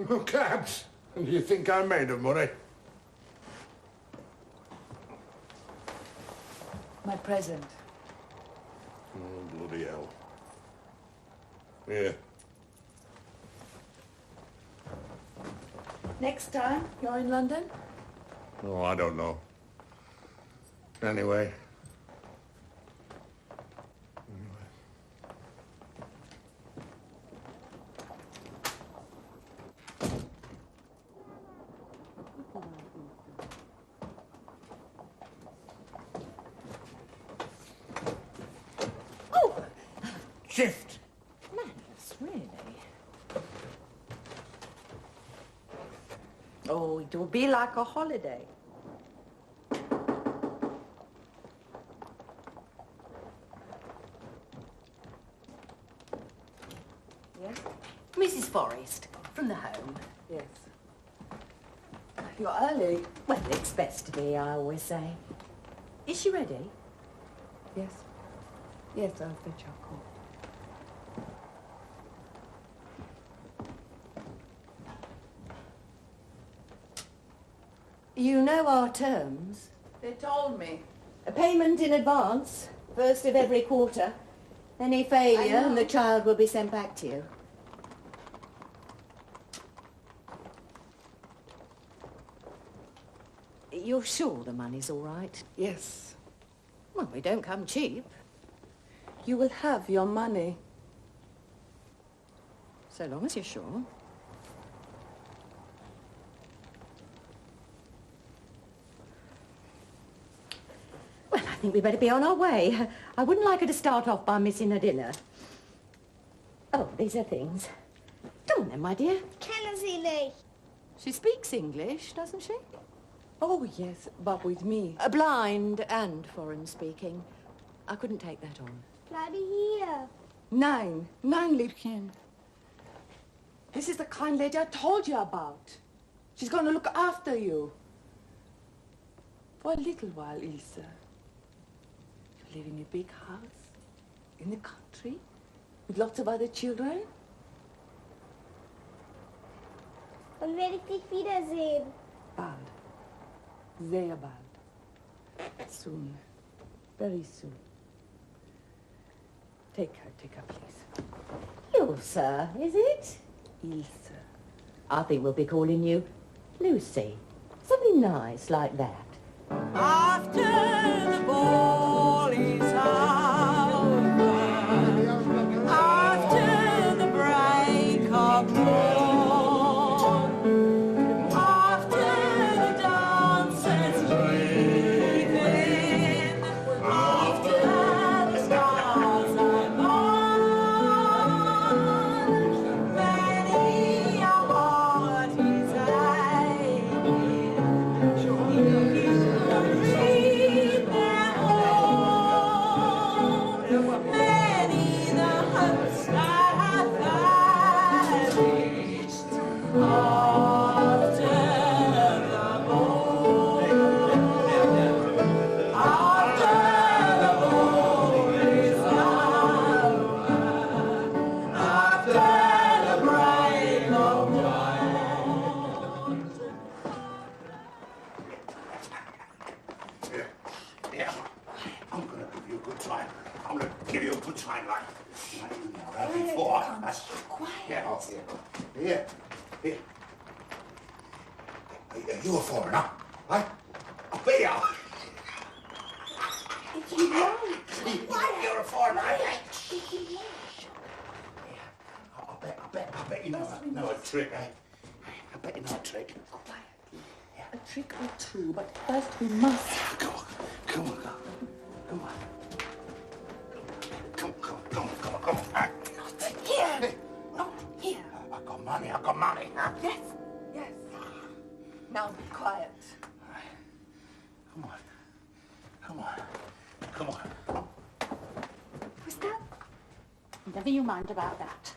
Oh, cabs. And you think I'm made of money? My present. Oh, bloody hell. Here. Next time you're in London? Oh, I don't know. Anyway. Oh! Shift! Madness, really. Oh, it will be like a holiday. Yes? Mrs. Forrest, from the home. Yes. You're early. Well, it's best to be, I always say. Is she ready? Yes. Yes, I'll fetch your coat. You know our terms. They told me. A payment in advance, first of every quarter. Any failure and the child will be sent back to you. You're sure the money's all right? Yes. Well, we don't come cheap. You will have your money. So long as you're sure. Well, I think we better be on our way. I wouldn't like her to start off by missing her dinner. Oh, these are things. Come on then, my dear. Kennen Sie nicht? She speaks English, doesn't she? Oh, yes, but with me. Blind and foreign speaking. I couldn't take that on. Bleibe hier. Nein, Liebchen. This is the kind lady I told you about. She's going to look after you. For a little while, Ilse. You live in a big house, in the country, with lots of other children. Wann werde ich dich wiedersehen? Bald. Sehr bald. Soon. Very soon. Take her, please. Ilse, is it? Ilse. I think we'll be calling you Lucy. Something nice like that. After the ball is over, after the break of dawn, after the dancers leaving, after the stars are gone, many a heart is aching. You a foreigner, huh? A beer. If you like. You're a foreigner, eh? If you like. I bet you know a trick, eh? I bet you know a trick. Quietly. A trick or two, but first we must. Come on. Come on. Not here. Not here. I got money, huh? Yes. Now be quiet. Come on. Who's that? Never you mind about that.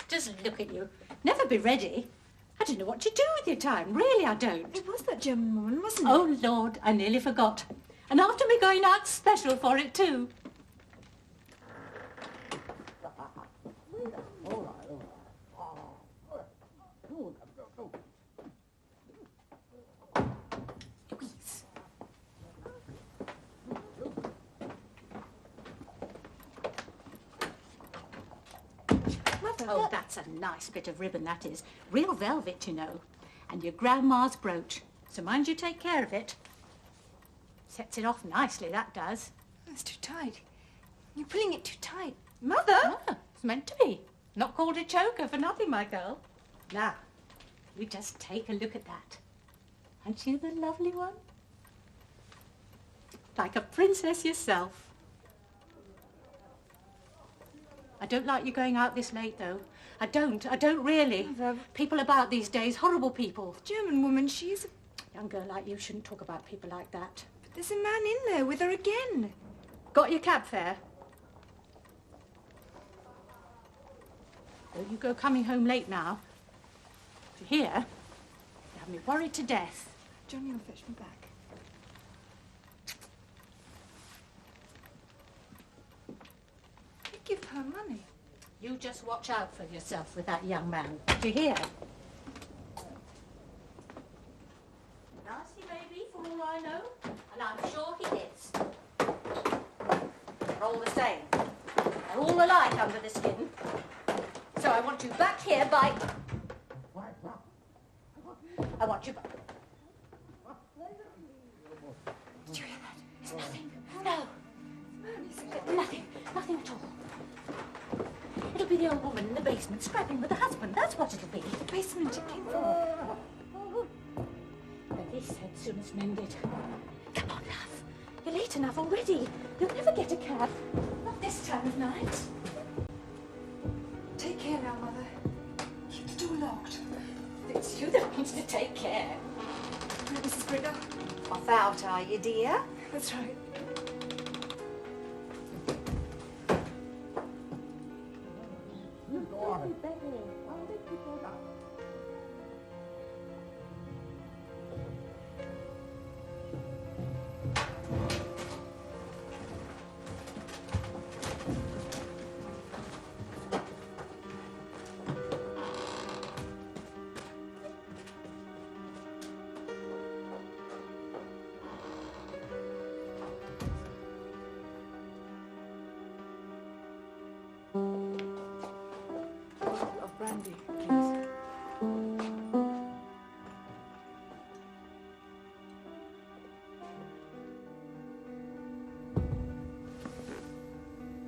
Just look at you. Never be ready. I don't know what you do with your time. Really, I don't. It was that German woman, wasn't it? Oh, Lord, I nearly forgot. And after me going out special for it, too. Mother. Oh, that's a nice bit of ribbon, that is. Real velvet, you know. And your grandma's brooch. So mind you take care of it. Sets it off nicely, that does. It's too tight. You're pulling it too tight. Mother? Ah, it's meant to be. Not called a choker for nothing, my girl. Now, you just take a look at that. Aren't you the lovely one? Like a princess yourself. I don't like you going out this late, though. I don't really. Mother. People about these days, horrible people. The German woman, she's... A young girl like you shouldn't talk about people like that. But there's a man in there with her again. Got your cab fare? Don't you go coming home late now. Do you hear? You have me worried to death. Johnny will fetch me back. You give her money. You just watch out for yourself with that young man. Do you hear? Nasty baby, for all I know, and I'm sure he is. They're all the same. They're all alike under the skin. So I want you back here by... I want you back... Did you hear that? It's nothing. No. Nothing. Nothing at all. It'll be the old woman in the basement scrapping with the husband. That's what it'll be. The basement it came from. But this head soon as mended. Come on, love. You're late enough already. You'll never get a cab. Not this time of night. Take care now, Mother. Keep the door locked. It's you that wants to take care. Right, Mrs. Brigger? Off out, are you, dear? That's right. Of brandy, please.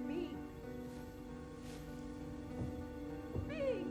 Me. Me.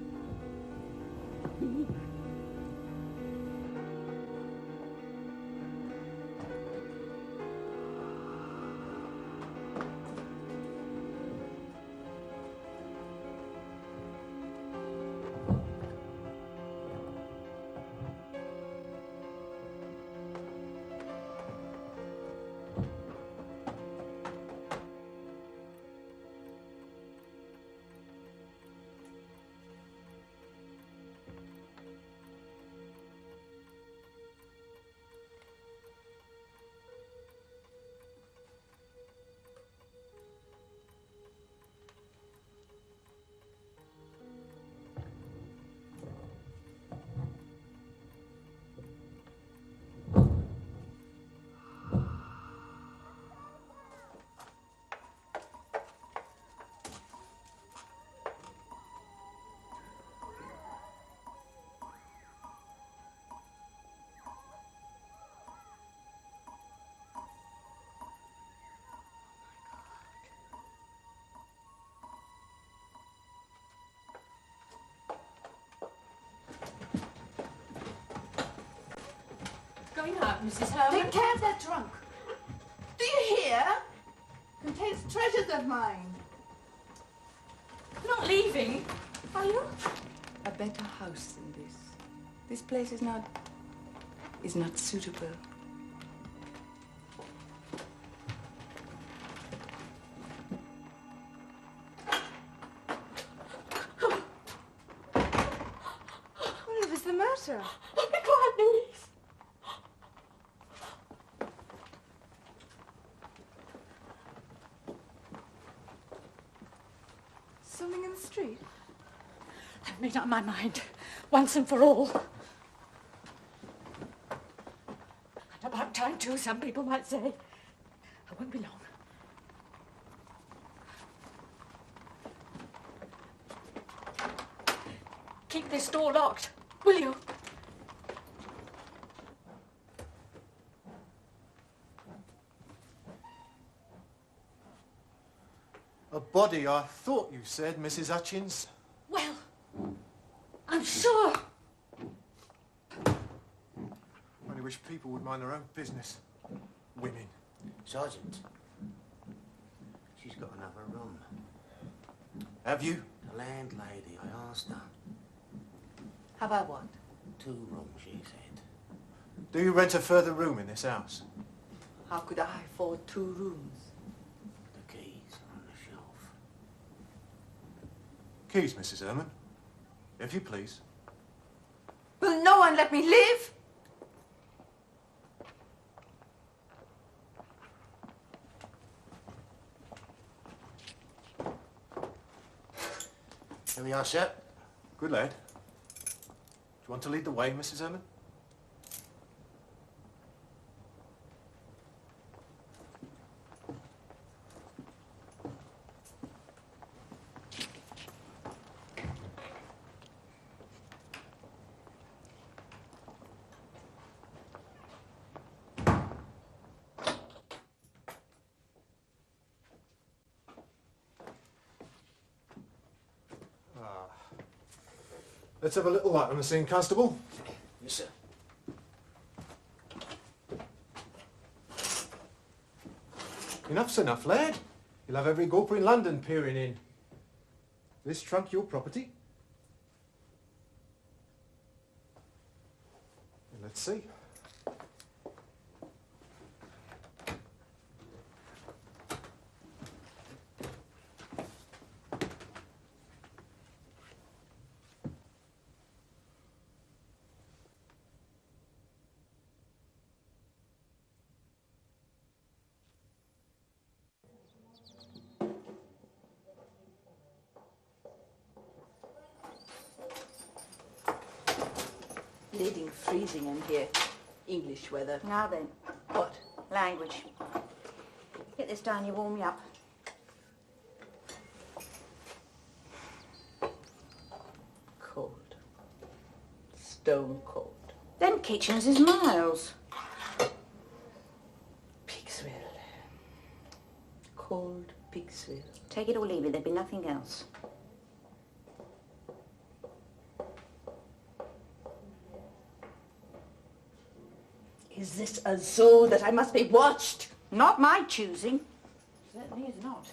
Going out, Mrs. Hermann. Take care of that trunk. Do you hear? Contains treasures of mine. Not leaving, are you? A better house than this. This place is not suitable. Whatever's the matter? Oh, be quiet, Louise. Something in the street? I've made up my mind, once and for all. And about time, too, some people might say. I won't be long. this door locked, will you? A body, I thought you said, Mrs. Hutchins. Well, I'm sure. Only wish people would mind their own business. Women. Sergeant, she's got another room. Have you? The landlady, I asked her. Have I what? 2 rooms, she said. Do you rent a further room in this house? How could I afford 2 rooms? The keys are on the shelf. Keys, Mrs. Hermann. If you please. Will no one let me live? Here we are, sir. Good lad. Do you want to lead the way, Mrs. Hermann? Let's have a little light on the scene, Constable. Yes, sir. Enough's enough, lad. You'll have every gawper in London peering in. This trunk your property? Let's see. Bleeding freezing in here. English weather. Now then, What? language. Get this down, you warm me up. Cold. Stone cold. Them kitchens is miles. Pigsville. Cold Pigsville. Take it or leave it, there'd be nothing else. Is this a zoo that I must be watched? Not my choosing. Certainly is not.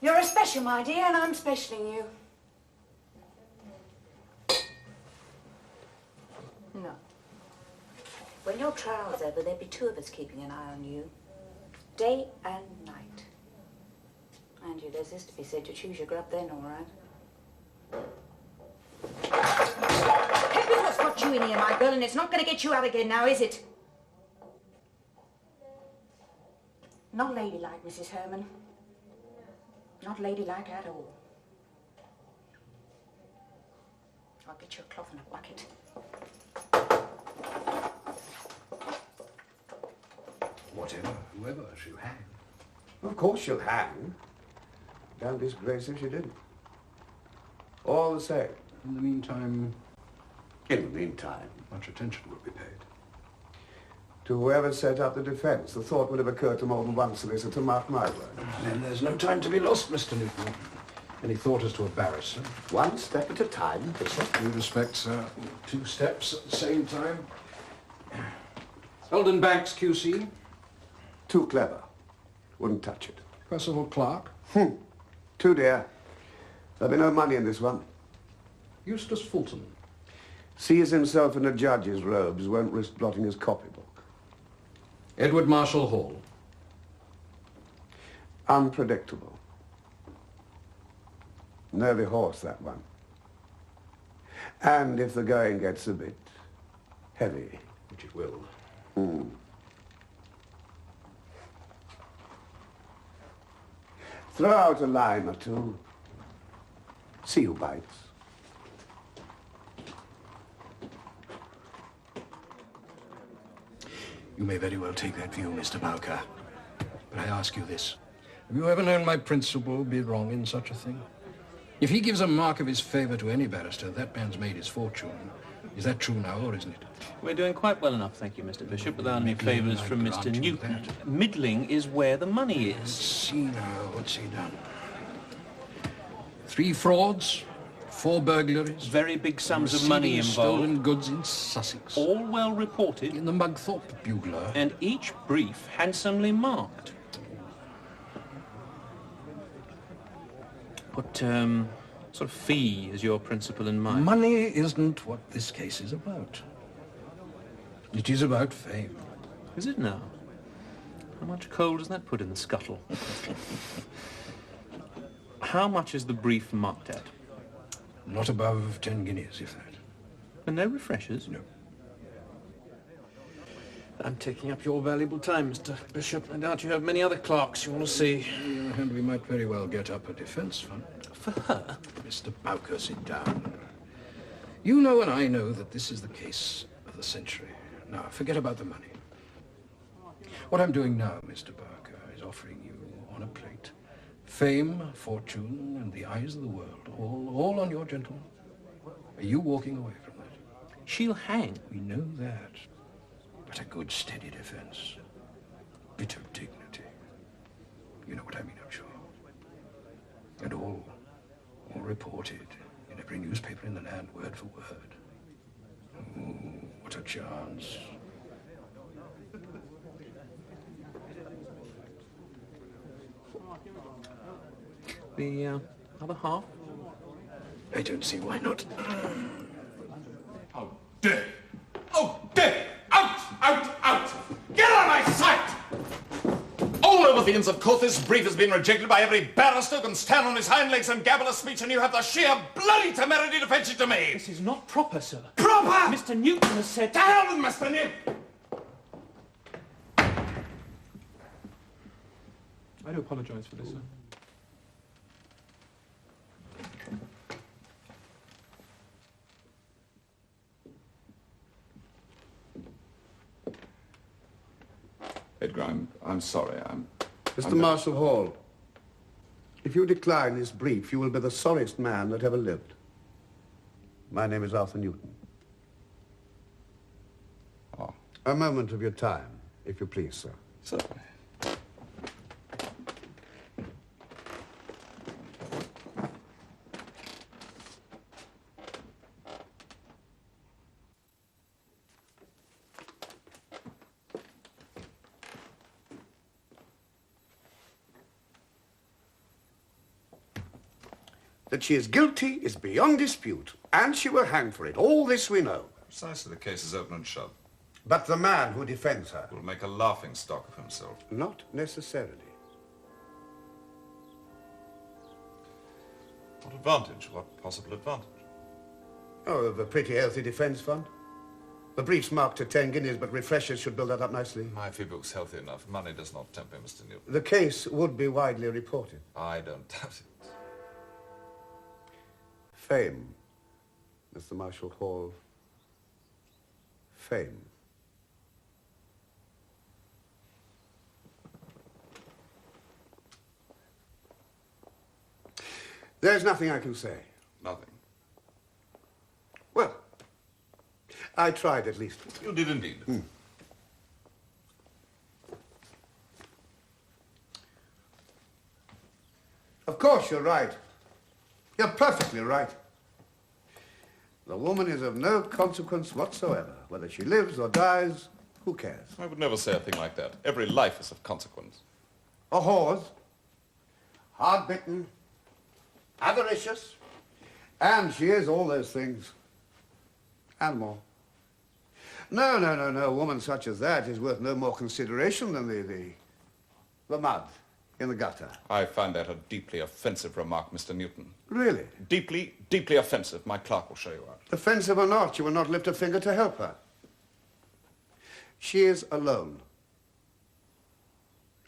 You're a special, my dear, and I'm specialing you. No. When your trial's over, there'd be 2 of us keeping an eye on you. Day and night. And you, there's this to be said, to choose your grub then, all right? Heaven, what's got you in here, my girl, and it's not going to get you out again now, is it? Not ladylike, Mrs. Hermann. Not ladylike at all. I'll get you a cloth and a bucket. Whatever, whoever, she'll hang. Of course she'll hang. Damn disgrace if she didn't. All the same. In the meantime, much attention will be paid. To whoever set up the defense, the thought would have occurred to more than one solicitor, mark my word. Then there's no time to be lost, Mr. Newton. Any thought as to a barrister? One step at a time, Bishop. Due respect, sir. 2 steps at the same time. Eldon Banks, QC. Too clever. Wouldn't touch it. Percival Clark. Too dear. There'll be no money in this one. Eustace Fulton. Sees himself in a judge's robes, won't risk blotting his copybook. Edward Marshall Hall. Unpredictable. Nervy horse, that one. And if the going gets a bit heavy. Which it will. Throw out a line or 2. See who bites. You may very well take that view, Mr. Bowker. But I ask you this. Have you ever known my principal be wrong in such a thing? If he gives a mark of his favour to any barrister, that man's made his fortune. Is that true now, or isn't it? We're doing quite well enough, thank you, Mr. Bishop, without any favours from Mr. Newton. That. Middling is where the money is. Let's see now, what's he done? 3 frauds, 4 burglaries. Very big sums of money involved. Stolen goods in Sussex. All well reported. In the Mugthorpe Bugler. And each brief handsomely marked. What sort of fee is your principal in mind? Money isn't what this case is about. It is about fame. Is it now? How much coal does that put in the scuttle? How much is the brief marked at? Not above 10 guineas, if that. And no refreshers? No. I'm taking up your valuable time, Mr. Bishop. I doubt you have many other clerks you want to see. And we might very well get up a defence fund. For her? Mr. Bowker, sit down. You know and I know that this is the case of the century. Now, forget about the money. What I'm doing now, Mr. Bowker, is offering you on a plate fame, fortune, and the eyes of the world, all on your gentleman. Are you walking away from that? She'll hang. We know that. But a good, steady defence. Bit of dignity. You know what I mean, I'm sure. And all reported in every newspaper in the land, word for word. Oh, what a chance. The other half? I don't see why not. How dare! Oh, dare! Out! Out! Out! Get out of my sight! All over the Inns of Court, this brief has been rejected by every barrister who can stand on his hind legs and gabble a speech, and you have the sheer bloody temerity to fetch it to me! This is not proper, sir. Proper! Mr. Newton has said... To hell with Mr. Newton! I do apologise for this, sir. Edgar, I'm sorry. Mr. Marshall Hall, if you decline this brief, you will be the sorriest man that ever lived. My name is Arthur Newton. Oh. A moment of your time, if you please, sir. Certainly. That she is guilty is beyond dispute, and she will hang for it. All this we know. Precisely, the case is open and shut. But the man who defends her... Will make a laughing stock of himself. Not necessarily. What advantage? What possible advantage? Oh, the pretty healthy defence fund. The brief's marked at 10 guineas, but refreshers should build that up nicely. My fee book's healthy enough. Money does not tempt me, Mr. Newton. The case would be widely reported. I don't doubt it. Fame, Mr. Marshall Hall. Fame. There's nothing I can say. Nothing. Well, I tried at least. You did indeed. Of course, you're right. You're perfectly right. The woman is of no consequence whatsoever. Whether she lives or dies, who cares? I would never say a thing like that. Every life is of consequence. A whore, hard-bitten, avaricious, and she is all those things, and more. No, no, no, no. A woman such as that is worth no more consideration than the mud in the gutter. I find that a deeply offensive remark, Mr. Newton. Really? Deeply, deeply offensive. My clerk will show you out. Offensive or not, you will not lift a finger to help her. She is alone.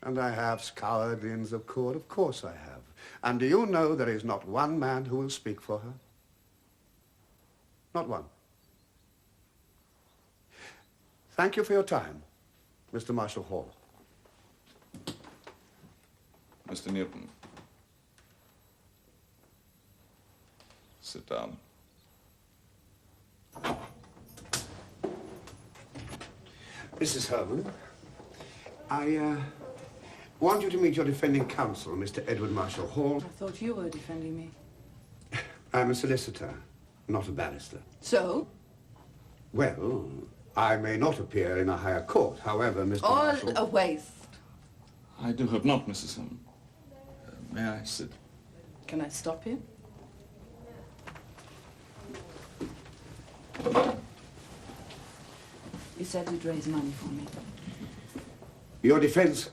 And I have scoured the Inns of Court. Of course I have. And do you know there is not one man who will speak for her? Not one. Thank you for your time, Mr. Marshall Hall. Mr. Newton. Sit down. Mrs. Hermann, I want you to meet your defending counsel, Mr. Edgar Marshall Hall. I thought you were defending me. I'm a solicitor, not a barrister. So? Well, I may not appear in a higher court. However, Mr. All Marshall... a waste. I do hope not, Mrs. Hermann. May I sit? Can I stop you? You said you'd raise money for me. Your defense?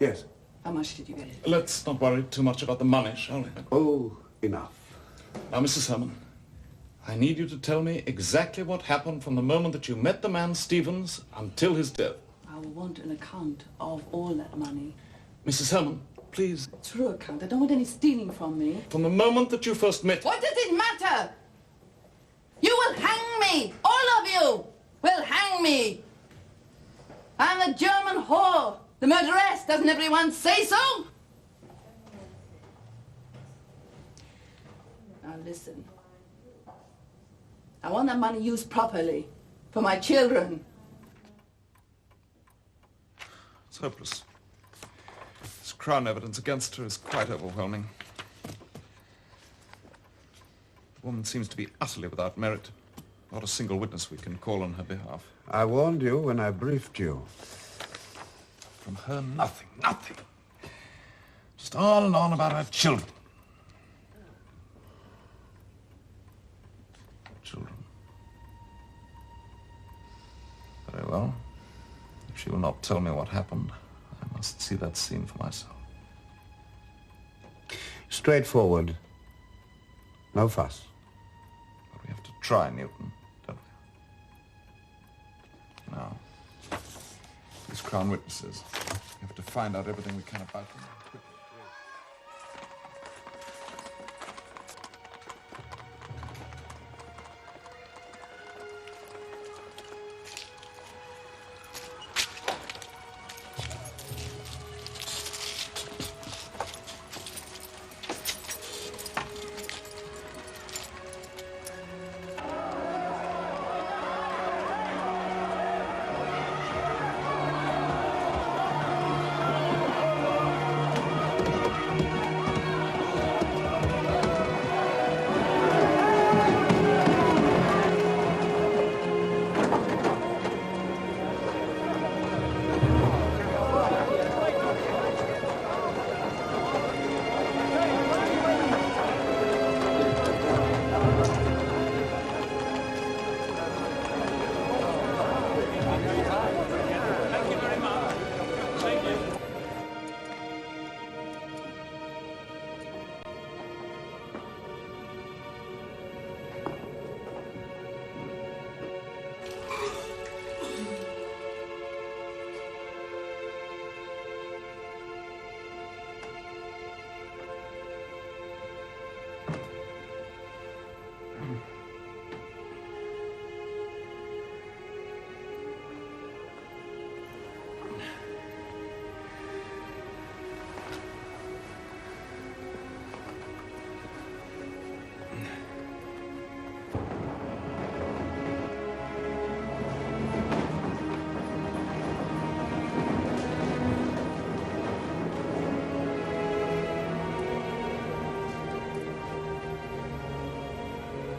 Yes. How much did you get? Let's not worry too much about the money, shall we? Oh, enough. Now, Mrs. Hermann, I need you to tell me exactly what happened from the moment that you met the man Stevens until his death. I will want an account of all that money. Mrs. Hermann, please. True account. I don't want any stealing from me. From the moment that you first met... What does it matter? You will hang me! All of you will hang me! I'm a German whore! The murderess! Doesn't everyone say so? Now listen. I want that money used properly. For my children. It's hopeless. This Crown evidence against her is quite overwhelming. The woman seems to be utterly without merit. Not a single witness we can call on her behalf. I warned you when I briefed you. From her, nothing, nothing. Just on and on about her children. Children. Very well. If she will not tell me what happened, I must see that scene for myself. Straightforward. No fuss. But we have to try, Newton, don't we? Now, these Crown witnesses, we have to find out everything we can about them.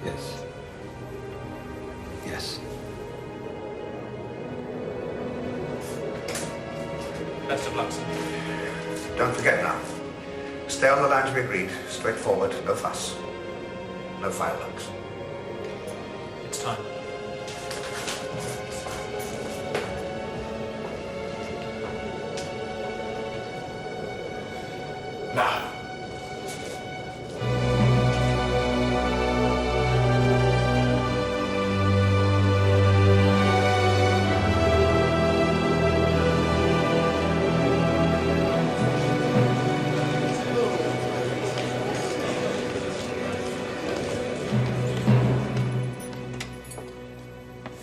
Yes. Yes. Best of luck, sir. Don't forget now. Stay on the lines we agreed. Straightforward, no fuss. No fireworks. It's time. Now.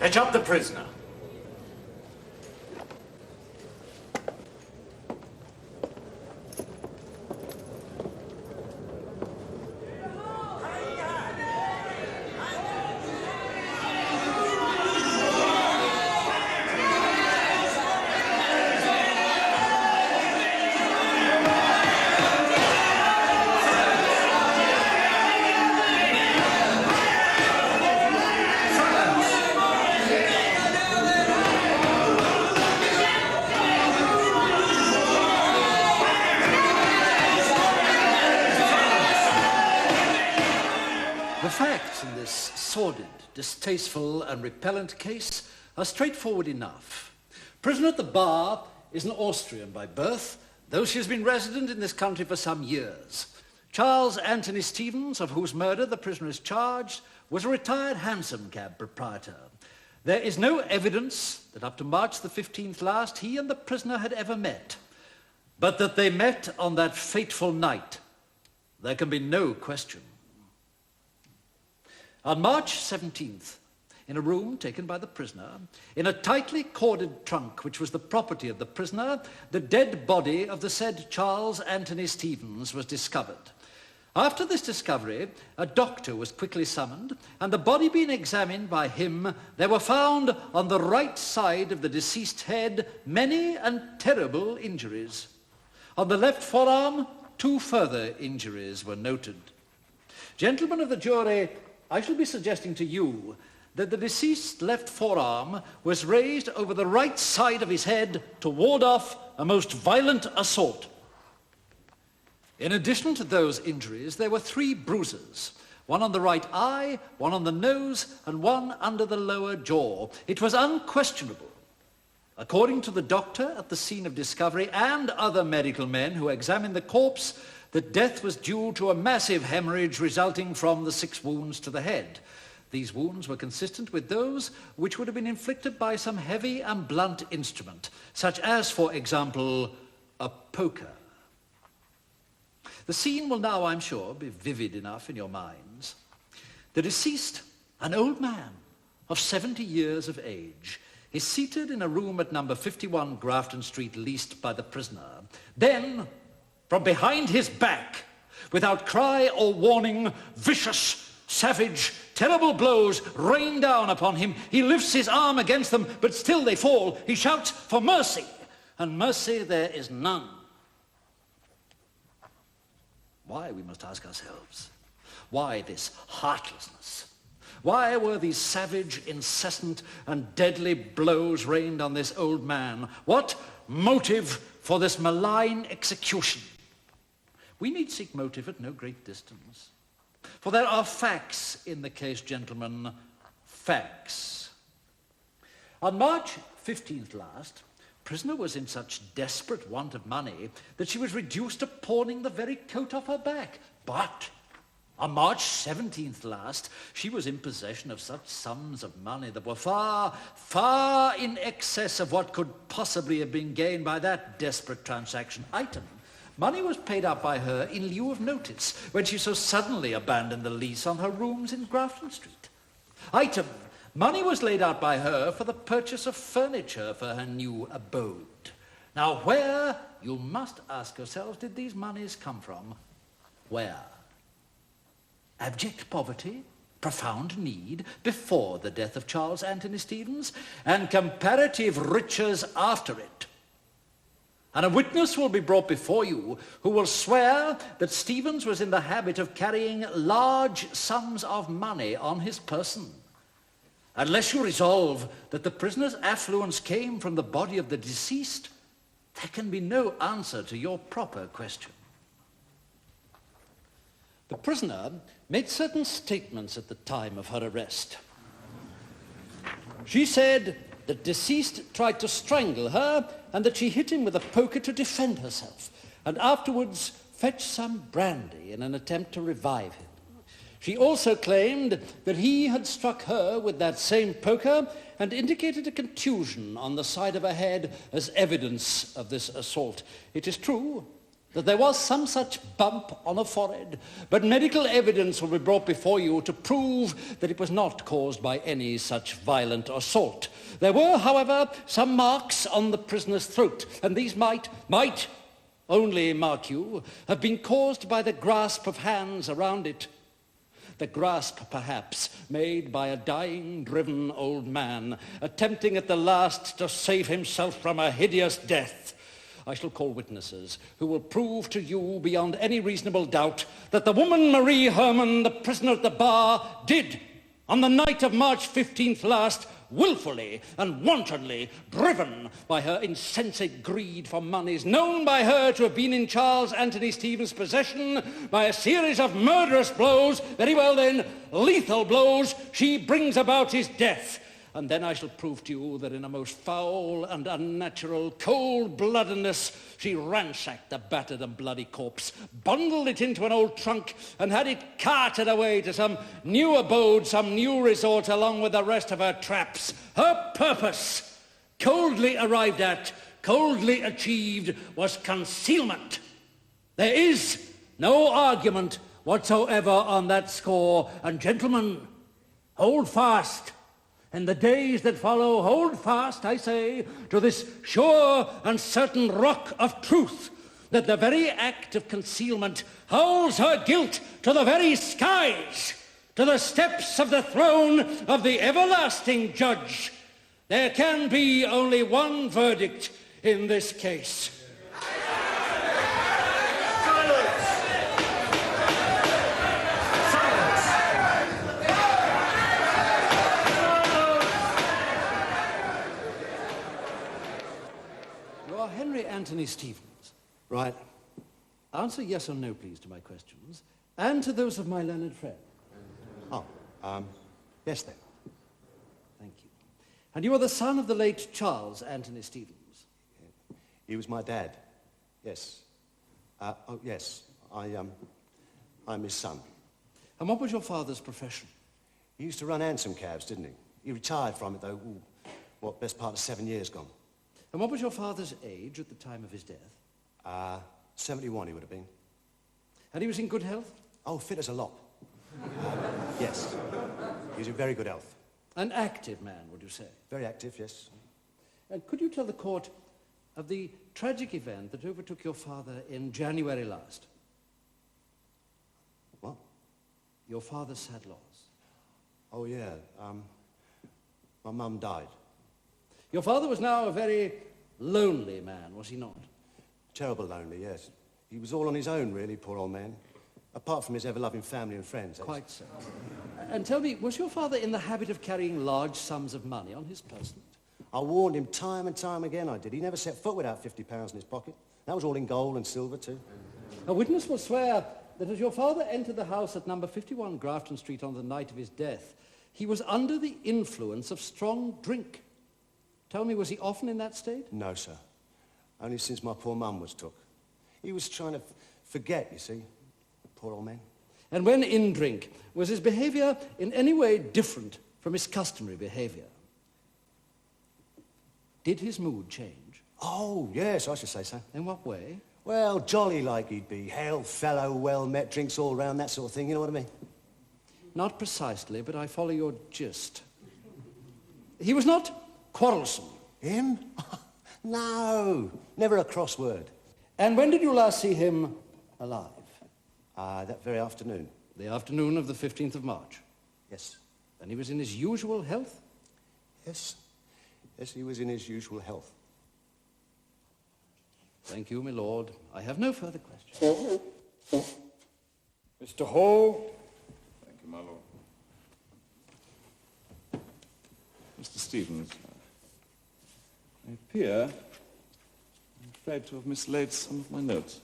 Fetch up the prisoner. sordid, distasteful and repellent case are straightforward enough. Prisoner at the bar is an Austrian by birth, though she has been resident in this country for some years. Charles Anthony Stevens, of whose murder the prisoner is charged, was a retired hansom cab proprietor. There is no evidence that up to March the 15th last he and the prisoner had ever met, but that they met on that fateful night, there can be no question. On March 17th, in a room taken by the prisoner, in a tightly corded trunk which was the property of the prisoner, the dead body of the said Charles Anthony Stevens was discovered. After this discovery, a doctor was quickly summoned, and the body being examined by him, there were found on the right side of the deceased head many and terrible injuries. On the left forearm, 2 further injuries were noted. Gentlemen of the jury, I shall be suggesting to you that the deceased's left forearm was raised over the right side of his head to ward off a most violent assault. In addition to those injuries, there were 3 bruises, one on the right eye, one on the nose, and one under the lower jaw. It was unquestionable, according to the doctor at the scene of discovery and other medical men who examined the corpse, that death was due to a massive hemorrhage resulting from the 6 wounds to the head. These wounds were consistent with those which would have been inflicted by some heavy and blunt instrument, such as, for example, a poker. The scene will now, I'm sure, be vivid enough in your minds. The deceased, an old man of 70 years of age, is seated in a room at number 51 Grafton Street leased by the prisoner. Then, from behind his back, without cry or warning, vicious, savage, terrible blows rain down upon him. He lifts his arm against them, but still they fall. He shouts for mercy, and mercy there is none. Why, we must ask ourselves, why this heartlessness? Why were these savage, incessant, and deadly blows rained on this old man? What motive for this malign execution? We need seek motive at no great distance. For there are facts in the case, gentlemen, facts. On March 15th last, prisoner was in such desperate want of money that she was reduced to pawning the very coat off her back. But on March 17th last, she was in possession of such sums of money that were far, far in excess of what could possibly have been gained by that desperate transaction. Item: money was paid up by her in lieu of notice when she so suddenly abandoned the lease on her rooms in Grafton Street. Item: money was laid out by her for the purchase of furniture for her new abode. Now where, you must ask yourselves, did these monies come from? Where? Abject poverty, profound need before the death of Charles Anthony Stevens, and comparative riches after it. And a witness will be brought before you who will swear that Stevens was in the habit of carrying large sums of money on his person. Unless you resolve that the prisoner's affluence came from the body of the deceased, there can be no answer to your proper question. The prisoner made certain statements at the time of her arrest. She said that deceased tried to strangle her and that she hit him with a poker to defend herself, and afterwards fetched some brandy in an attempt to revive him. She also claimed that he had struck her with that same poker and indicated a contusion on the side of her head as evidence of this assault. It is true that there was some such bump on her forehead, but medical evidence will be brought before you to prove that it was not caused by any such violent assault. There were, however, some marks on the prisoner's throat, and these might only, mark you, have been caused by the grasp of hands around it. The grasp, perhaps, made by a dying, driven old man, attempting at the last to save himself from a hideous death. I shall call witnesses who will prove to you beyond any reasonable doubt that the woman Marie Hermann, the prisoner at the bar, did, on the night of March 15th last, willfully and wantonly driven by her insensate greed for monies, known by her to have been in Charles Anthony Stevens' possession by a series of murderous blows, very well then, lethal blows, she brings about his death. And then I shall prove to you that in a most foul and unnatural cold-bloodedness she ransacked the battered and bloody corpse, bundled it into an old trunk, and had it carted away to some new abode, some new resort, along with the rest of her traps. Her purpose, coldly arrived at, coldly achieved, was concealment. There is no argument whatsoever on that score, and gentlemen, hold fast. In the days that follow, hold fast, I say, to this sure and certain rock of truth, that the very act of concealment holds her guilt to the very skies, to the steps of the throne of the everlasting judge. There can be only one verdict in this case. Henry Anthony Stevens. Right. Answer yes or no, please, to my questions, and to those of my learned friend. Oh, yes then. Thank you. And you are the son of the late Charles Anthony Stevens? He was my dad. Yes. Oh, yes. I'm his son. And what was your father's profession? He used to run hansom cabs, didn't he? He retired from it, though, best part of 7 years gone. And what was your father's age at the time of his death? 71 he would have been. And he was in good health? Oh, fit as a lop. Yes. He was in very good health. An active man, would you say? Very active, yes. And could you tell the court of the tragic event that overtook your father in January last? What? Your father's sad loss. Oh, yeah. My mum died. Your father was now a very lonely man, was he not? Terrible lonely, yes. He was all on his own, really, poor old man. Apart from his ever-loving family and friends. Quite so. And tell me, was your father in the habit of carrying large sums of money on his person? I warned him time and time again, I did. He never set foot without £50 in his pocket. That was all in gold and silver, too. A witness will swear that as your father entered the house at number 51 Grafton Street on the night of his death, he was under the influence of strong drink. Tell me, was he often in that state? No, sir. Only since my poor mum was took. He was trying to forget, you see. Poor old man. And when in drink, was his behaviour in any way different from his customary behaviour? Did his mood change? Oh, yes, I should say so. In what way? Well, jolly like he'd be. Hail fellow, well met, drinks all round, that sort of thing, you know what I mean? Not precisely, but I follow your gist. He was not quarrelsome. Him? No, never a cross word. And when did you last see him alive? That very afternoon. The afternoon of the 15th of March? Yes. And he was in his usual health? Yes. Yes, he was in his usual health. Thank you, my lord. I have no further questions. Mr. Hall. Thank you, my lord. Mr. Stevens, I appear, I'm afraid to have mislaid some of my notes.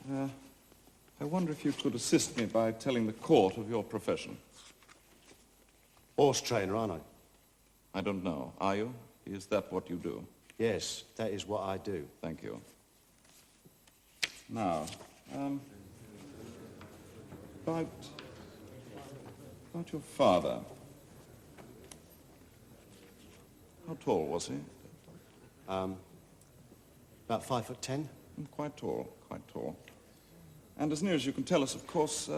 I wonder if you could assist me by telling the court of your profession. Horse trainer, aren't I? I don't know. Are you? Is that what you do? Yes, that is what I do. Thank you. Now, about your father. How tall was he? About 5'10". Quite tall, quite tall. And as near as you can tell us, of course,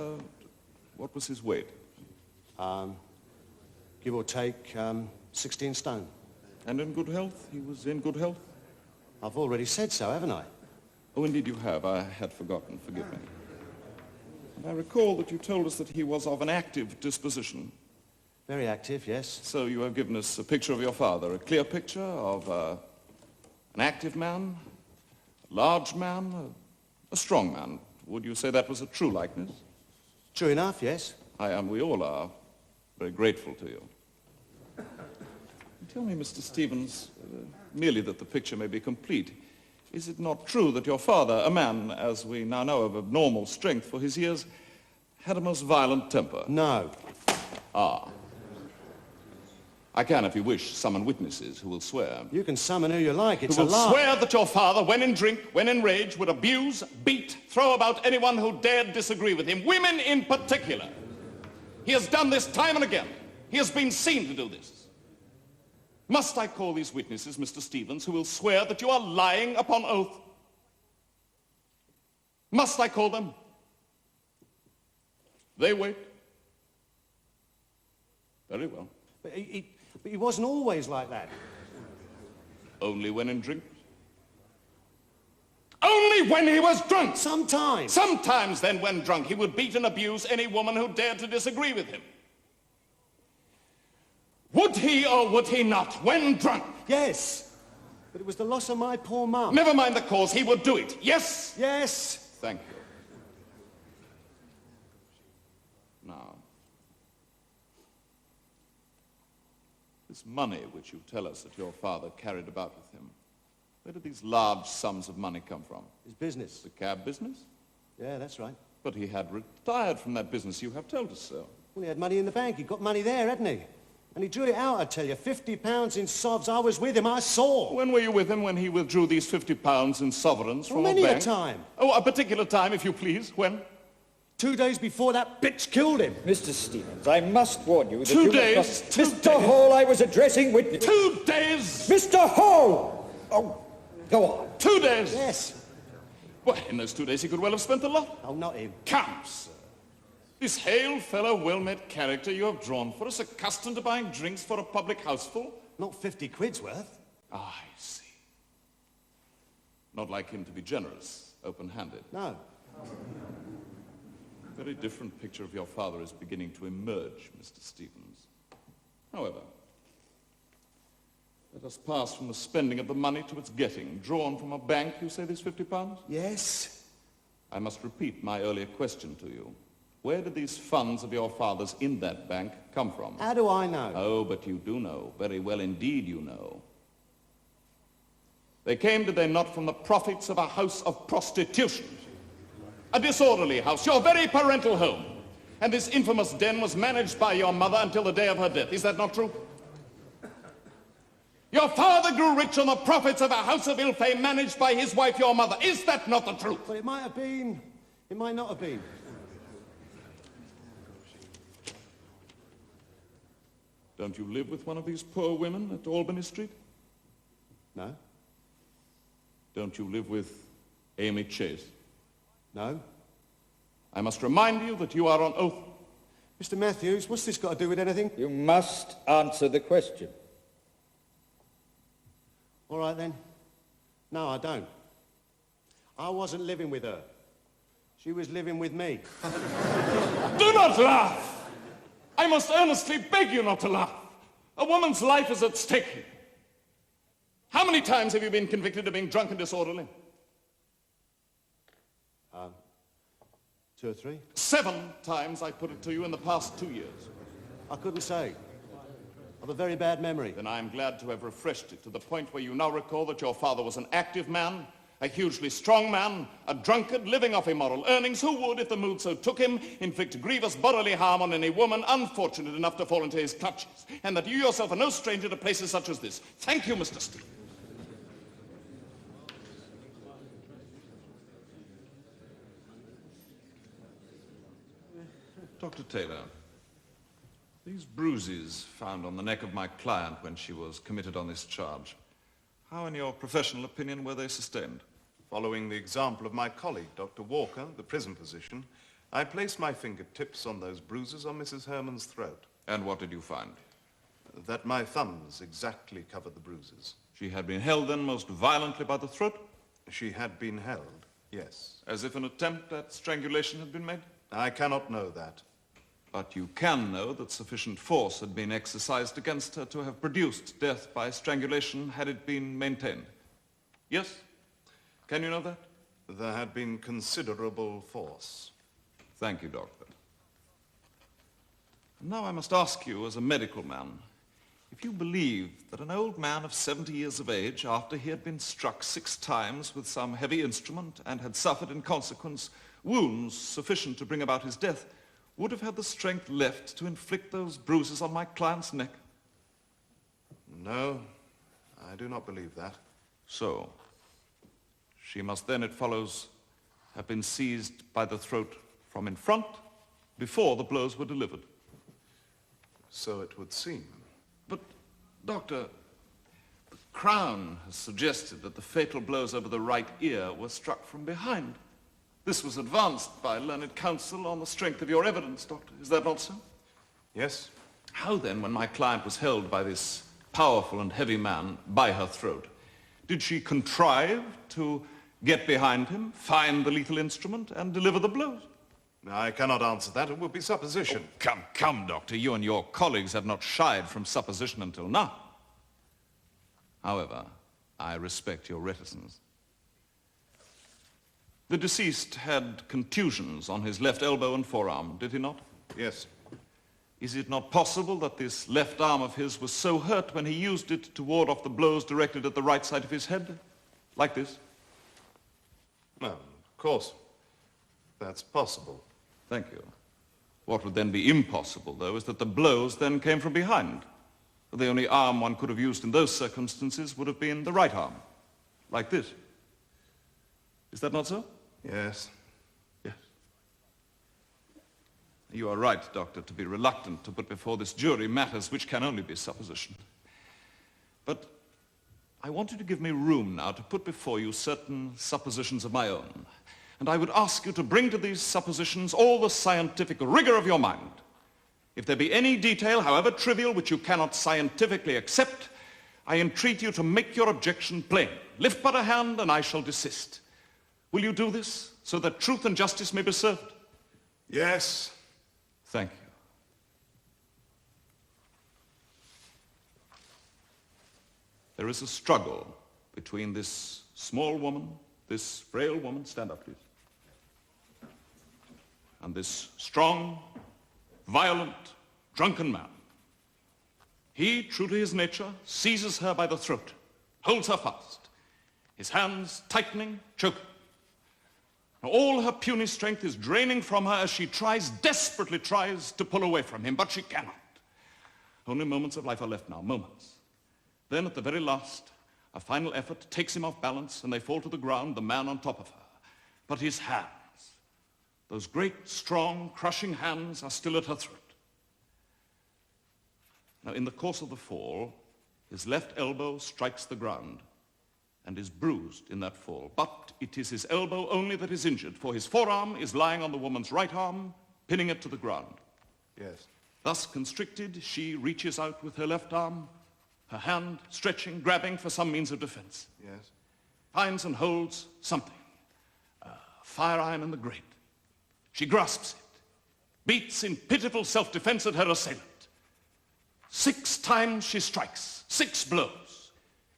what was his weight? Give or take 16 stone. And in good health? He was in good health? I've already said so, haven't I? Oh, indeed you have. I had forgotten. Forgive me. And I recall that you told us that he was of an active disposition. Very active, yes. So you have given us a picture of your father, a clear picture of an active man, a large man, a strong man. Would you say that was a true likeness? True enough, yes. We all are very grateful to you. Tell me, Mr. Stevens, merely that the picture may be complete, is it not true that your father, a man, as we now know, of abnormal strength for his years, had a most violent temper? No. Ah. I can, if you wish, summon witnesses who will swear. You can summon who you like. It's who a will lie. Swear that your father, when in drink, when in rage, would abuse, beat, throw about anyone who dared disagree with him, women in particular. He has done this time and again. He has been seen to do this. Must I call these witnesses, Mr. Stevens, who will swear that you are lying upon oath? Must I call them? They wait. Very well. But he wasn't always like that. Only when in drink? Only when he was drunk! Sometimes. Sometimes, then, when drunk, he would beat and abuse any woman who dared to disagree with him. Would he or would he not, when drunk? Yes. But it was the loss of my poor mum. Never mind the cause, he would do it. Yes? Yes. Thank you. Now, this money which you tell us that your father carried about with him, where did these large sums of money come from? His business. The cab business? Yeah, that's right. But he had retired from that business, you have told us so. Well, he had money in the bank. He'd got money there, hadn't he? And he drew it out, I tell you. £50 in sovs. I was with him. I saw. When were you with him when he withdrew these £50 in sovereigns from a bank? Many a time. Oh, a particular time, if you please. When? 2 days before that bitch killed him. Mr. Stevens, I must warn you that 2 you days? must not... Mr. Hall, I was addressing witness. 2 days? Mr. Hall! Oh, go on. 2 days? Yes. Well, in those 2 days he could well have spent a lot. Oh, not him. Come, sir. This hale fellow, well-met character you have drawn for us, accustomed to buying drinks for a public houseful? Not 50 quid's worth. I see. Not like him to be generous, open-handed. No. A very different picture of your father is beginning to emerge, Mr. Stevens. However, let us pass from the spending of the money to its getting. Drawn from a bank, you say, these £50? Yes. I must repeat my earlier question to you. Where did these funds of your father's in that bank come from? How do I know? Oh, but you do know. Very well indeed you know. They came, did they not, from the profits of a house of prostitution? A disorderly house, your very parental home. And this infamous den was managed by your mother until the day of her death. Is that not true? Your father grew rich on the profits of a house of ill fame managed by his wife, your mother. Is that not the truth? Well, it might have been. It might not have been. Don't you live with one of these poor women at Albany Street? No. Don't you live with Amy Chase? No. I must remind you that you are on oath. Mr. Matthews, what's this got to do with anything? You must answer the question. All right, then. No, I don't. I wasn't living with her. She was living with me. Do not laugh! I must earnestly beg you not to laugh. A woman's life is at stake here. How many times have you been convicted of being drunk and disorderly? 2 or 3. 7 times, I put it to you, in the past 2 years. I couldn't say. I've a very bad memory. Then I am glad to have refreshed it to the point where you now recall that your father was an active man, a hugely strong man, a drunkard living off immoral earnings, who would, if the mood so took him, inflict grievous bodily harm on any woman unfortunate enough to fall into his clutches, and that you yourself are no stranger to places such as this. Thank you, Mr. Stevens. Dr. Taylor, these bruises found on the neck of my client when she was committed on this charge, how, in your professional opinion, were they sustained? Following the example of my colleague, Dr. Walker, the prison physician, I placed my fingertips on those bruises on Mrs. Hermann's throat. And what did you find? That my thumbs exactly covered the bruises. She had been held then most violently by the throat? She had been held, yes. As if an attempt at strangulation had been made? I cannot know that. But you can know that sufficient force had been exercised against her to have produced death by strangulation had it been maintained. Yes? Can you know that? There had been considerable force. Thank you, Doctor. Now I must ask you, as a medical man, If you believe that an old man of 70 years of age, after he had been struck 6 times with some heavy instrument and had suffered in consequence wounds sufficient to bring about his death, would have had the strength left to inflict those bruises on my client's neck? No, I do not believe that. So, she must then, it follows, have been seized by the throat from in front before the blows were delivered. So it would seem. But, Doctor, the Crown has suggested that the fatal blows over the right ear were struck from behind. This was advanced by learned counsel on the strength of your evidence, Doctor. Is that not so? Yes. How then, when my client was held by this powerful and heavy man by her throat, did she contrive to get behind him, find the lethal instrument, and deliver the blows? I cannot answer that. It would be supposition. Oh, come, Doctor. You and your colleagues have not shied from supposition until now. However, I respect your reticence. The deceased had contusions on his left elbow and forearm, did he not? Yes. Is it not possible that this left arm of his was so hurt when he used it to ward off the blows directed at the right side of his head? Like this? No, of course. That's possible. Thank you. What would then be impossible, though, is that the blows then came from behind. The only arm one could have used in those circumstances would have been the right arm. Like this. Is that not so? Yes. Yes. You are right, Doctor, to be reluctant to put before this jury matters which can only be supposition. But I want you to give me room now to put before you certain suppositions of my own. And I would ask you to bring to these suppositions all the scientific rigor of your mind. If there be any detail, however trivial, which you cannot scientifically accept, I entreat you to make your objection plain. Lift but a hand and I shall desist. Will you do this so that truth and justice may be served? Yes. Thank you. There is a struggle between this small woman, this frail woman, stand up please, and this strong, violent, drunken man. He, true to his nature, seizes her by the throat, holds her fast, his hands tightening, choking. Now, all her puny strength is draining from her as she desperately tries to pull away from him, but she cannot. Only moments of life are left now, moments. Then, at the very last, a final effort takes him off balance, and they fall to the ground, the man on top of her. But his hands, those great, strong, crushing hands, are still at her throat. Now, in the course of the fall, his left elbow strikes the ground and is bruised in that fall. But it is his elbow only that is injured, for his forearm is lying on the woman's right arm, pinning it to the ground. Yes. Thus constricted, she reaches out with her left arm, her hand stretching, grabbing for some means of defense. Yes. Finds and holds something, a fire iron in the grate. She grasps it, beats in pitiful self-defense at her assailant. 6 times she strikes, 6 blows,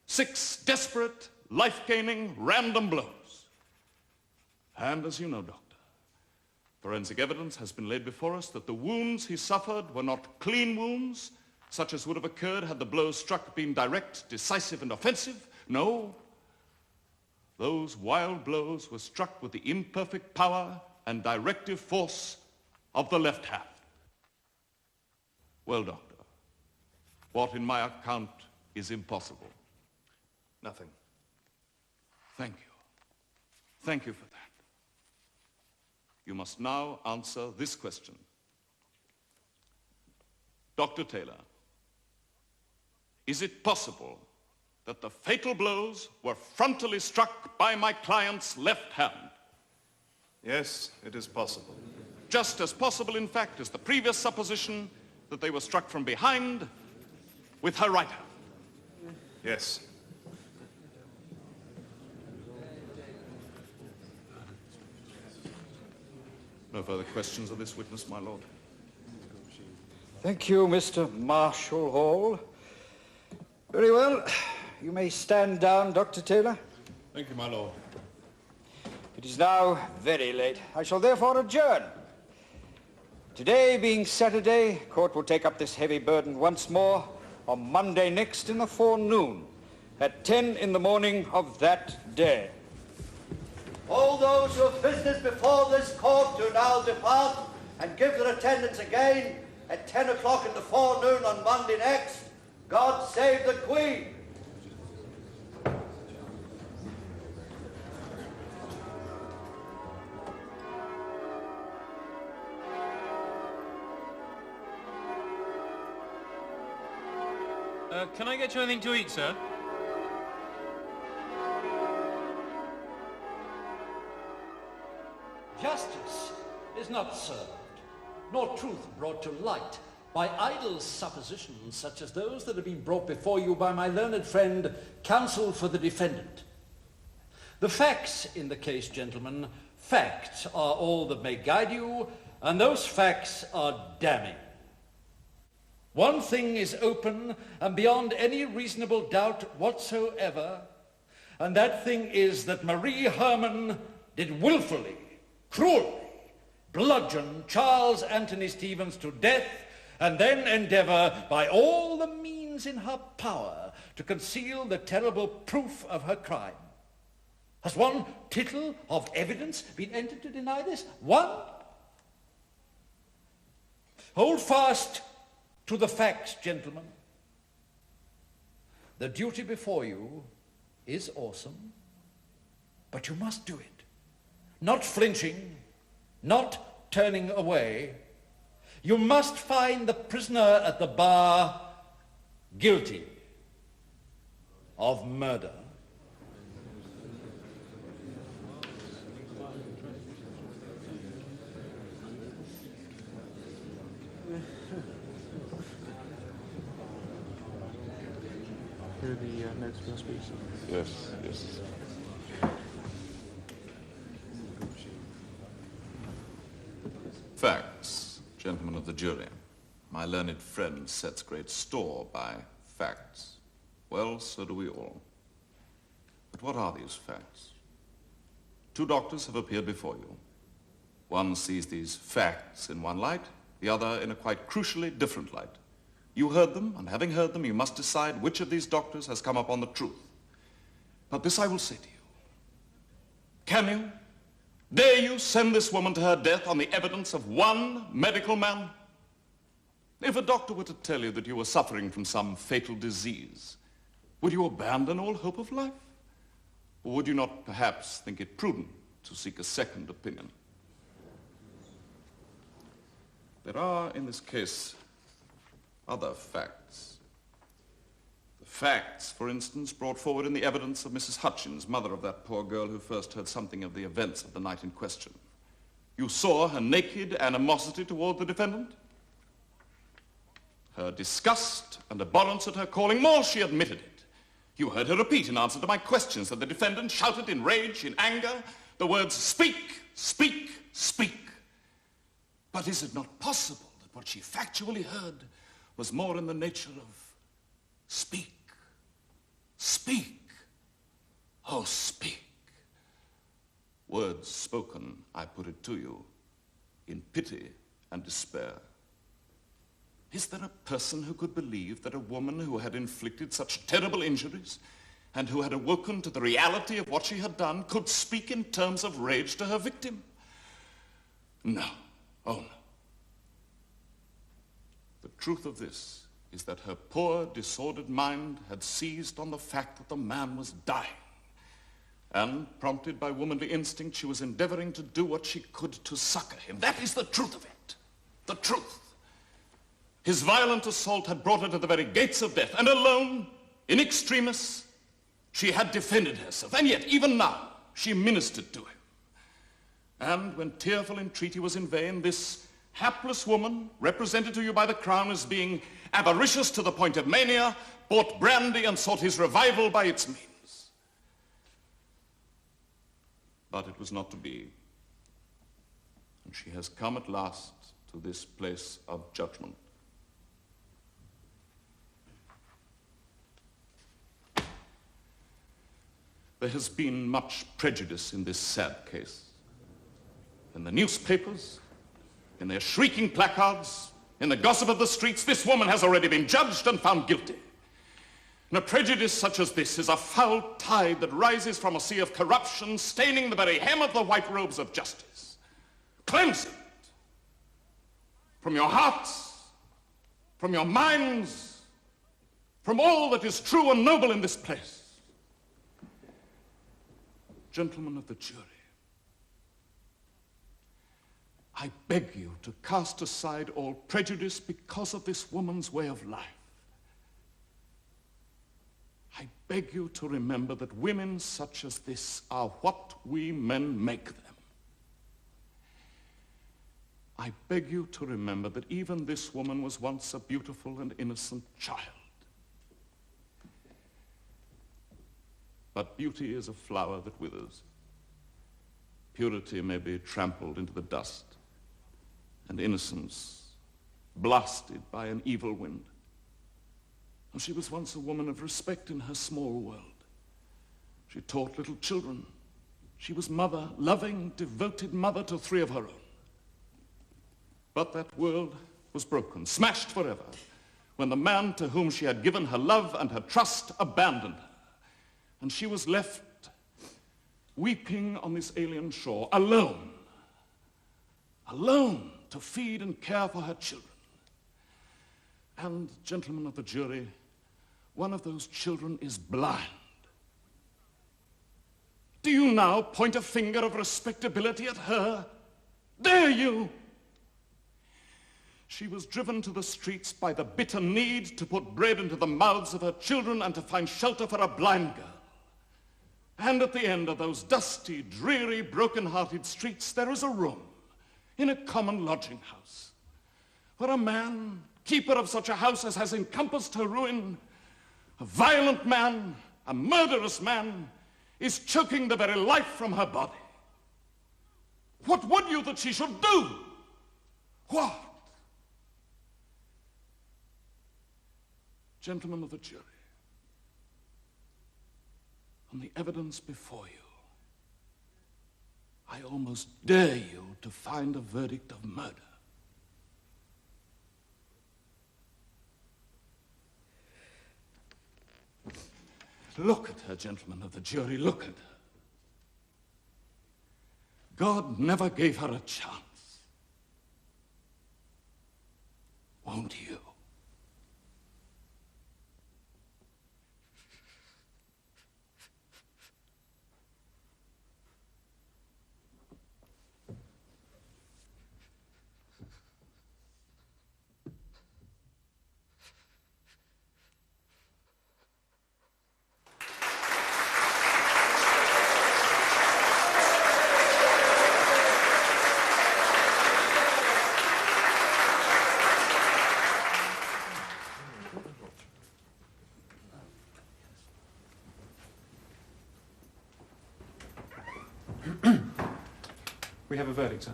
6 desperate, life-gaining, random blows. And as you know, Doctor, forensic evidence has been laid before us that the wounds he suffered were not clean wounds, such as would have occurred had the blows struck been direct, decisive, and offensive. No, those wild blows were struck with the imperfect power and directive force of the left hand. Well, Doctor, what in my account is impossible? Nothing. Thank you. Thank you for that. You must now answer this question. Dr. Taylor, is it possible that the fatal blows were frontally struck by my client's left hand? Yes, it is possible. Just as possible, in fact, as the previous supposition that they were struck from behind with her right hand. Yes. No further questions of this witness, my lord. Thank you, Mr. Marshall Hall. Very well. You may stand down, Dr. Taylor. Thank you, my lord. It is now very late. I shall therefore adjourn. Today being Saturday, court will take up this heavy burden once more on Monday next in the forenoon, at 10 in the morning of that day. All those who have business before this court do now depart and give their attendance again at 10 o'clock in the forenoon on Monday next. God save the Queen. Can I get you anything to eat, sir? Justice is not served, nor truth brought to light by idle suppositions such as those that have been brought before you by my learned friend, counsel for the defendant. The facts in the case, gentlemen, facts are all that may guide you, and those facts are damning. One thing is open and beyond any reasonable doubt whatsoever, and that thing is that Marie Hermann did willfully, cruelly bludgeon Charles Anthony Stevens to death and then endeavour by all the means in her power to conceal the terrible proof of her crime. Has one tittle of evidence been entered to deny this? One? Hold fast to the facts, gentlemen. The duty before you is awesome, but you must do it. Not flinching, not turning away. You must find the prisoner at the bar guilty of murder. Here are the notes for your speech. Yes, yes. Facts, gentlemen of the jury. My learned friend sets great store by facts. Well, so do we all. But what are these facts? Two doctors have appeared before you. One sees these facts in one light, the other in a quite crucially different light. You heard them, and having heard them, you must decide which of these doctors has come upon the truth. But this I will say to you. Can you, dare you send this woman to her death on the evidence of one medical man? If a doctor were to tell you that you were suffering from some fatal disease, would you abandon all hope of life? Or would you not perhaps think it prudent to seek a second opinion? There are, in this case, other facts. The facts, for instance, brought forward in the evidence of Mrs. Hutchins, mother of that poor girl who first heard something of the events of the night in question. You saw her naked animosity toward the defendant, her disgust and abhorrence at her calling more, she admitted it. You heard her repeat in answer to my questions that the defendant shouted in rage, in anger, the words, "Speak, speak, speak." But is it not possible that what she factually heard was more in the nature of speak, speak, oh speak. Words spoken, I put it to you, in pity and despair. Is there a person who could believe that a woman who had inflicted such terrible injuries and who had awoken to the reality of what she had done could speak in terms of rage to her victim? No, oh no. The truth of this is that her poor, disordered mind had seized on the fact that the man was dying. And, prompted by womanly instinct, she was endeavoring to do what she could to succor him. That is the truth of it. The truth. His violent assault had brought her to the very gates of death, and alone, in extremis, she had defended herself. And yet, even now, she ministered to him. And when tearful entreaty was in vain, this hapless woman, represented to you by the Crown as being avaricious to the point of mania, bought brandy and sought his revival by its means. But it was not to be. And she has come at last to this place of judgment. There has been much prejudice in this sad case. In the newspapers, in their shrieking placards, In the gossip of the streets, this woman has already been judged and found guilty. And a prejudice such as this is a foul tide that rises from a sea of corruption, staining the very hem of the white robes of justice. Cleanse it from your hearts, from your minds, from all that is true and noble in this place. Gentlemen of the jury, I beg you to cast aside all prejudice because of this woman's way of life. I beg you to remember that women such as this are what we men make them. I beg you to remember that even this woman was once a beautiful and innocent child. But beauty is a flower that withers. Purity may be trampled into the dust, and innocence blasted by an evil wind. And she was once a woman of respect in her small world. She taught little children. She was mother, loving, devoted mother to 3 of her own. But that world was broken, smashed forever, when the man to whom she had given her love and her trust abandoned her. And she was left weeping on this alien shore, alone to feed and care for her children. And, gentlemen of the jury, one of those children is blind. Do you now point a finger of respectability at her? Dare you? She was driven to the streets by the bitter need to put bread into the mouths of her children and to find shelter for a blind girl. And at the end of those dusty, dreary, broken-hearted streets, there is a room in a common lodging house where a man, keeper of such a house as has encompassed her ruin, a violent man, a murderous man, is choking the very life from her body. What would you that she should do? What? Gentlemen of the jury, on the evidence before you, I almost dare you to find a verdict of murder. Look at her, gentlemen of the jury, look at her. God never gave her a chance. Won't you? We have a verdict, sir.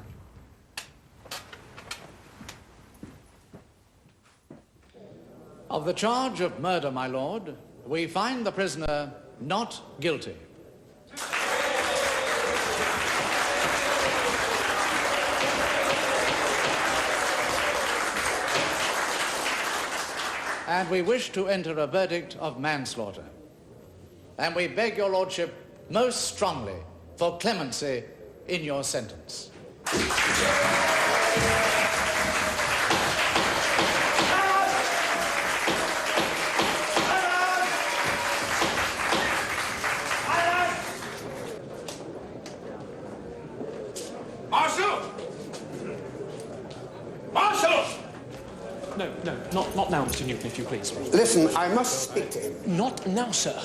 Of the charge of murder, my lord, we find the prisoner not guilty. And we wish to enter a verdict of manslaughter. And we beg your lordship most strongly for clemency in your sentence. Not now, Mr. Newton, if you please. Listen, I must speak to him. Not now, sir.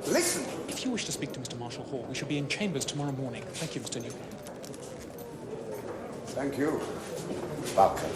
Listen. If you wish to speak to Mr. Marshall Hall, we shall be in chambers tomorrow morning. Thank you, Mr. Newton. Thank you, Bowker.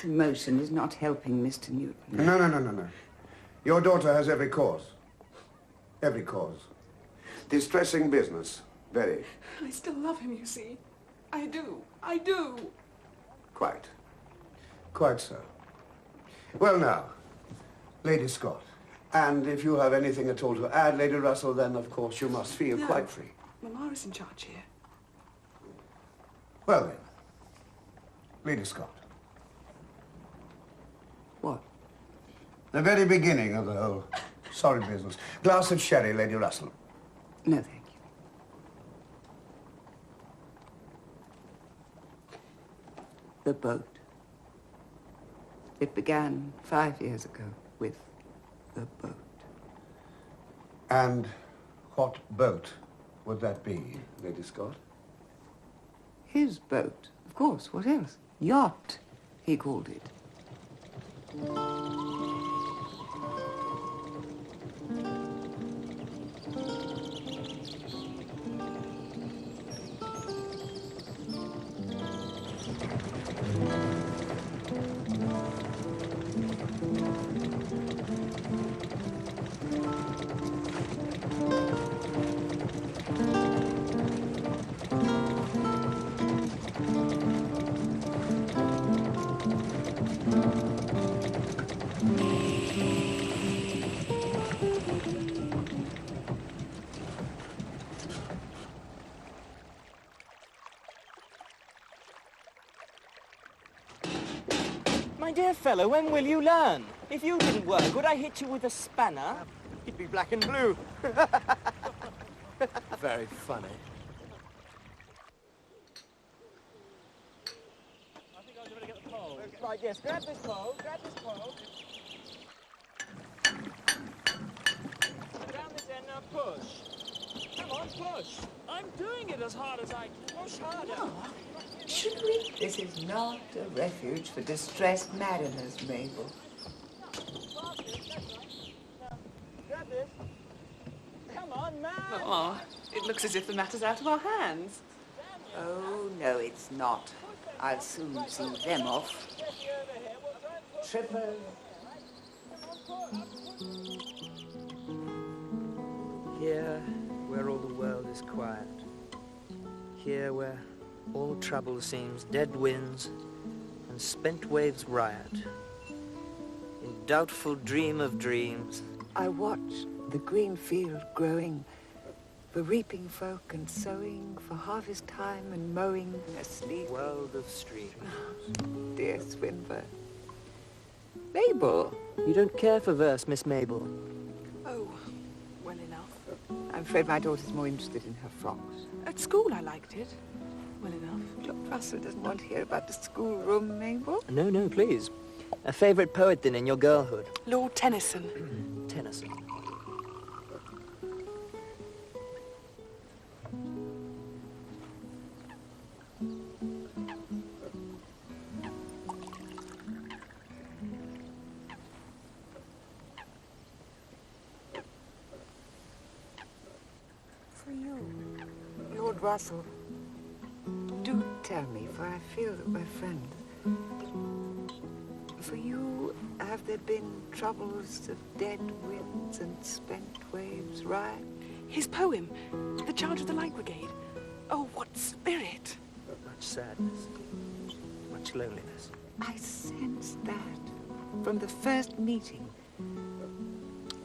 This emotion is not helping Mr. Newton. No. Your daughter has every cause. Every cause. Distressing business. Very. I still love him, you see. I do. I do. Quite. Quite so. Well, now, Lady Scott, and if you have anything at all to add, Lady Russell, then, of course, you must feel quite free. Mamma is in charge here. Well, then, Lady Scott. What? The very beginning of the whole sorry business. Glass of sherry, Lady Russell. No, thank you. The boat. It began 5 years ago with the boat. And what boat would that be, Lady Scott? His boat, of course. What else? Yacht, he called it. My dear fellow, when will you learn? If you didn't work, would I hit you with a spanner? You'd be black and blue. Very funny. I think I'll give it a get the pole. Right, yes, grab this pole, grab this pole. Down this end, now push. Come on, push. I'm doing it as hard as I can. Push harder. Should we? This is not a refuge for distressed mariners, Mabel. Grab this. Come on, man. Oh, it looks as if the matter's out of our hands. Oh, no, it's not. I'll soon see them off. Triple. Here, where all the world is quiet. Here, where all trouble seems dead winds and spent waves riot. In doubtful dream of dreams, I watch the green field growing, for reaping folk and sowing, for harvest time and mowing, asleep. World of streams. Dear Swinburne. Mabel! You don't care for verse, Miss Mabel? Oh, well enough. I'm afraid my daughter's more interested in her frocks. At school I liked it. Well enough. Lord Russell doesn't want to hear about the schoolroom, Mabel. No, no, please. A favourite poet, then, in your girlhood? Lord Tennyson. Tennyson. For you, Lord Russell. Do tell me, for I feel that we're friends. For you, have there been troubles of dead winds and spent waves riot? His poem, The Charge of the Light Brigade. Oh, what spirit! Much sadness. Much loneliness. I sensed that from the first meeting.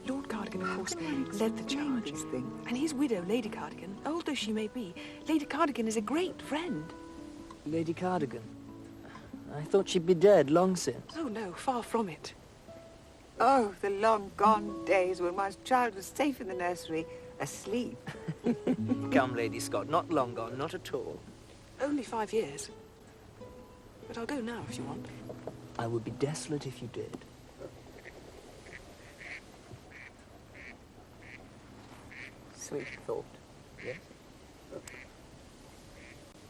Lord Cardigan, of course, led the charge. And his widow, Lady Cardigan, old though she may be, Lady Cardigan is a great friend. Lady Cardigan? I thought she'd be dead long since. Oh, no, far from it. Oh, the long-gone days when one's child was safe in the nursery, asleep. Come, Lady Scott, not long gone, not at all. Only 5 years. But I'll go now if you want. I would be desolate if you did. Sweet thought. Yes?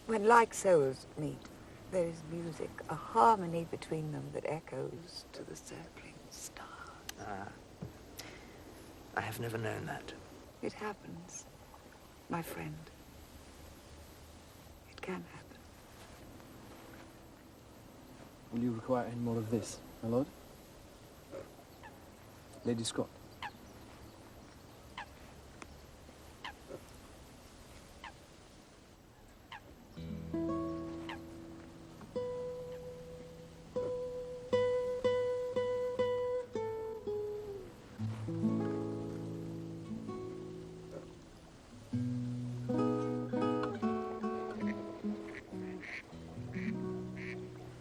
When like souls meet, there is music, a harmony between them that echoes to the circling stars. Ah. I have never known that. It happens, my friend. It can happen. Will you require any more of this, my lord? Lady Scott.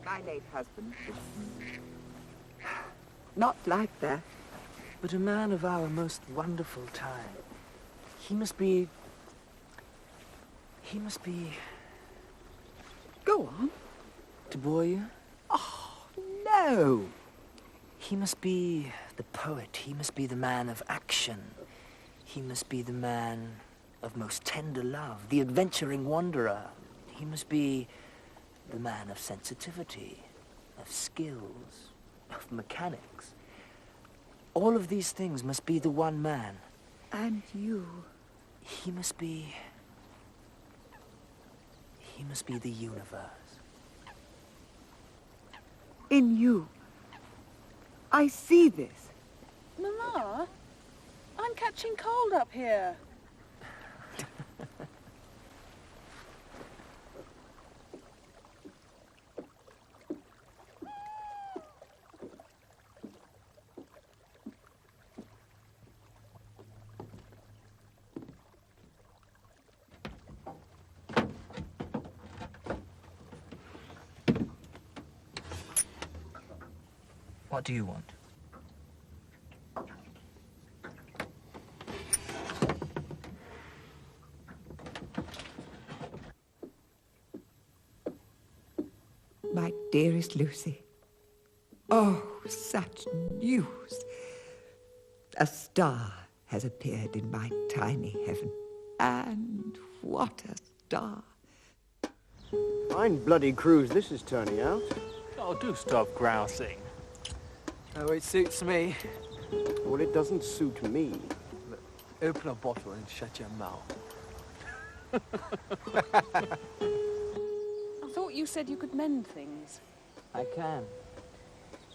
My late husband. Not like that. But a man of our most wonderful time. He must be... Go on. To bore you? Oh, no. He must be the poet. He must be the man of action. He must be the man of most tender love, the adventuring wanderer. He must be the man of sensitivity, of skills, of mechanics. All of these things must be the one man. And you? He must be the universe. In you. I see this. Mama, I'm catching cold up here. What do you want? My dearest Lucy. Oh, such news. A star has appeared in my tiny heaven. And what a star. Fine bloody cruise this is turning out. Oh, do stop grousing. Oh, it suits me. Well, it doesn't suit me. Look, open a bottle and shut your mouth. I thought you said you could mend things. I can.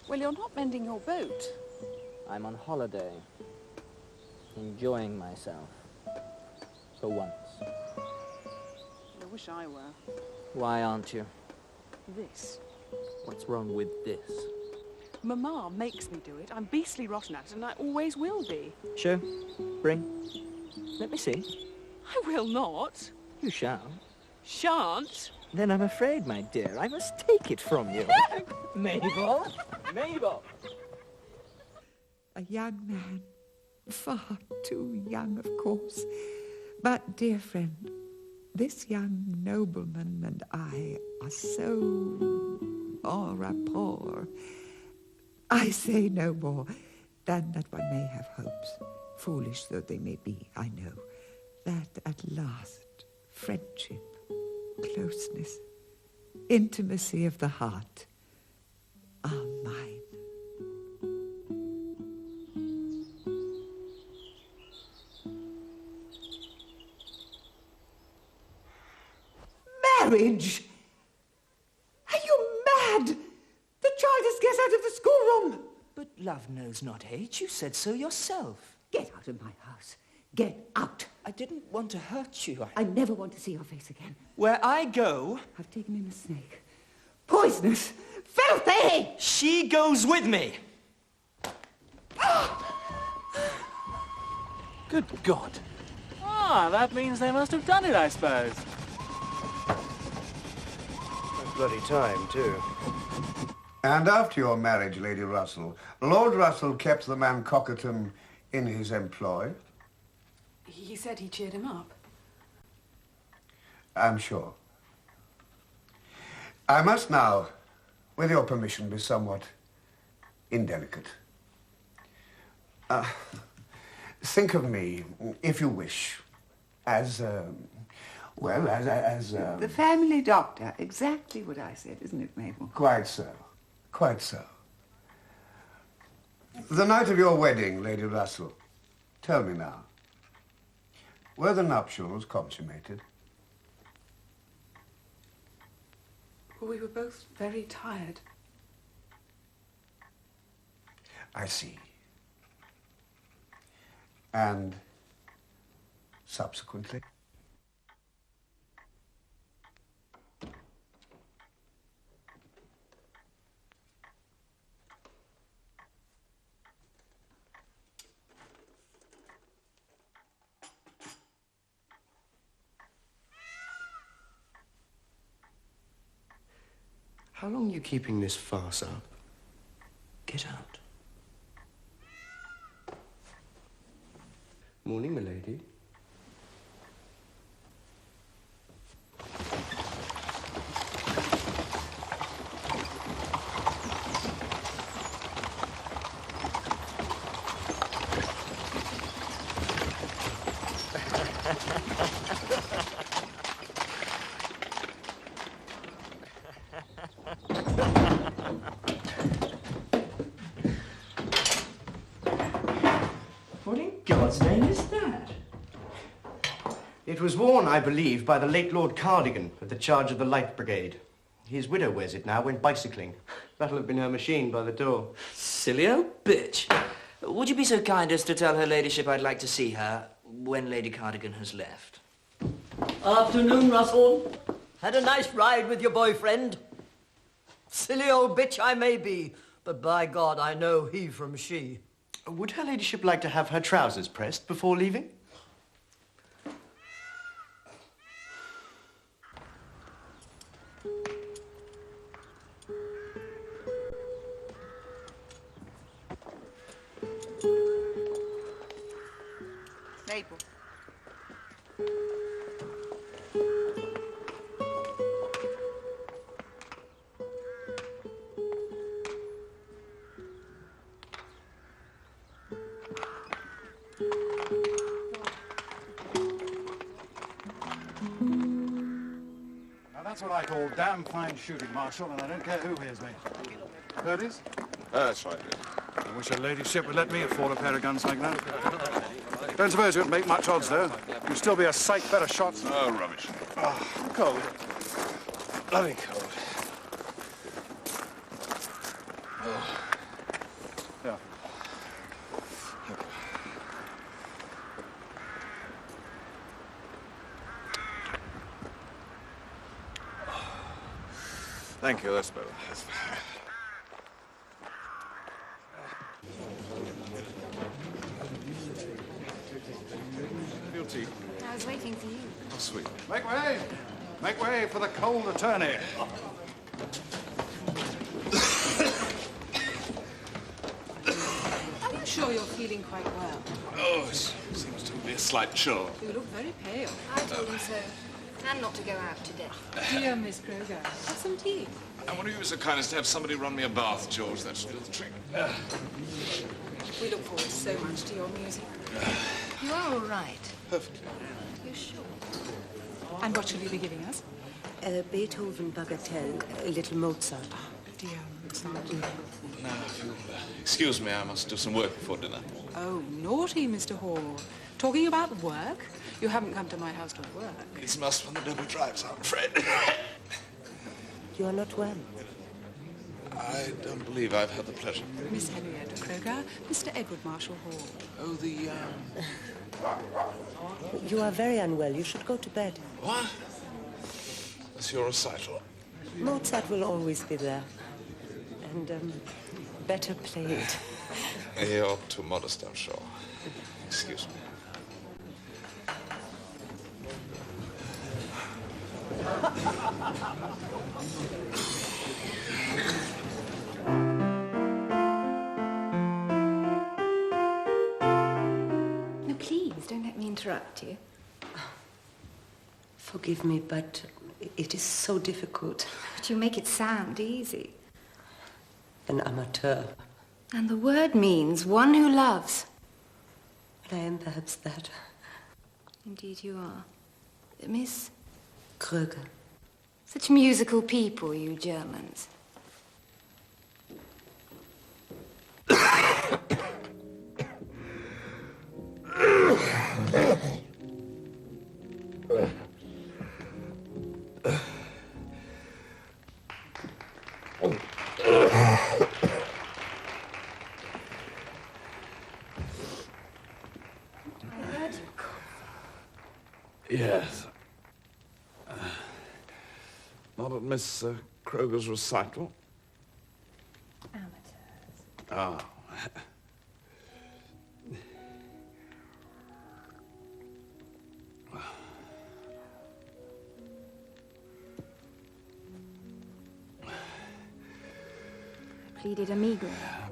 Well, you're not mending your boat. I'm on holiday. Enjoying myself. For once. I wish I were. Why aren't you? This. What's wrong with this? Mama makes me do it. I'm beastly rotten at it, and I always will be. Show. Bring. Let me see. I will not. You shall. Shan't. Then I'm afraid, my dear, I must take it from you. Mabel! Mabel! A young man. Far too young, of course. But, dear friend, this young nobleman and I are so en rapport. I say no more than that one may have hopes, foolish though they may be, I know, that at last friendship, closeness, intimacy of the heart are mine. Marriage? Are you mad? The child is get out of the schoolroom. But love knows not hate. You said so yourself. Get out of my house. Get out. I didn't want to hurt you. I never want to see your face again. Where I go... I've taken in a snake. Poisonous. Filthy! She goes with me. Good God. Ah, that means they must have done it, I suppose. Bloody time, too. And after your marriage, Lady Russell, Lord Russell kept the man Cockerton in his employ? He said he cheered him up. I'm sure. I must now, with your permission, be somewhat indelicate. Think of me, if you wish, as, well, as The family doctor. Exactly what I said, isn't it, Mabel? Quite so. Quite so. The night of your wedding, Lady Russell, tell me now, were the nuptials consummated? We were both very tired. I see. And subsequently? How long are you keeping this farce up? Get out. Morning, milady. What in God's name is that? It was worn, I believe, by the late Lord Cardigan at the charge of the Light Brigade. His widow wears it now when bicycling. That'll have been her machine by the door. Silly old bitch. Would you be so kind as to tell her ladyship I'd like to see her when Lady Cardigan has left? Afternoon, Russell. Had a nice ride with your boyfriend? Silly old bitch I may be, but by God, I know he from she. Would her ladyship like to have her trousers pressed before leaving? Mabel. Now that's what I call damn fine shooting, Marshal, and I don't care who hears me. Birdies? That's right. I wish her ladyship would let me afford a pair of guns like that. Don't suppose you'd make much odds, though. You'd still be a sight better shot. Oh, rubbish. Oh, cold. Bloody cold. Oh. Yeah. Thank you, that's better. Your tea. I was waiting for you. Oh, sweet. Make way! Make way for the cold attorney. Are you sure you're feeling quite well? Oh, it seems to be a slight chill. You look very pale. I told him so. And not to go out today. Dear Miss Froeger, have some tea. I wonder if you were so kind as to have somebody run me a bath, George. That should do the trick. We look forward so much to your music. You are all right. Perfectly. You're sure? And what shall you be giving us? Beethoven Bagatelle, a little Mozart. Dear Mozart. Now, if you'll excuse me, I must do some work before dinner. Oh, naughty, Mr. Hall. Talking about work? You haven't come to my house to work. It's must when the double drives, I'm afraid. You are not well. I don't believe I've had the pleasure. Miss Henriette Froeger, Mr. Edgar Marshall Hall. Oh, the, You are very unwell. You should go to bed. What? That's your recital. Mozart will always be there. And, better played. You're too modest, I'm sure. Excuse me. No, please, don't let me interrupt you. Forgive me, but it is so difficult. But you make it sound easy. An amateur. And the word means one who loves. But I am perhaps that. Indeed you are. Miss Kröger. Such musical people, you Germans. Yes. Not at Miss Kroger's recital? Amateurs. Ah. Pleaded a meagre.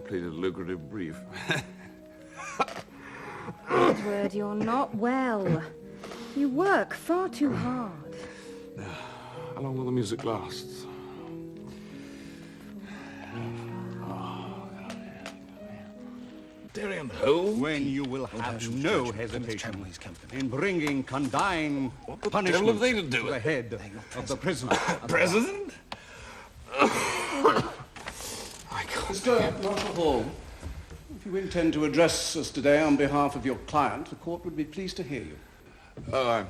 Pleaded a lucrative brief. Edward, you're not well. You work far too hard. How long will the music last? Derry and Ho? When you will have no hesitation in bringing condign punishment devil have they to do the it? head of the prisoner. President? Mr. Marshall Hall, if you intend to address us today on behalf of your client, the court would be pleased to hear you. Oh,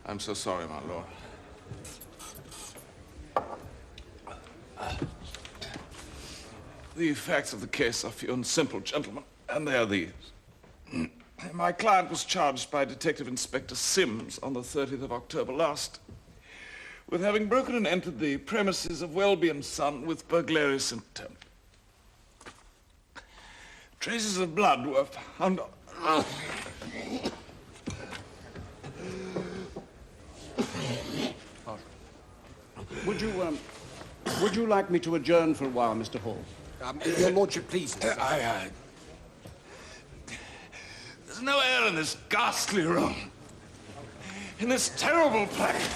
I'm so sorry, my lord. The facts of the case are few and simple, gentlemen, and they are these. My client was charged by Detective Inspector Sims on the 30th of October last with having broken and entered the premises of Welby and Son with burglarious intent. Traces of blood were found on... Would you like me to adjourn for a while, Mr. Hall? Your lordship, please. There's no air in this ghastly room. In this terrible place.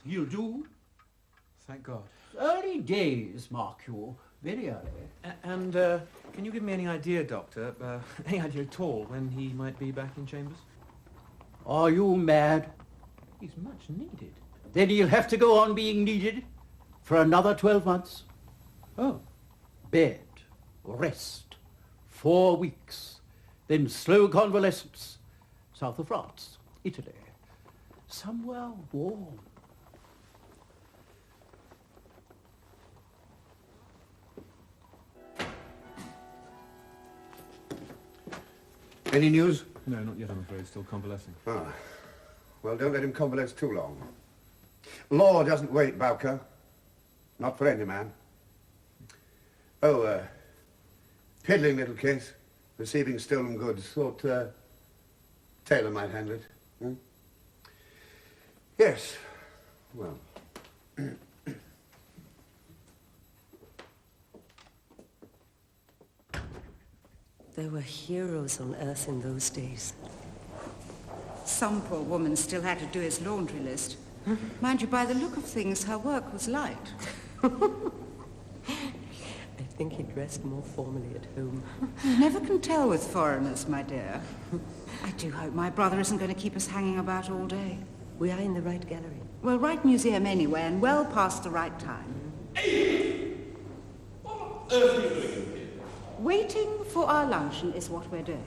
You do? Thank God. Early days, mark you. Very early. And can you give me any idea, Doctor, any idea at all, when he might be back in chambers? Are you mad? He's much needed. Then he'll have to go on being needed for another 12 months. Oh. Bed, rest, 4 weeks, then slow convalescence. South of France, Italy, somewhere warm. Any news? No, not yet, I'm afraid. Still convalescing. Ah. Well, don't let him convalesce too long. Law doesn't wait, Bowker. Not for any man. Oh, piddling little case. Receiving stolen goods. Thought, Taylor might handle it. Hmm? Yes. Well. There were heroes on earth in those days. Some poor woman still had to do his laundry list. Mind you, by the look of things, her work was light. I think he dressed more formally at home. You never can tell with foreigners, my dear. I do hope my brother isn't going to keep us hanging about all day. We are in the right gallery. Well, right museum anyway, and well past the right time. Waiting for our luncheon is what we're doing.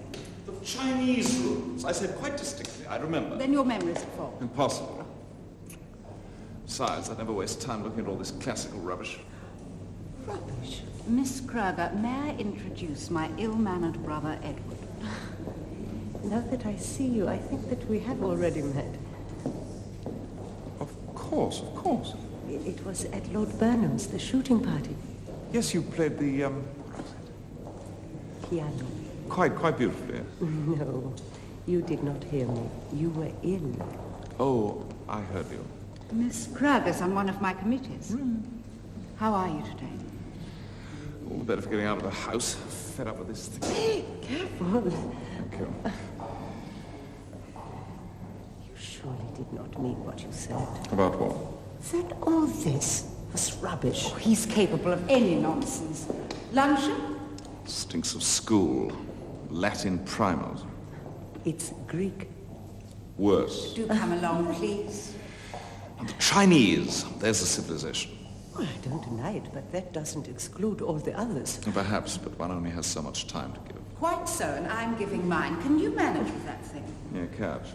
The Chinese rooms, I said quite distinctly, I remember. Then your memory's at fault. Impossible. Besides, I never waste time looking at all this classical rubbish. Rubbish? Miss Kroeger, may I introduce my ill-mannered brother, Edward? Now that I see you, I think that we have already met. Of course, of course. It was at Lord Burnham's, the shooting party. Yes, you played the, Piano. Quite beautifully, yes. No, you did not hear me. You were ill. Oh, I heard you. Miss Froeger's on one of my committees. How are you today? All the better for getting out of the house. Fed up with this thing. Hey, careful. Thank you. You surely did not mean what you said. About what? That all this was rubbish. Oh, he's capable of any nonsense. Luncheon? Stinks of school. Latin primers. It's Greek. Worse. Do come along, please. And the Chinese. There's a civilization. Well, I don't deny it, but that doesn't exclude all the others. Perhaps, but one only has so much time to give. Quite so, and I'm giving mine. Can you manage with that thing? Yeah, catch.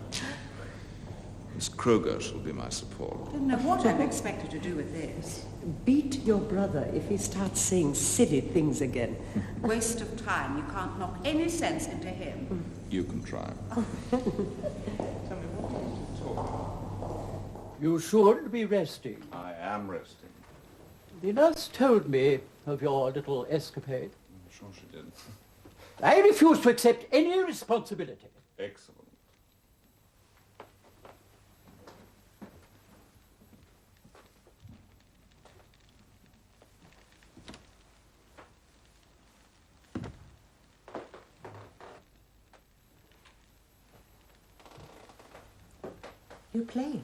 Miss Kruger shall be my support. I don't know what I'm expected to do with this. Beat your brother if he starts saying silly things again. Waste of time. You can't knock any sense into him. You can try. You should be resting. I am resting. The nurse told me of your little escapade. I'm sure she did. I refuse to accept any responsibility. Excellent. You play?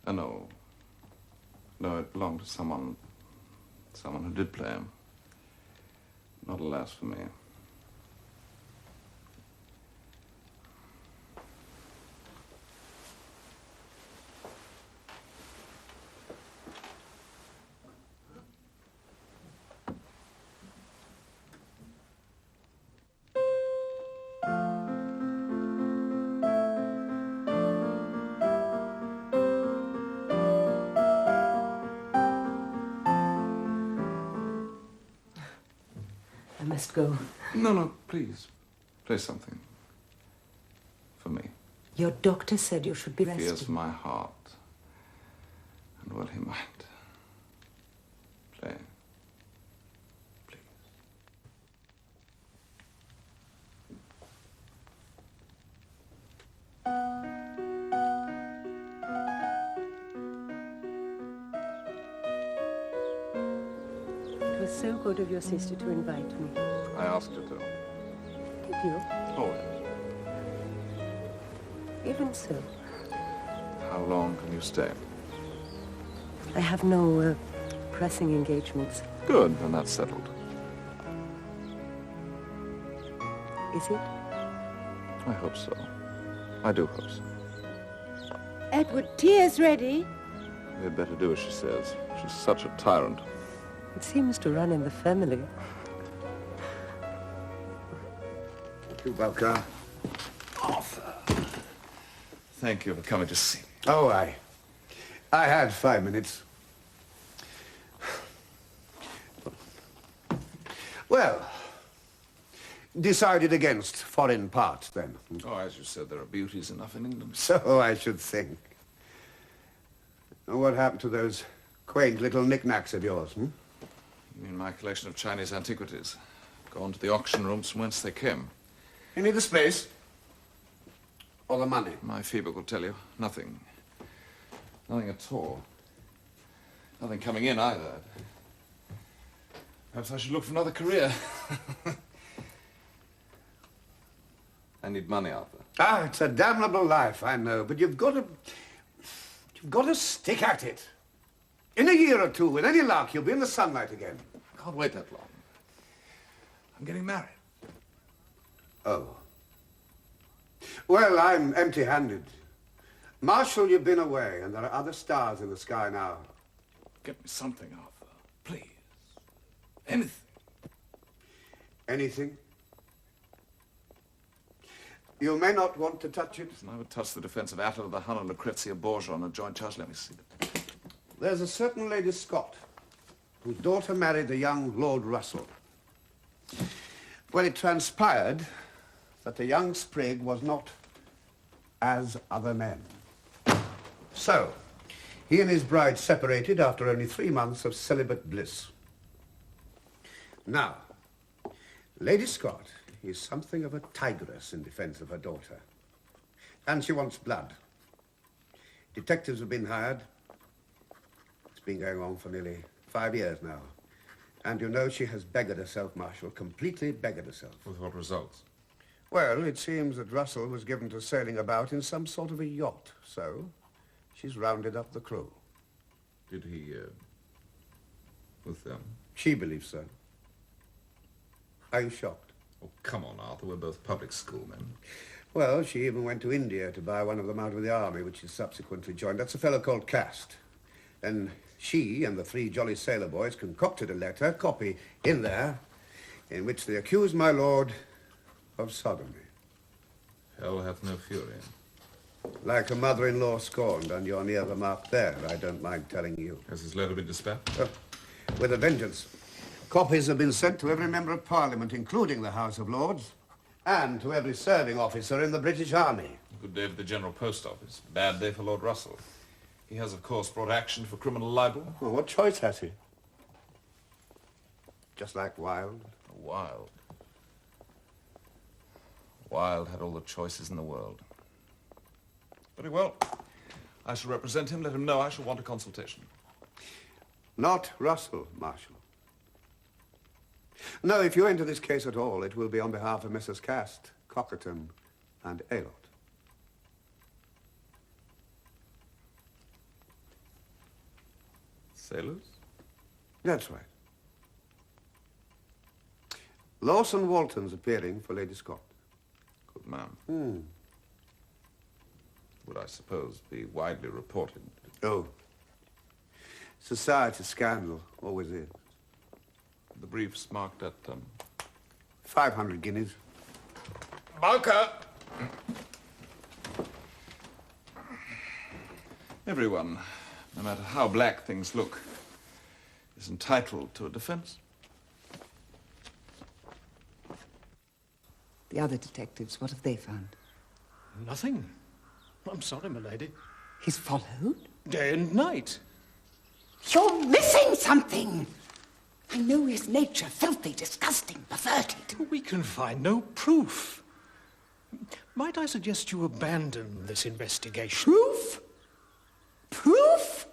No. No, it belonged to someone who did play him. Not alas for me. I must go. No, please. Play something. For me. Your doctor said you should be resting. Fears my heart. And well, he might. Play. It was so good of your sister to invite me. I asked her to. Did you? Oh, yes. Even so. How long can you stay? I have no pressing engagements. Good, then that's settled. Is it? I hope so. I do hope so. Edward, tea's ready. We had better do as she says. She's such a tyrant. It seems to run in the family. Thank you, Bowker. Arthur. Thank you for coming to see me. Oh, I had 5 minutes. Well, decided against foreign parts, then. Oh, as you said, there are beauties enough in England. So I should think. What happened to those quaint little knickknacks of yours, You mean my collection of Chinese antiquities? Gone to the auction rooms from whence they came. You need the space? Or the money? My feeble will tell you. Nothing. Nothing at all. Nothing coming in either. Perhaps I should look for another career. I need money, Arthur. Ah, it's a damnable life, I know, but you've got to stick at it. In a year or two, with any luck, you'll be in the sunlight again. I can't wait that long. I'm getting married. Oh. Well, I'm empty-handed. Marshall, you've been away, and there are other stars in the sky now. Get me something, Arthur. Please. Anything. Anything? You may not want to touch it. I would touch the defense of Attila the Hun and Lucrezia Borgia on a joint charge. Let me see it. There's a certain Lady Scott, whose daughter married the young Lord Russell. Well, it transpired that the young sprig was not as other men. So, he and his bride separated after only 3 months of celibate bliss. Now, Lady Scott is something of a tigress in defense of her daughter. And she wants blood. Detectives have been hired, been going on for nearly 5 years now. And you know she has beggared herself, Marshal, completely beggared herself. With what results? Well, it seems that Russell was given to sailing about in some sort of a yacht, so she's rounded up the crew. Did he, with them? She believes so. Are you shocked? Oh, come on, Arthur, we're both public schoolmen. Well, she even went to India to buy one of them out of the army, which she subsequently joined. That's a fellow called Cast. And she and the 3 jolly sailor boys concocted a letter, copy in there, in which they accused my lord of sodomy. Hell hath no fury. Like a mother-in-law scorned, and you're near the mark there, I don't mind telling you. Has his letter been dispatched? With a vengeance. Copies have been sent to every member of Parliament, including the House of Lords, and to every serving officer in the British Army. Good day for the General Post Office. Bad day for Lord Russell. He has, of course, brought action for criminal libel. Well, what choice has he? Just like Wilde. Wilde. Wilde had all the choices in the world. Very well. I shall represent him. Let him know I shall want a consultation. Not Russell, Marshal. No, if you enter this case at all, it will be on behalf of Messrs. Cast, Cockerton, and Aylott. Sailors? That's right. Lawson Walton's appearing for Lady Scott. Good man. Would, I suppose, be widely reported? Oh. Society scandal, always is. The brief's marked at, 500 guineas. Bowker! Everyone, no matter how black things look, is entitled to a defense. The other detectives, what have they found? Nothing. I'm sorry, my lady. He's followed? Day and night. You're missing something! I know his nature, filthy, disgusting, perverted. We can find no proof. Might I suggest you abandon this investigation? Proof? Proof?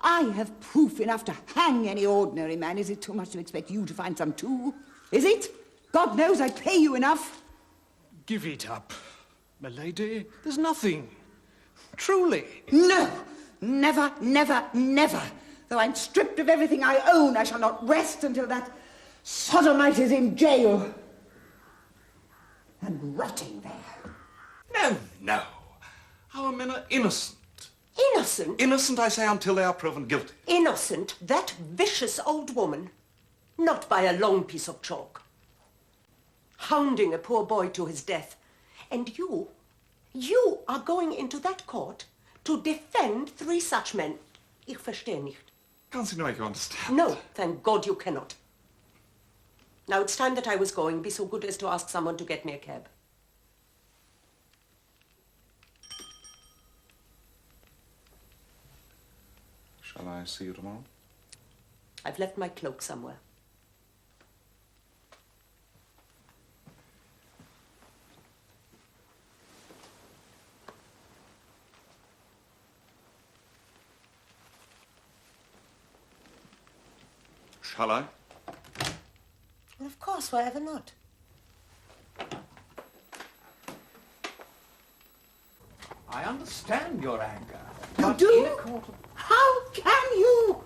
I have proof enough to hang any ordinary man. Is it too much to expect you to find some too? Is it? God knows I pay you enough. Give it up, my lady. There's nothing. Truly. No! Never, never, never. Though I'm stripped of everything I own, I shall not rest until that sodomite is in jail. And rotting there. No, no. Our men are innocent. Innocent? Innocent, I say, until they are proven guilty. Innocent? That vicious old woman? Not by a long piece of chalk. Hounding a poor boy to his death. And you are going into that court to defend 3 such men. Ich verstehe nicht. Can't seem to make you understand. No, thank God you cannot. Now it's time that I was going. Be so good as to ask someone to get me a cab. Shall I see you tomorrow? I've left my cloak somewhere. Shall I? Well, of course, why ever not? I understand your anger. You do? How can you?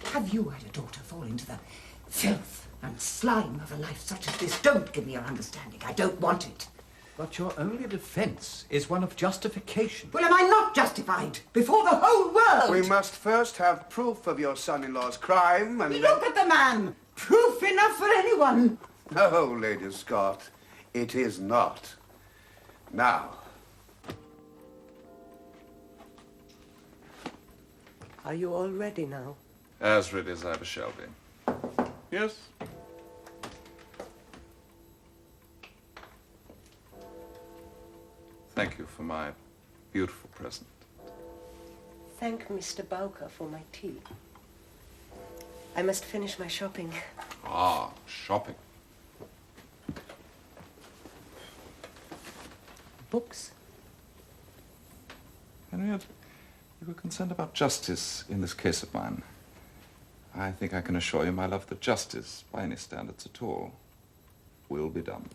Have you had a daughter fall into the filth and slime of a life such as this? Don't give me your understanding. I don't want it. But your only defense is one of justification. Well, am I not justified? Before the whole world? We must first have proof of your son-in-law's crime, and Look at the man! Proof enough for anyone. No, Lady Scott, it is not. Now. Are you all ready now? As ready as I ever shall be. Yes? Thank you for my beautiful present. Thank Mr. Bowker for my tea. I must finish my shopping. Ah, shopping. Books? Henriette, You were concerned about justice in this case of mine. I think I can assure you, my love, that justice, by any standards at all, will be done.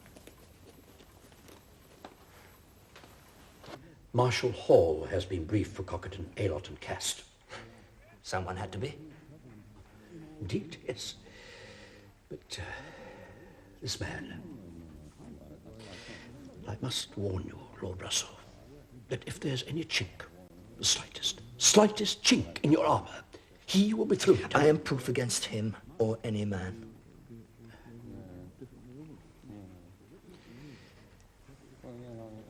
Marshall Hall has been briefed for Cockerton, Aylott and Cast. Someone had to be. Indeed, yes. But this man... I must warn you, Lord Russell, that if there's any chink, the slightest chink in your armour, he will be through. I am proof against him or any man.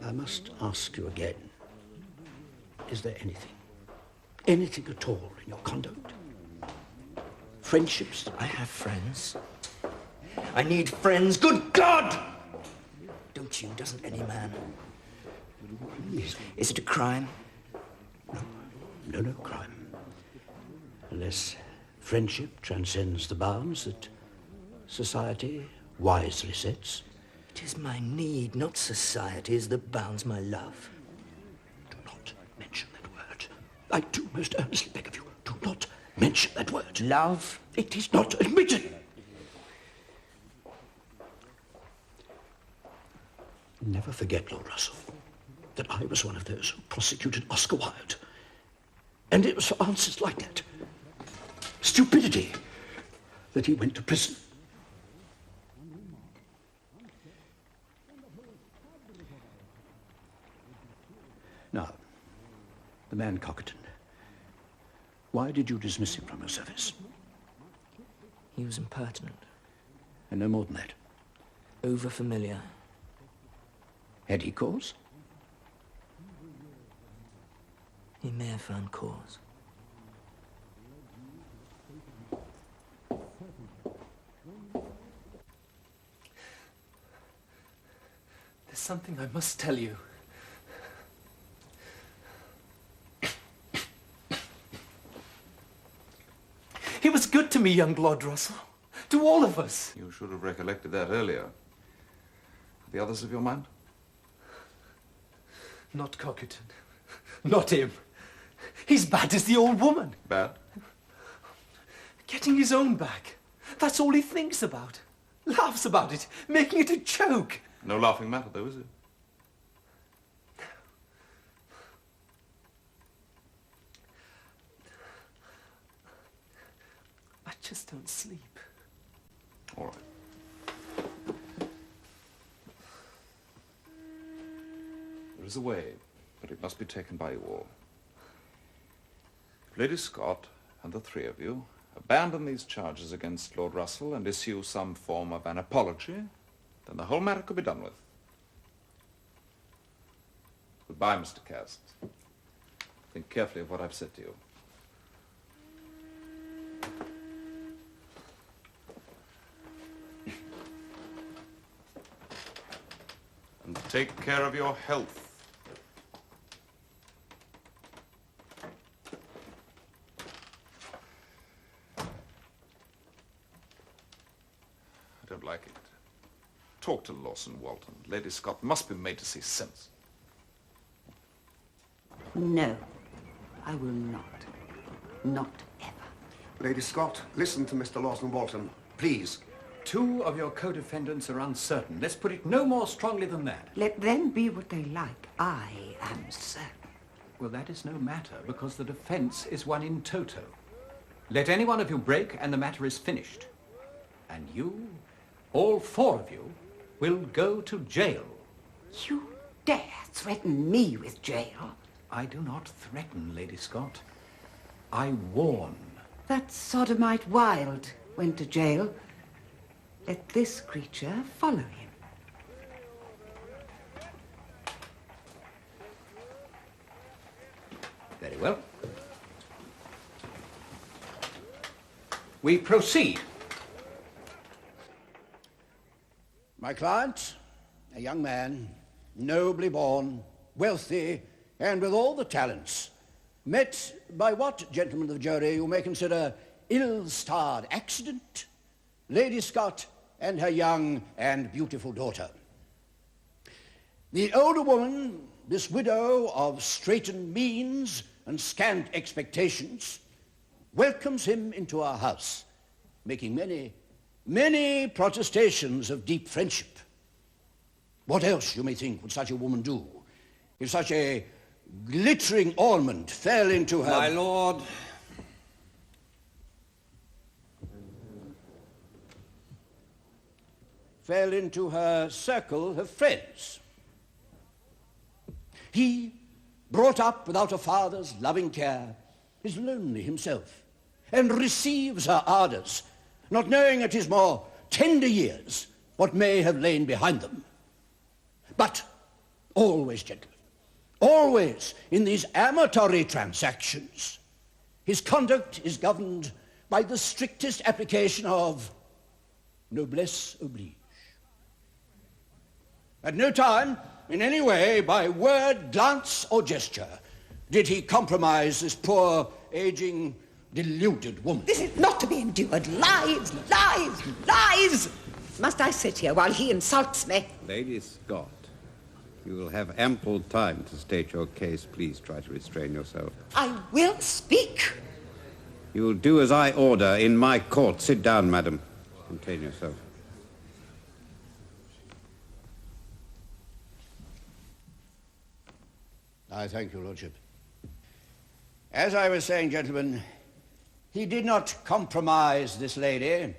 I must ask you again, is there anything at all in your conduct? Friendships? I have friends. I need friends, good God! Don't you, doesn't any man? Is it a crime? No crime. Unless friendship transcends the bounds that society wisely sets. It is my need, not society's, that bounds my love. Do not mention that word. I do most earnestly beg of you, do not mention that word. Love? It is not admitted. Never forget, Lord Russell, that I was one of those who prosecuted Oscar Wilde. And it was for answers like that, stupidity, that he went to prison. Now, the man Cockerton, why did you dismiss him from your service? He was impertinent. And no more than that? Over-familiar. Had he cause? He may have found cause. There's something I must tell you. He was good to me, young Lord Russell. To all of us. You should have recollected that earlier. The others of your mind? Not Cockerton. Not him. He's bad as the old woman. Bad? Getting his own back. That's all he thinks about. Laughs about it, making it a joke. No laughing matter, though, is it? I just don't sleep. All right. There is a way, but it must be taken by you all. If Lady Scott and the three of you abandon these charges against Lord Russell and issue some form of an apology, then the whole matter could be done with. Goodbye, Mr. Cast. Think carefully of what I've said to you. And take care of your health. I don't like it. Talk to Lawson Walton. Lady Scott must be made to see sense. No, I will not. Not ever. Lady Scott, listen to Mr. Lawson Walton, please. Two of your co-defendants are uncertain. Let's put it no more strongly than that. Let them be what they like. I am certain. Well, that is no matter, because the defense is one in toto. Let any one of you break, and the matter is finished. And you, all four of you, will go to jail. You dare threaten me with jail? I do not threaten, Lady Scott. I warn. That sodomite Wilde went to jail. Let this creature follow him. Very well. We proceed. My client, a young man, nobly born, wealthy, and with all the talents, met by what, gentlemen of the jury, you may consider ill-starred accident, Lady Scott and her young and beautiful daughter. The older woman this widow of straitened means and scant expectations welcomes him into our house, making many, many protestations of deep friendship. What else, you may think, would such a woman do if such a glittering ornament fell into her... My lord, fell into her circle of friends. He, brought up without a father's loving care, is lonely himself, and receives her ardours, not knowing at his more tender years what may have lain behind them. But always, gentlemen, always in these amatory transactions, his conduct is governed by the strictest application of Noblesse Oblige. At no time, in any way, by word, glance, or gesture, did he compromise this poor, aging, deluded woman. This is not to be endured. Lies, lies, lies! Must I sit here while he insults me? Lady Scott, you will have ample time to state your case. Please try to restrain yourself. I will speak. You will do as I order in my court. Sit down, madam. Contain yourself. I thank you, Lordship. As I was saying, gentlemen, he did not compromise this lady,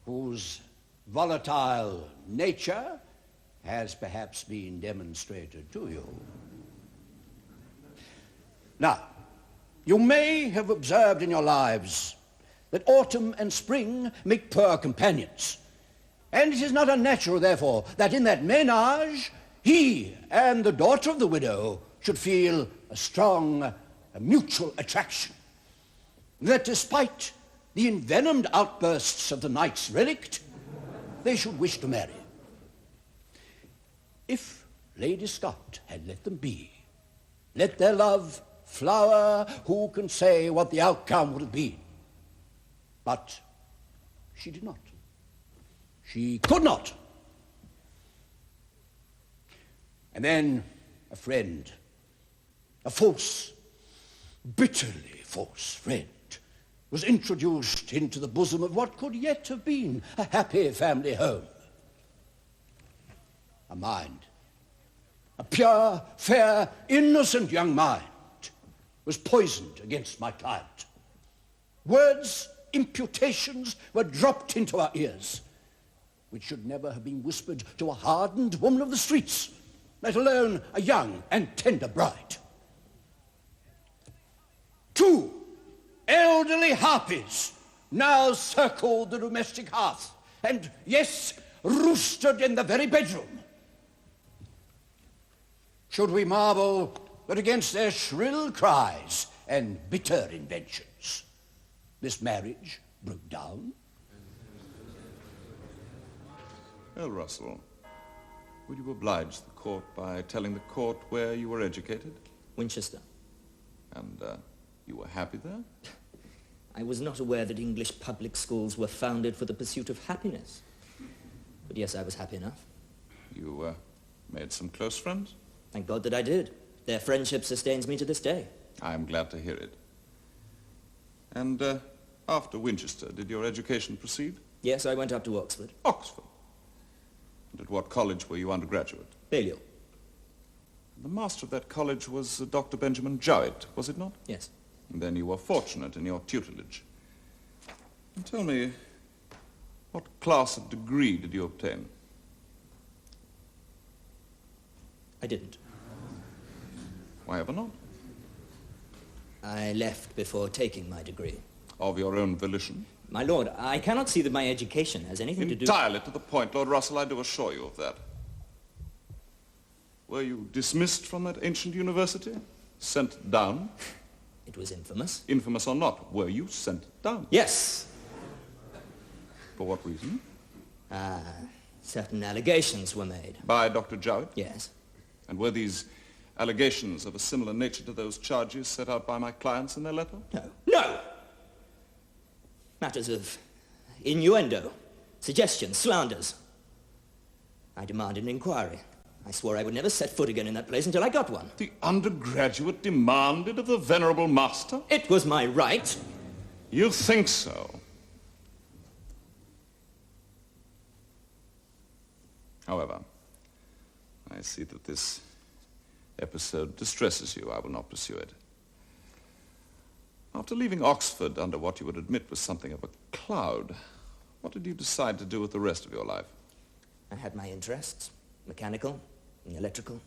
whose volatile nature has perhaps been demonstrated to you. Now, you may have observed in your lives that autumn and spring make poor companions, and it is not unnatural, therefore, that in that ménage he and the daughter of the widow should feel a strong mutual attraction, that despite the envenomed outbursts of the night's relict, they should wish to marry. If Lady Scott had let them be, let their love flower, who can say what the outcome would have been? But she did not. She could not. And then a friend, a false, bitterly false friend, was introduced into the bosom of what could yet have been a happy family home. A mind, a pure, fair, innocent young mind, was poisoned against my client. Words, imputations were dropped into our ears, which should never have been whispered to a hardened woman of the streets, let alone a young and tender bride. 2 elderly harpies now circled the domestic hearth, and, yes, roosted in the very bedroom. Should we marvel that against their shrill cries and bitter inventions, this marriage broke down? Well, Russell, would you oblige the court by telling the court where you were educated? Winchester. And you were happy there? I was not aware that English public schools were founded for the pursuit of happiness. But yes, I was happy enough. You made some close friends? Thank God that I did. Their friendship sustains me to this day. I am glad to hear it. And after Winchester, did your education proceed? Yes, I went up to Oxford. Oxford? And at what college were you undergraduate? Balliol. The master of that college was Dr. Benjamin Jowett, was it not? Yes. And then you were fortunate in your tutelage. And tell me, what class of degree did you obtain? I didn't. Why ever not? I left before taking my degree. Of your own volition? My lord, I cannot see that my education has anything to do... Entirely to the point, Lord Russell, I do assure you of that. Were you dismissed from that ancient university? Sent down? It was infamous. Infamous or not, were you sent down? Yes. For what reason? Certain allegations were made. By Dr. Jowett? Yes. And were these allegations of a similar nature to those charges set out by my clients in their letter? No. No! Matters of innuendo, suggestions, slanders. I demand an inquiry. I swore I would never set foot again in that place until I got one. The undergraduate demanded of the venerable master? It was my right. You think so? However, I see that this episode distresses you. I will not pursue it. After leaving Oxford under what you would admit was something of a cloud, what did you decide to do with the rest of your life? I had my interests, mechanical, electrical.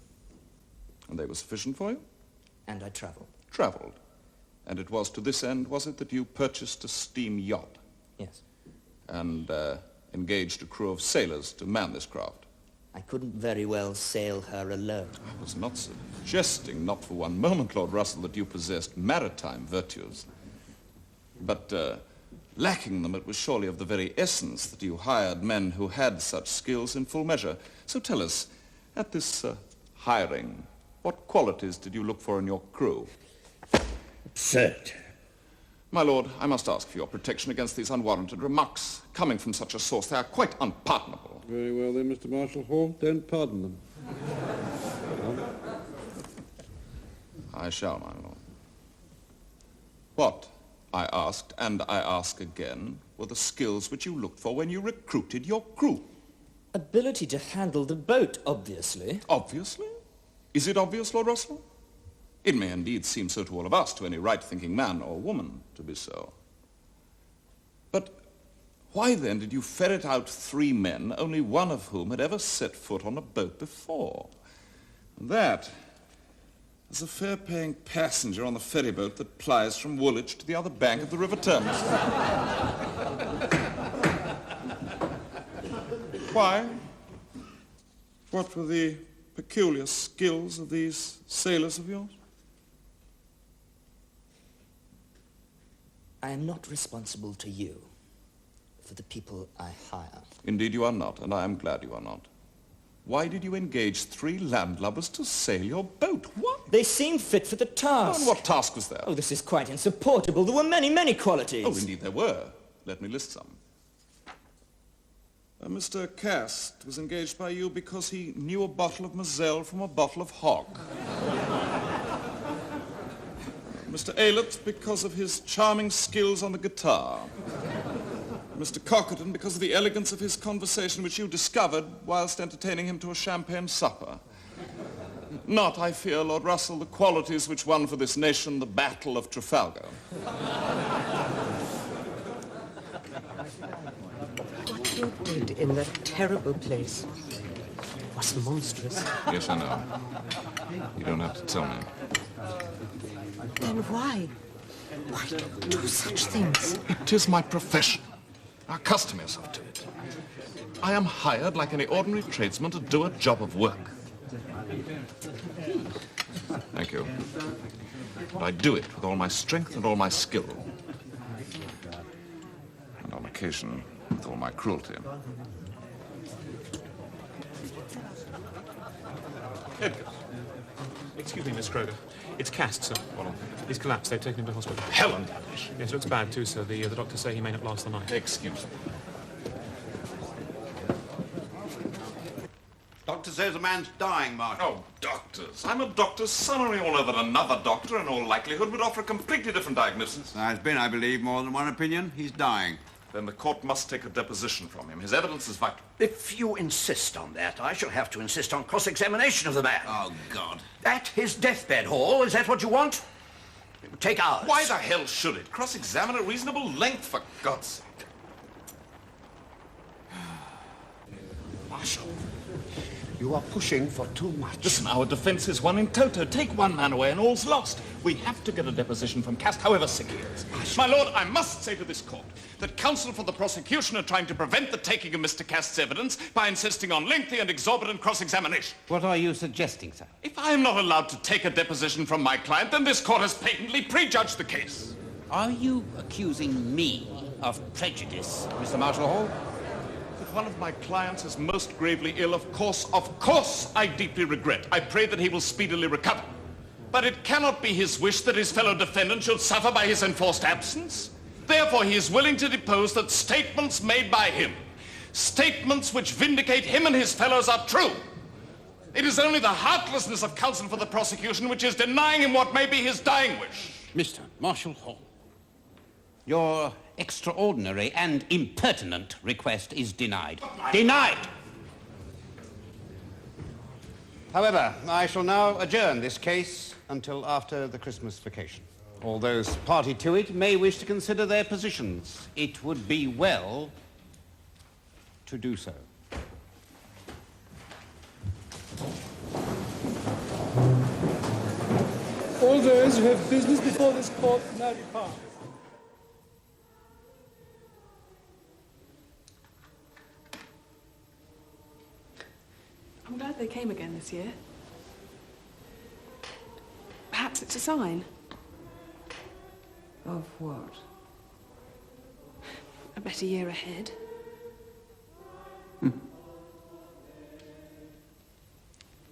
And they were sufficient for you? And I travelled. Travelled. And it was to this end, was it, that you purchased a steam yacht? Yes. And engaged a crew of sailors to man this craft? I couldn't very well sail her alone. I was not suggesting, not for one moment, Lord Russell, that you possessed maritime virtues. But lacking them, it was surely of the very essence that you hired men who had such skills in full measure. So tell us, at this hiring, what qualities did you look for in your crew? Absurd. My lord, I must ask for your protection against these unwarranted remarks. Coming from such a source, they are quite unpardonable. Very well then, Mr. Marshall Hall. Don't pardon them. I shall, my lord. What, I asked, and I ask again, were the skills which you looked for when you recruited your crew? Ability to handle the boat, obviously. Obviously? Is it obvious, Lord Russell? It may indeed seem so to all of us, to any right-thinking man or woman, to be so. But why then did you ferret out 3 men, only one of whom had ever set foot on a boat before? And that, as a fare-paying passenger on the ferry boat that plies from Woolwich to the other bank of the River Thames. Why? What were the peculiar skills of these sailors of yours? I am not responsible to you for the people I hire. Indeed you are not, and I am glad you are not. Why did you engage 3 landlubbers to sail your boat? What? They seemed fit for the task. And what task was there? Oh, this is quite insupportable. There were many, many qualities. Oh, indeed there were. Let me list some. Mr. Cast was engaged by you because he knew a bottle of Moselle from a bottle of Hog. Mr. Aylett because of his charming skills on the guitar. Mr. Cockerton because of the elegance of his conversation which you discovered whilst entertaining him to a champagne supper. Not, I fear, Lord Russell, the qualities which won for this nation the Battle of Trafalgar. What you did in that terrible place was monstrous. Yes, I know. You don't have to tell me. Then why? Why do such things? It is my profession. Now accustom yourself to it. I am hired like any ordinary tradesman to do a job of work. Thank you. But I do it with all my strength and all my skill. And on occasion, with all my cruelty. Edgar. Excuse me, Miss Froeger. It's Cast, sir. Well, he's collapsed. They've taken him to hospital. Helen! Yes, looks bad too, sir. The doctors say he may not last the night. Excuse me. Doctor says a man's dying, Marshal. Oh, doctors. I'm a doctor's son, and we all know that another doctor, in all likelihood, would offer a completely different diagnosis. There's been, I believe, more than one opinion. He's dying. Then the court must take a deposition from him. His evidence is vital. If you insist on that, I shall have to insist on cross-examination of the man. Oh, God. At his deathbed, Hall, is that what you want? It would take hours. Why the hell should it? Cross-examine at reasonable length, for God's sake. Marshal, you are pushing for too much. Listen, our defense is one in toto. Take one man away and all's lost. We have to get a deposition from Cast, however sick he is. My lord, I must say to this court that counsel for the prosecution are trying to prevent the taking of Mr. Cast's evidence by insisting on lengthy and exorbitant cross-examination. What are you suggesting, sir? If I am not allowed to take a deposition from my client, then this court has patently prejudged the case. Are you accusing me of prejudice, Mr. Marshall Hall? If one of my clients is most gravely ill, of course, I deeply regret. I pray that he will speedily recover. But it cannot be his wish that his fellow defendant should suffer by his enforced absence. Therefore, he is willing to depose that statements made by him, statements which vindicate him and his fellows, are true. It is only the heartlessness of counsel for the prosecution which is denying him what may be his dying wish. Mr. Marshall Hall, your extraordinary and impertinent request is denied. Denied! However, I shall now adjourn this case until after the Christmas vacation. All those party to it may wish to consider their positions. It would be well to do so. All those who have business before this court now depart. I'm glad they came again this year. Perhaps it's a sign. Of what? A better year ahead.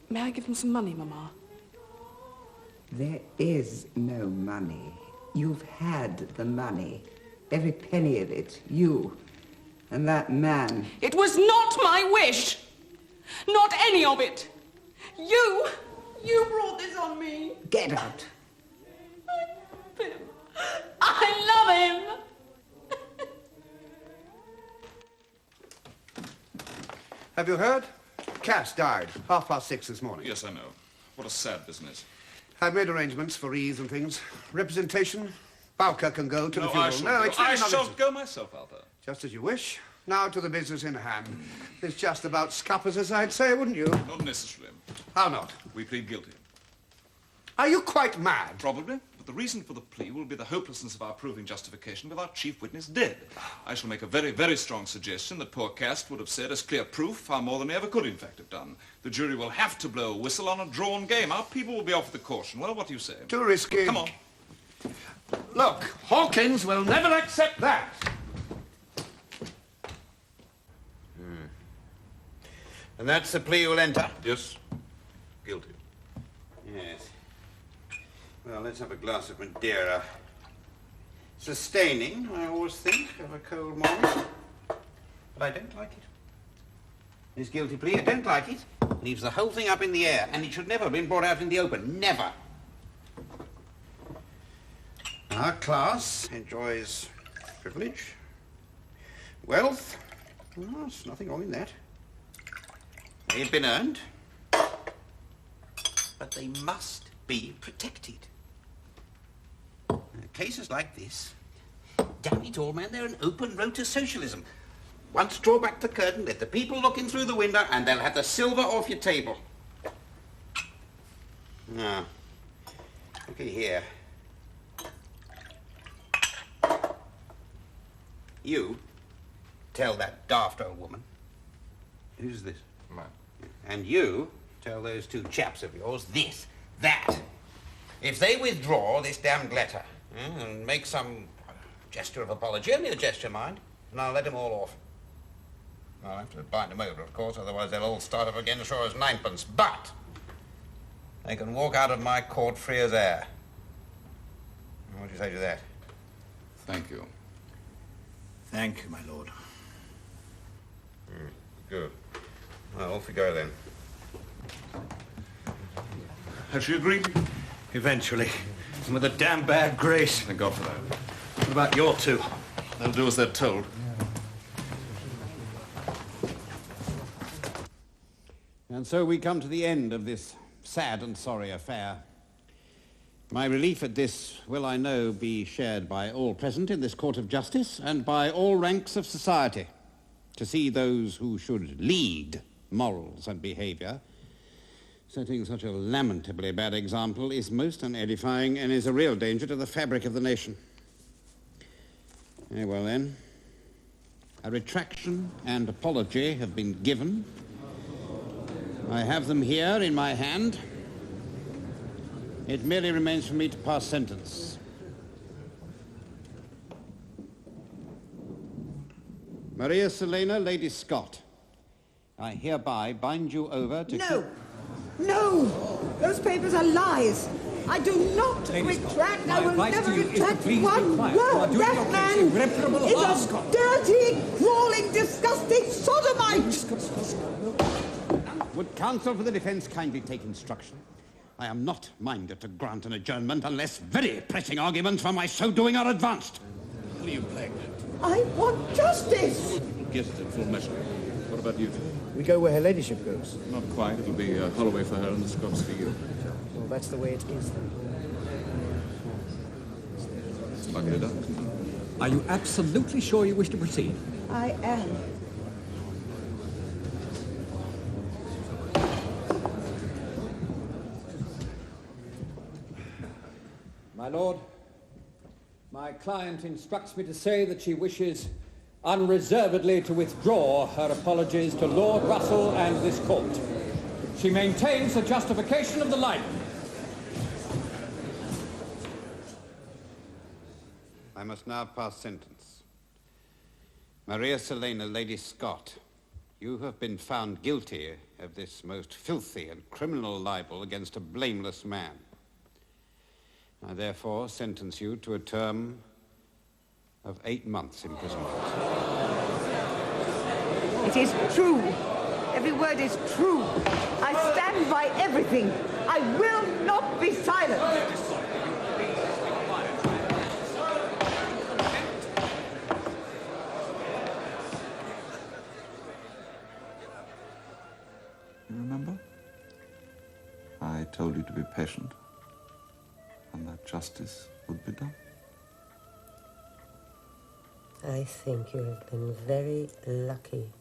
May I give them some money, Mama? There is no money. You've had the money. Every penny of it. You. And that man. It was not my wish! Not any of it! You brought this on me! Get out. I love him! Have you heard? Cass died 6:30 this morning. Yes, I know. What a sad business. I've made arrangements for wreaths and things. Representation. Bowker can go to the funeral. I shall go myself, Arthur. Just as you wish. Now to the business in hand. It's just about scuppers, as I'd say, wouldn't you? Not necessarily. How not? We plead guilty. Are you quite mad? Probably. But the reason for the plea will be the hopelessness of our proving justification with our chief witness dead. I shall make a very, very strong suggestion that poor Cast would have said as clear proof far more than he ever could, in fact, have done. The jury will have to blow a whistle on a drawn game. Our people will be offered the caution. Well, what do you say? Too risky. Come on. Look, Hawkins will never accept that. And that's the plea you'll enter? Yes. Guilty. Yes. Well, let's have a glass of Madeira. Sustaining, I always think, of a cold morning. But I don't like it. This guilty plea, I don't like it. Leaves the whole thing up in the air, and it should never have been brought out in the open. Never. Our class enjoys privilege, wealth. Well, there's nothing wrong in that. They've been earned, but they must be protected. Cases like this, damn it all, man, they're an open road to socialism. Once draw back the curtain, let the people look in through the window, and they'll have the silver off your table. Now, look at here. You tell that daft old woman. Who's this? Mine. And you tell those two chaps of yours that. If they withdraw this damned letter and make some gesture of apology, only a gesture, mind, and I'll let them all off. I'll have to bind them over, of course, otherwise they'll all start up again sure as ninepence. But they can walk out of my court free as air. What do you say to that? Thank you. Thank you, my lord. Good. Well, off we go then. Has she agreed? Eventually. And with a damn bad grace. Thank God for that. What about your two? They'll do as they're told. And so we come to the end of this sad and sorry affair. My relief at this will, I know, be shared by all present in this court of justice and by all ranks of society. To see those who should lead morals and behavior setting such a lamentably bad example is most unedifying and is a real danger to the fabric of the nation. Very well, then. A retraction and apology have been given. I have them here in my hand. It merely remains for me to pass sentence. Maria Selena, Lady Scott, I hereby bind you over to... No! No! Those papers are lies! I do not retract. I will never retract one word. That man is a dirty, crawling, disgusting sodomite! Would counsel for the defence kindly take instruction? I am not minded to grant an adjournment unless very pressing arguments for my so doing are advanced. Will you play? I want justice! Get it in full measure. What about you? We go where her ladyship goes. Not quite. It'll be Holloway for her and the Scots for you. Well, that's the way it is then. Bucket it up. Are you absolutely sure you wish to proceed? I am. My lord, my client instructs me to say that she wishes unreservedly to withdraw her apologies to Lord Russell and this court. She maintains the justification of the libel. I must now pass sentence. Maria Selena, Lady Scott, you have been found guilty of this most filthy and criminal libel against a blameless man. I therefore sentence you to a term of 8 months imprisonment. It is true. Every word is true. I stand by everything. I will not be silent. You remember? I told you to be patient, and that justice would be done. I think you have been very lucky.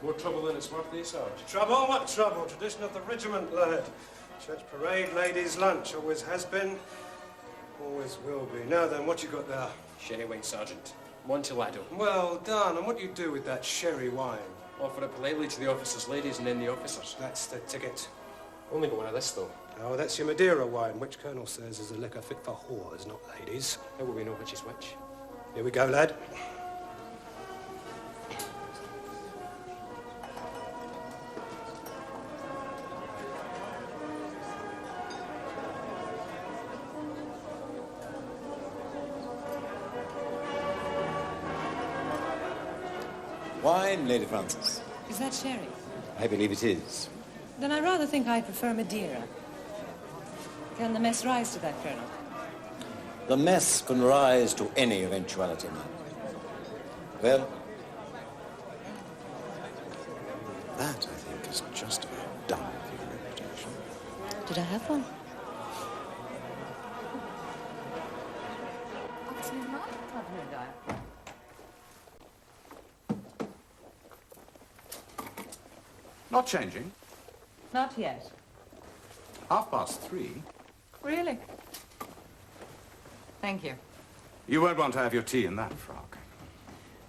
More trouble than it's worth, these Sarge. Trouble? What trouble? Tradition of the regiment, lad. Church parade, ladies' lunch. Always has been, always will be. Now then, what you got there? Sherry wine, Sergeant. Montelado. Well done. And what do you do with that sherry wine? Offer it politely to the officers' ladies and then the officers. That's the ticket. Only got one of this, though. Oh, that's your Madeira wine, which Colonel says is a liquor fit for whores, not ladies. How will we know which is which? Here we go, lad. Wine, Lady Frances. Is that sherry? I believe it is. Then I rather think I prefer Madeira. Can the mess rise to that, Colonel? The mess can rise to any eventuality, ma'am. Well, that, I think, is just about done for your reputation. Did I have one? Not changing? Not yet. 3:30? Really? Thank you. You won't want to have your tea in that frock.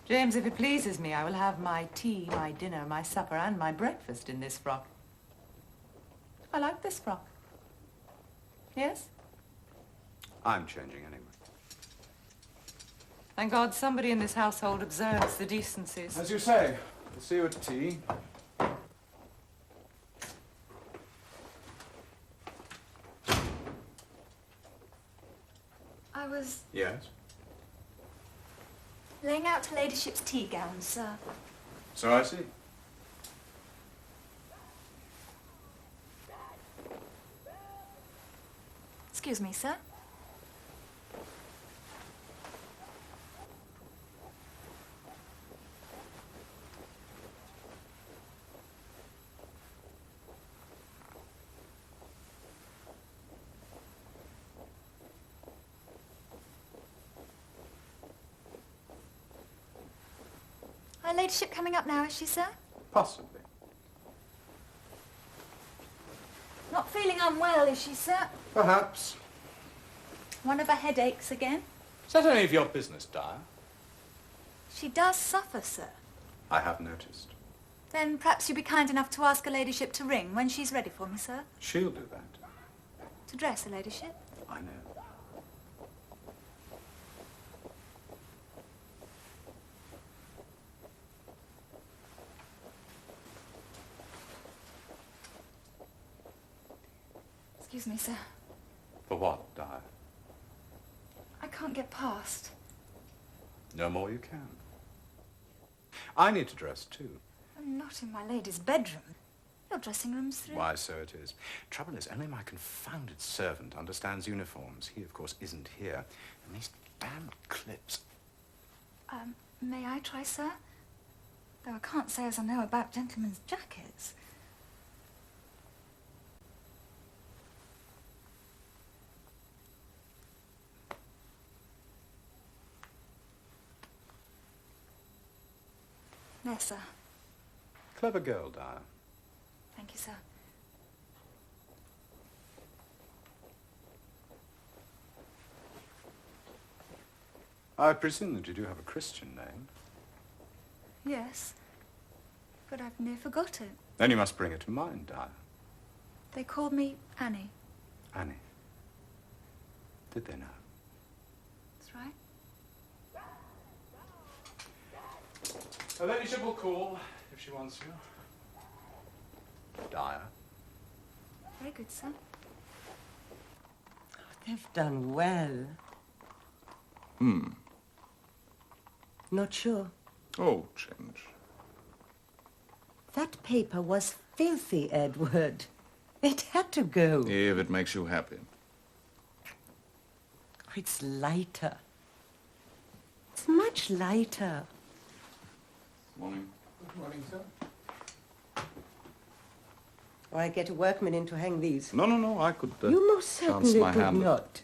James, if it pleases me, I will have my tea, my dinner, my supper, and my breakfast in this frock. I like this frock. Yes? I'm changing anyway. Thank God somebody in this household observes the decencies. As you say, we'll see you at tea. I was Yes? laying out her ladyship's tea gown, sir. So I see. Excuse me, sir. Her ladyship coming up now, is she, sir? Possibly. Not feeling unwell, is she, sir? Perhaps. One of her headaches again? Is that any of your business, Dyer? She does suffer, sir. I have noticed. Then perhaps you'd be kind enough to ask her ladyship to ring when she's ready for me, sir. She'll do that. To dress her ladyship. I know. Excuse me, sir. For what, Dyer? I can't get past. No more you can. I need to dress too. I'm not in my lady's bedroom. Your dressing room's through. Why, so it is. Trouble is, only my confounded servant understands uniforms. He, of course, isn't here. And these damned clips. May I try, sir? Though I can't say as I know about gentlemen's jackets. There, sir. Clever girl, Dyer. Thank you, sir. I presume that you do have a Christian name. Yes. But I've near forgot it. Then you must bring it to mind, Dyer. They called me Annie. Annie. Did they now? That's right. Her ladyship will call if she wants you. Dyer. Very good, sir. They've done well. Not sure. Oh, change. That paper was filthy, Edward. It had to go. If it makes you happy. It's lighter. It's much lighter. Morning. Good morning, sir. Or I get a workman in to hang these. No, I could You most certainly my could hand. not.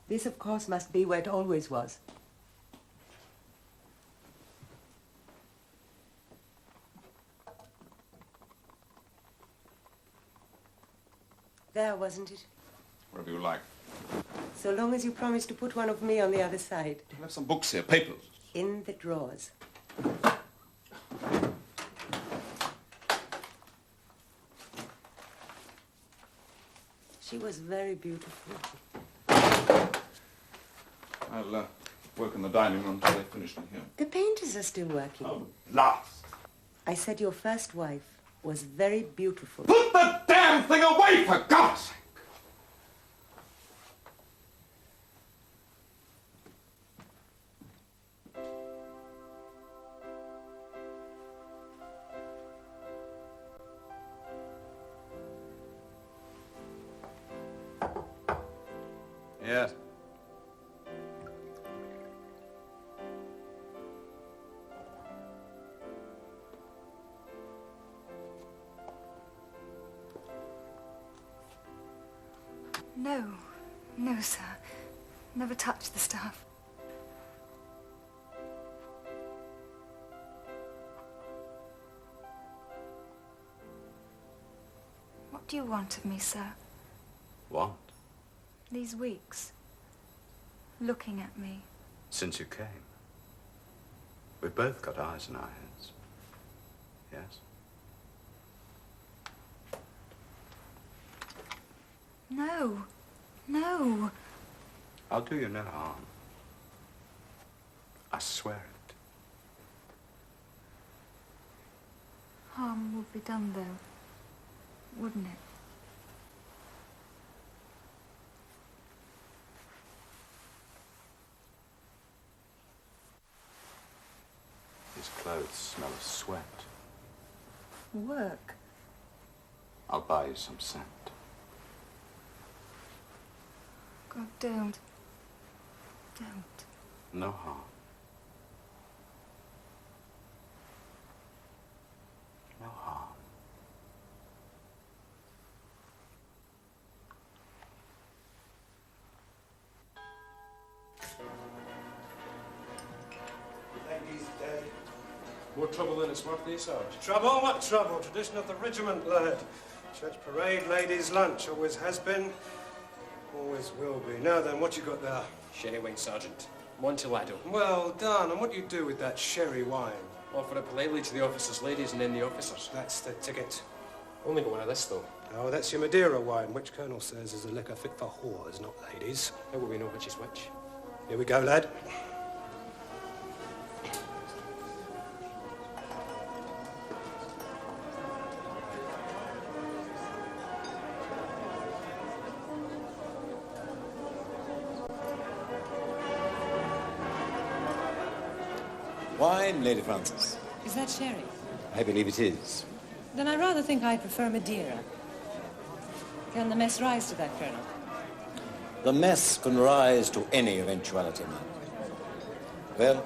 This, of course, must be where it always was. There, wasn't it? Whatever you like. So long as you promise to put one of me on the other side. I have some books here, papers. In the drawers. She was very beautiful. I'll work in the dining room until they finish in here. The painters are still working. Oh, last. I said your first wife was very beautiful. Put the damn thing away, for God's sake! Yes. No, sir. Never touched the stuff. do you want of me, sir? What? These weeks. Looking at me. Since you came. We've both got eyes in our heads. Yes? No. No. I'll do you no harm. I swear it. Harm would be done, though, wouldn't it? His clothes smell of sweat. Work. I'll buy you some scent. God, don't. Don't. No harm. No harm. Ladies' Day. More trouble than it's worth, eh, Sarge? Trouble? What trouble? Tradition of the regiment, lad. Church parade, ladies' lunch. Always has been, always will be. Now then, what you got there? Sherry wine, Sergeant. Montelado. Well done. And what do you do with that sherry wine? Offer it politely to the officers' ladies and then the officers. That's the ticket. Only got one of this, though. Oh, that's your Madeira wine, which Colonel says is a liquor fit for whores, not ladies. How will we know which is which? Here we go, lad. Wine, Lady Frances? Is that sherry? I believe it is. Then I rather think I prefer Madeira. Can the mess rise to that, Colonel? The mess can rise to any eventuality, ma'am. Well?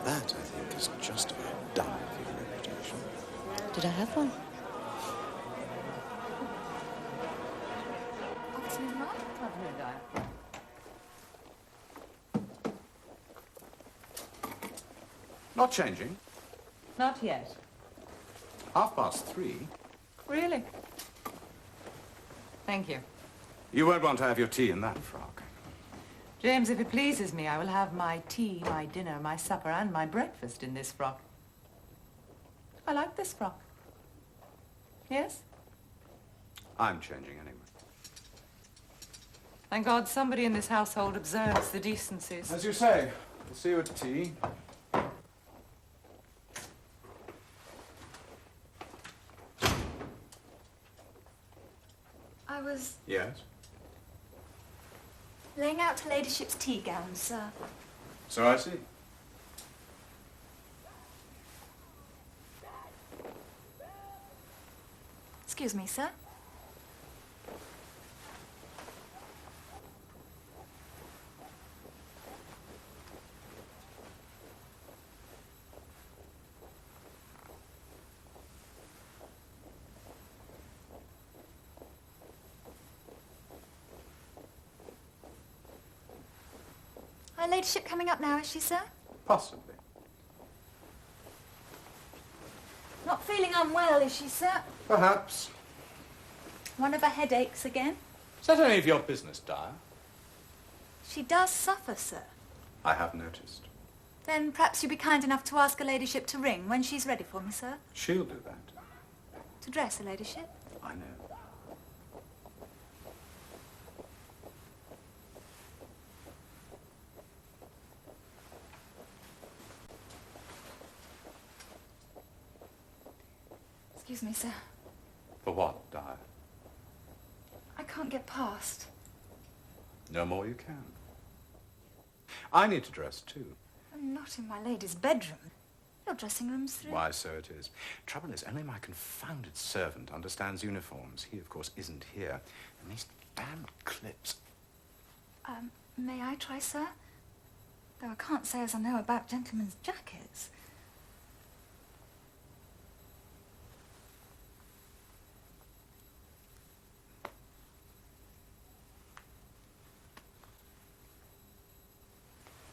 That, I think, is just about done for your reputation. Did I have one? Not changing. Not yet. 3:30. Really? Thank you. You won't want to have your tea in that frock. James, if it pleases me, I will have my tea, my dinner, my supper, and my breakfast in this frock. I like this frock. Yes? I'm changing anyway. Thank God somebody in this household observes the decencies. As you say, we'll see you at tea. I was Yes? laying out her ladyship's tea gown, sir. So I see. Excuse me, sir. Her ladyship coming up now, is she, sir? Possibly. Not feeling unwell, is she, sir? Perhaps. One of her headaches again? Is that any of your business, Dyer? She does suffer, sir. I have noticed. Then perhaps you'd be kind enough to ask her ladyship to ring when she's ready for me, sir. She'll do that. To dress her ladyship. I know. Excuse me, sir. For what, Dyer? I can't get past. No more you can. I need to dress too. I'm not in my lady's bedroom. Your dressing room's through. Why, so it is. Trouble is, only my confounded servant understands uniforms. He, of course, isn't here. And these damn clips. May I try, sir? Though I can't say as I know about gentlemen's jackets.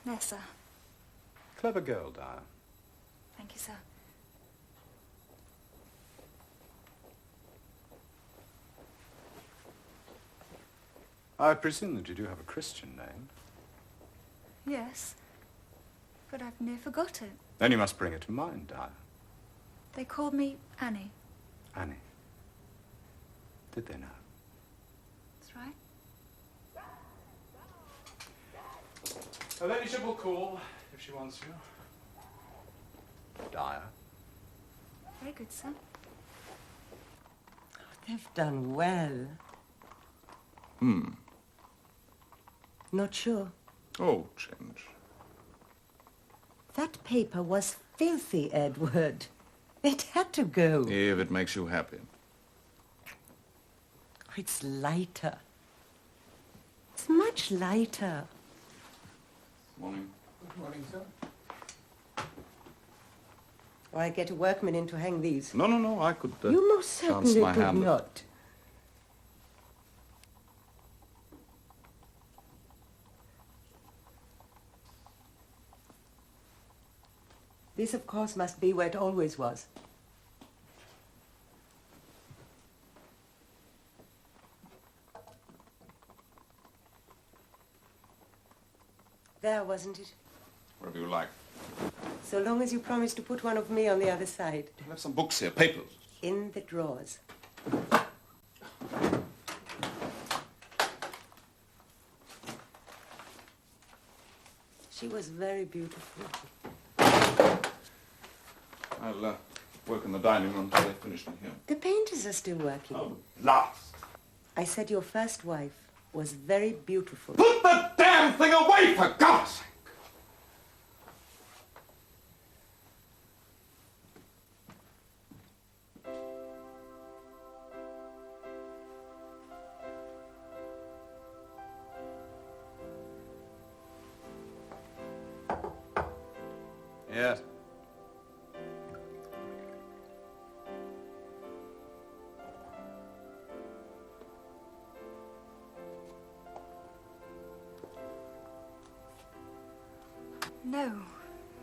There, sir. Clever girl, Dyer. Thank you, sir. I presume that you do have a Christian name. Yes, but I've near forgot it. Then you must bring it to mind, Dyer. They called me Annie. Annie. Did they know? That's right. Her ladyship will call if she wants you. Dyer. Very good, sir. They've done well. Not sure. Oh, change. That paper was filthy, Edward. It had to go. If it makes you happy. It's lighter. It's much lighter. Morning. Good morning, sir. Or I get a workman in to hang these. No, I could You most certainly my could hand. not. This, of course, must be where it always was. There, wasn't it? Whatever you like. So long as you promise to put one of me on the other side. I have some books here, papers. In the drawers. She was very beautiful. I'll work in the dining room till they finish me here. The painters are still working. Oh, last. I said your first wife was very beautiful. Put the damn thing away, for God's sake! Yes.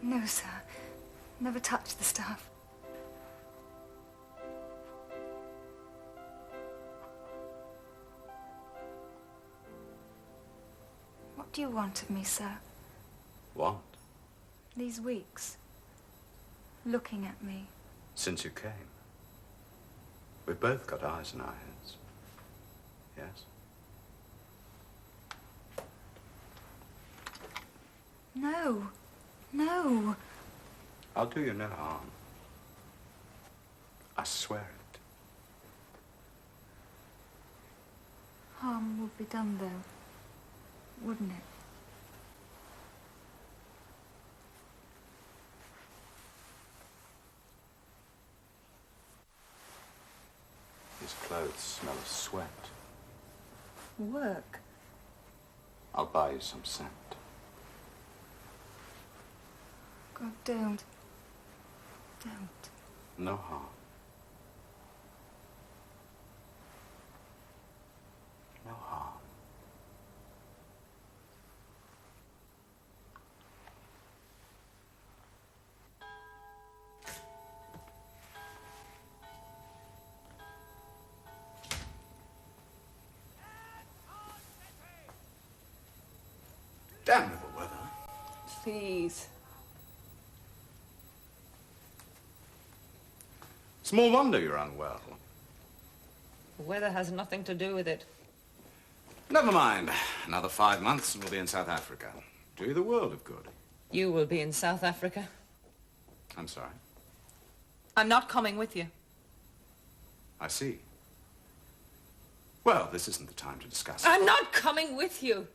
No, sir. Never touched the stuff. What do you want of me, sir? What? These weeks. Looking at me. Since you came. We've both got eyes in our heads. Yes? No. I'll do you no harm. I swear it. Harm would be done, though, wouldn't it? His clothes smell of sweat. Work. I'll buy you some scent. God, don't. No harm. No harm. Damn little weather. Please. Small wonder you're unwell. The weather has nothing to do with it. Never mind. Another 5 months and we'll be in South Africa. Do you the world of good. You will be in South Africa. I'm sorry. I'm not coming with you. I see. Well, this isn't the time to discuss it. I'm not coming with you.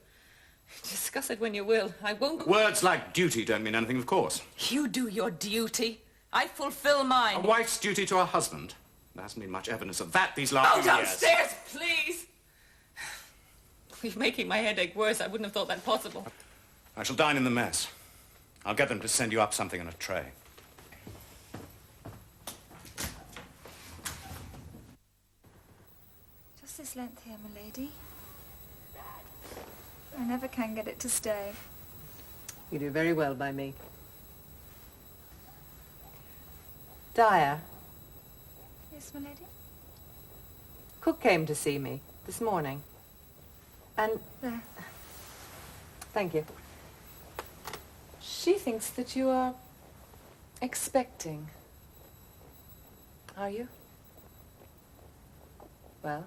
Discuss it when you will. I won't... Words like duty don't mean anything, of course. You do your duty. I fulfill mine. A wife's duty to her husband. There hasn't been much evidence of that these last few years. Downstairs, please! You're making my headache worse. I wouldn't have thought that possible. I shall dine in the mess. I'll get them to send you up something on a tray. Just this length here, my lady. I never can get it to stay. You do very well by me. Dyer, Yes, my lady? Cook came to see me this morning. And... Thank you. She thinks that you are expecting. Are you? Well?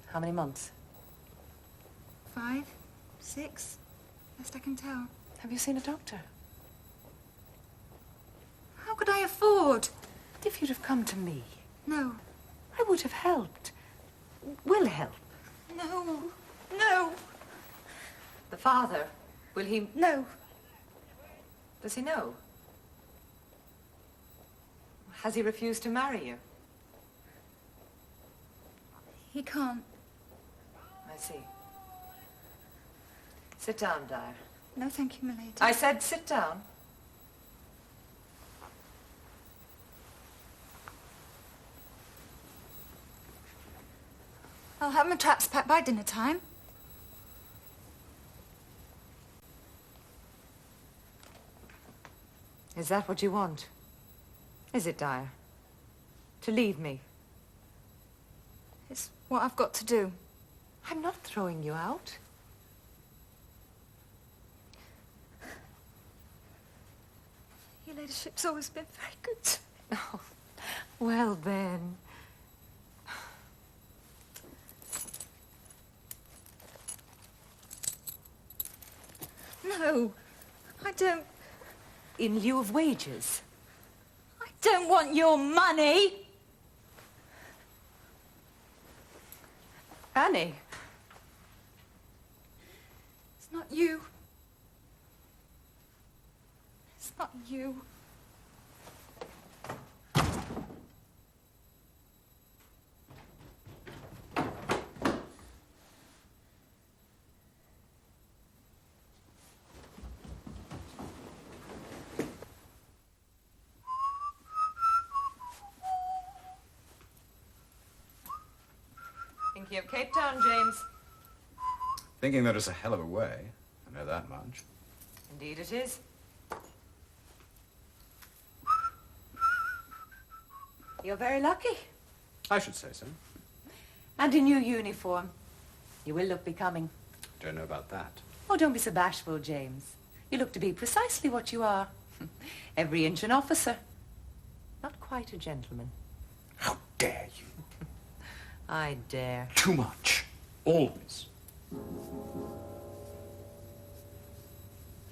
How many months? 5, 6, best I can tell. Have you seen a doctor? How could I afford? If you'd have come to me. No. I would have helped. Will help. No. No. The father, will he... No. Does he know? Has he refused to marry you? He can't. I see. Sit down, Dyer. No, thank you, milady. I said sit down. I'll have my traps packed by dinner time. Is that what you want? Is it, Dyer? To leave me? It's what I've got to do. I'm not throwing you out. Your ladyship's always been very good to me. Oh, well then. No, I don't. In lieu of wages? I don't want your money. Annie. It's not you. It's not you. Thinking of Cape Town, James? Thinking that it's a hell of a way. I know that much. Indeed it is. You're very lucky. I should say so. And in your uniform. You will look becoming. Don't know about that. Oh, don't be so bashful, James. You look to be precisely what you are. Every inch an officer. Not quite a gentleman. How dare you? I dare. Too much. Always.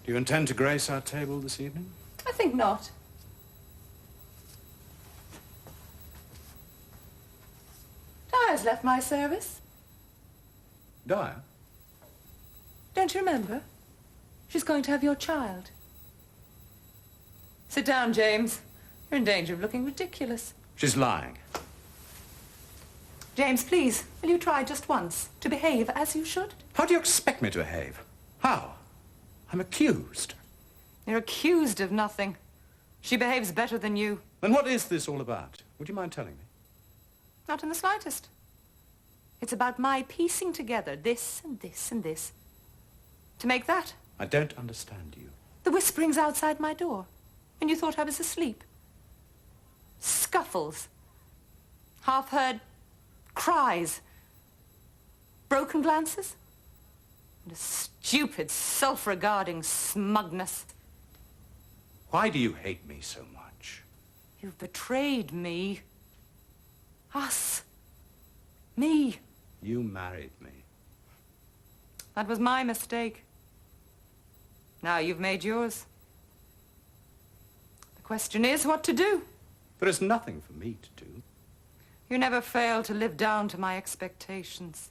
Do you intend to grace our table this evening? I think not. Dyer's left my service. Dyer? Don't you remember? She's going to have your child. Sit down, James. You're in danger of looking ridiculous. She's lying. James, please, will you try just once to behave as you should? How do you expect me to behave? How? I'm accused. You're accused of nothing. She behaves better than you. Then what is this all about? Would you mind telling me? Not in the slightest. It's about my piecing together this and this and this. To make that. I don't understand you. The whisperings outside my door. And you thought I was asleep. Scuffles. Half-heard cries. Broken glances. And a stupid, self-regarding smugness. Why do you hate me so much? You've betrayed me. Us. Me. You married me. That was my mistake. Now you've made yours. The question is what to do. There is nothing for me to do. You never fail to live down to my expectations.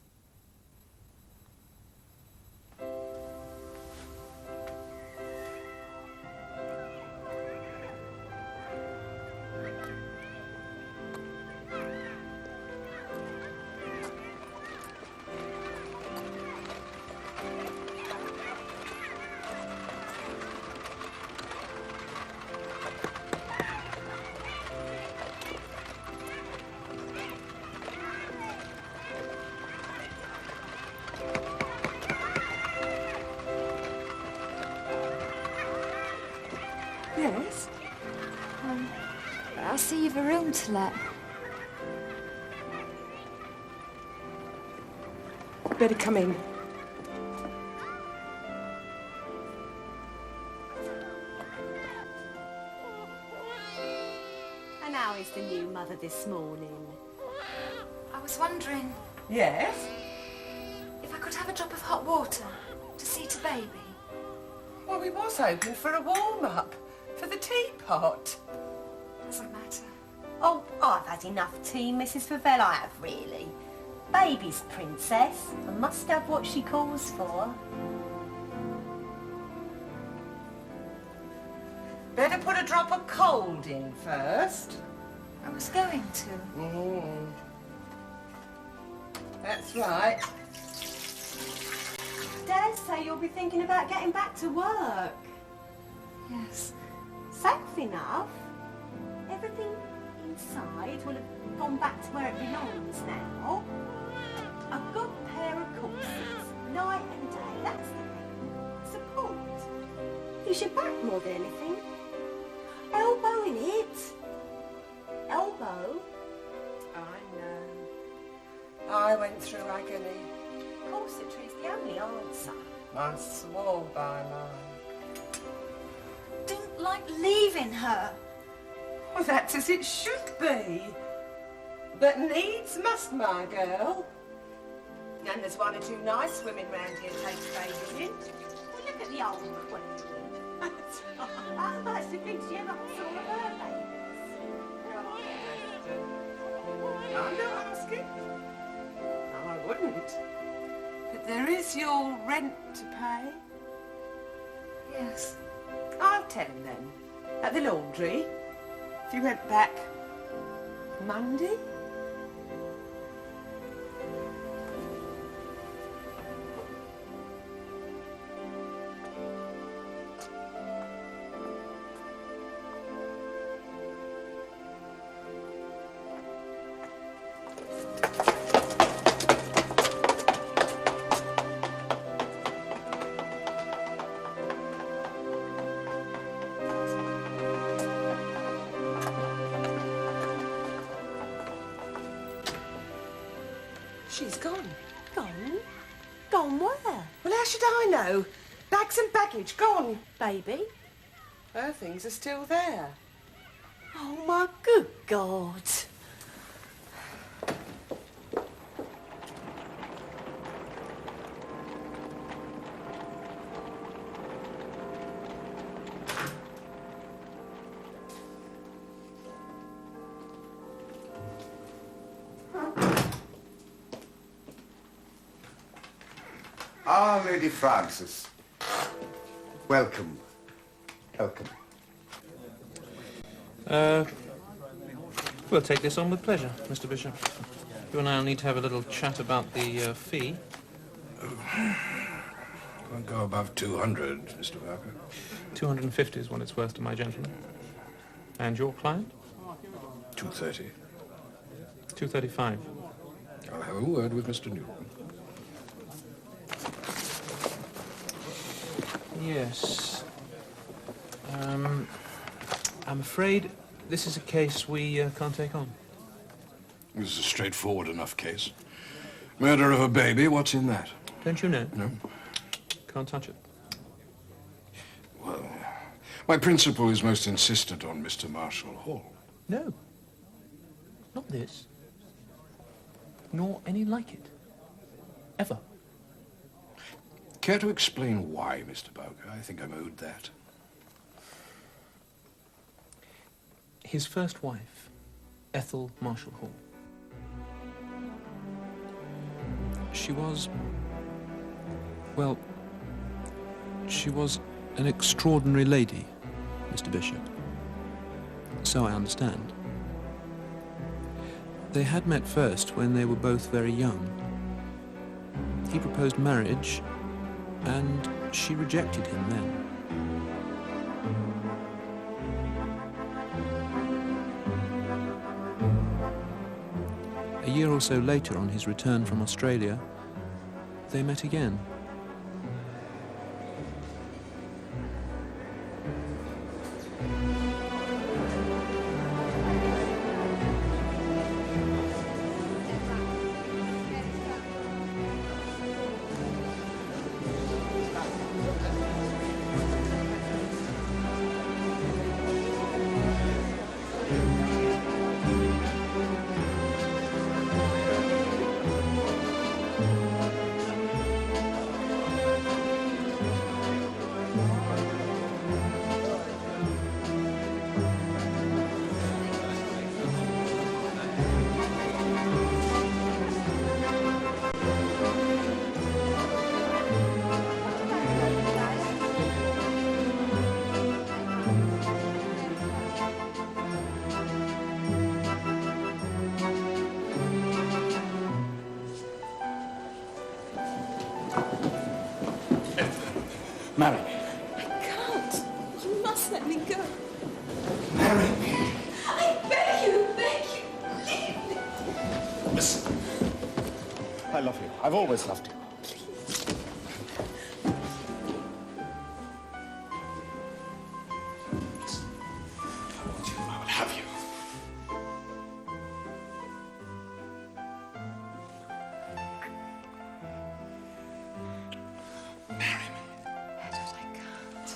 Yes? I see you've a room to let. Better come in. And how is the new mother this morning? I was wondering Yes? if I could have a drop of hot water to see to baby. Well, we was hoping for a warm-up for the teapot. Doesn't matter. Oh, I've had enough tea, Mrs. Favell, I have really. Baby's princess, and must have what she calls for. Better put a drop of cold in first. I was going to. That's right. Dare say you'll be thinking about getting back to work. Yes. Safe enough. Everything inside will have gone back to where it belongs now. A good pair of corsets, night and day, that's the thing. Support. It's your back more than anything. Elbow in it. Elbow. I know. I went through agony. Corsetry's the only answer. I swore by mine. Don't like leaving her. Well, that's as it should be. But needs must, my girl. And there's one or two nice women round here takes babies in. Well, look at the old queen. That's right. I like to think she ever saw one of her babies. I'm not asking. No, I wouldn't. But there is your rent to pay. Yes. I'll tell him then. At the laundry. If you went back Monday. She's gone. Gone? Gone where? Well, how should I know? Bags and baggage gone. Baby? Her things are still there. Oh, my good God. Ah, Lady Frances. Welcome. Welcome. We'll take this on with pleasure, Mr. Bishop. You and I will need to have a little chat about the fee. Won't go above 200, Mr. Bowker. 250 is what it's worth to my gentleman. And your client? 230. 235. I'll have a word with Mr. Newton. Yes. I'm afraid this is a case we can't take on. This is a straightforward enough case. Murder of a baby, what's in that? Don't you know? No. Can't touch it. Well, my principal is most insistent on Mr. Marshall Hall. No. Not this. Nor any like it. Ever. Care to explain why, Mr. Bowker? I think I'm owed that. His first wife, Ethel Marshall Hall. She was... well, she was an extraordinary lady, Mr. Bishop. So I understand. They had met first when they were both very young. He proposed marriage, and she rejected him then. A year or so later, on his return from Australia, they met again. Marry me. I can't. You must let me go. Marry me. I beg you, leave me. Listen. I love you. I've always loved you. Listen. I want you. I will have you. Marry me. Edward, I can't.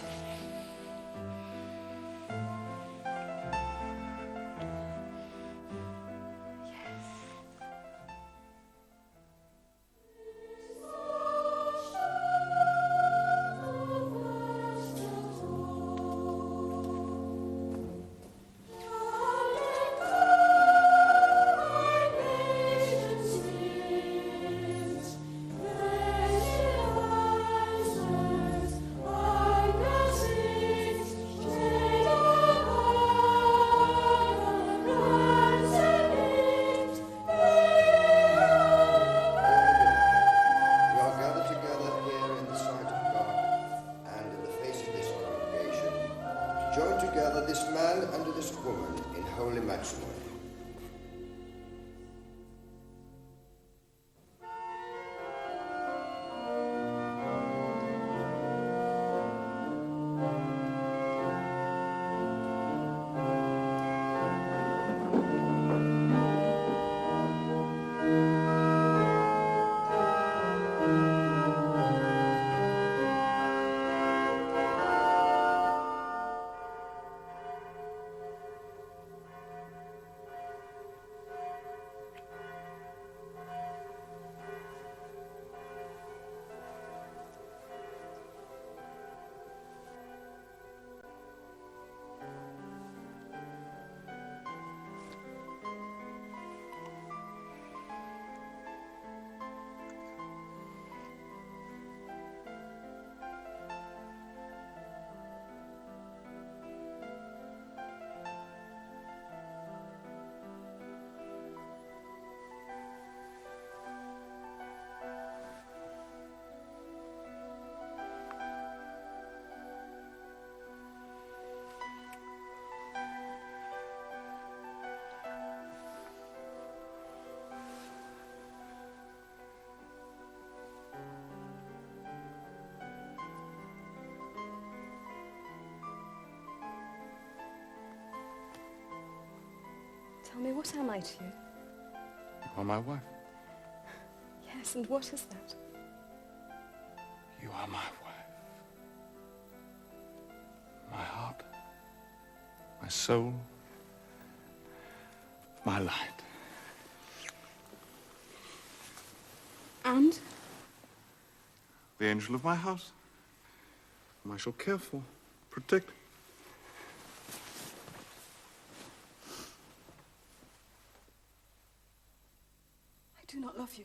Join together this man and this woman in holy matrimony. Tell me, what am I to you? You are my wife. Yes, and what is that? You are my wife. My heart. My soul. My light. And? The angel of my house. Whom I shall care for, protect. I do not love you.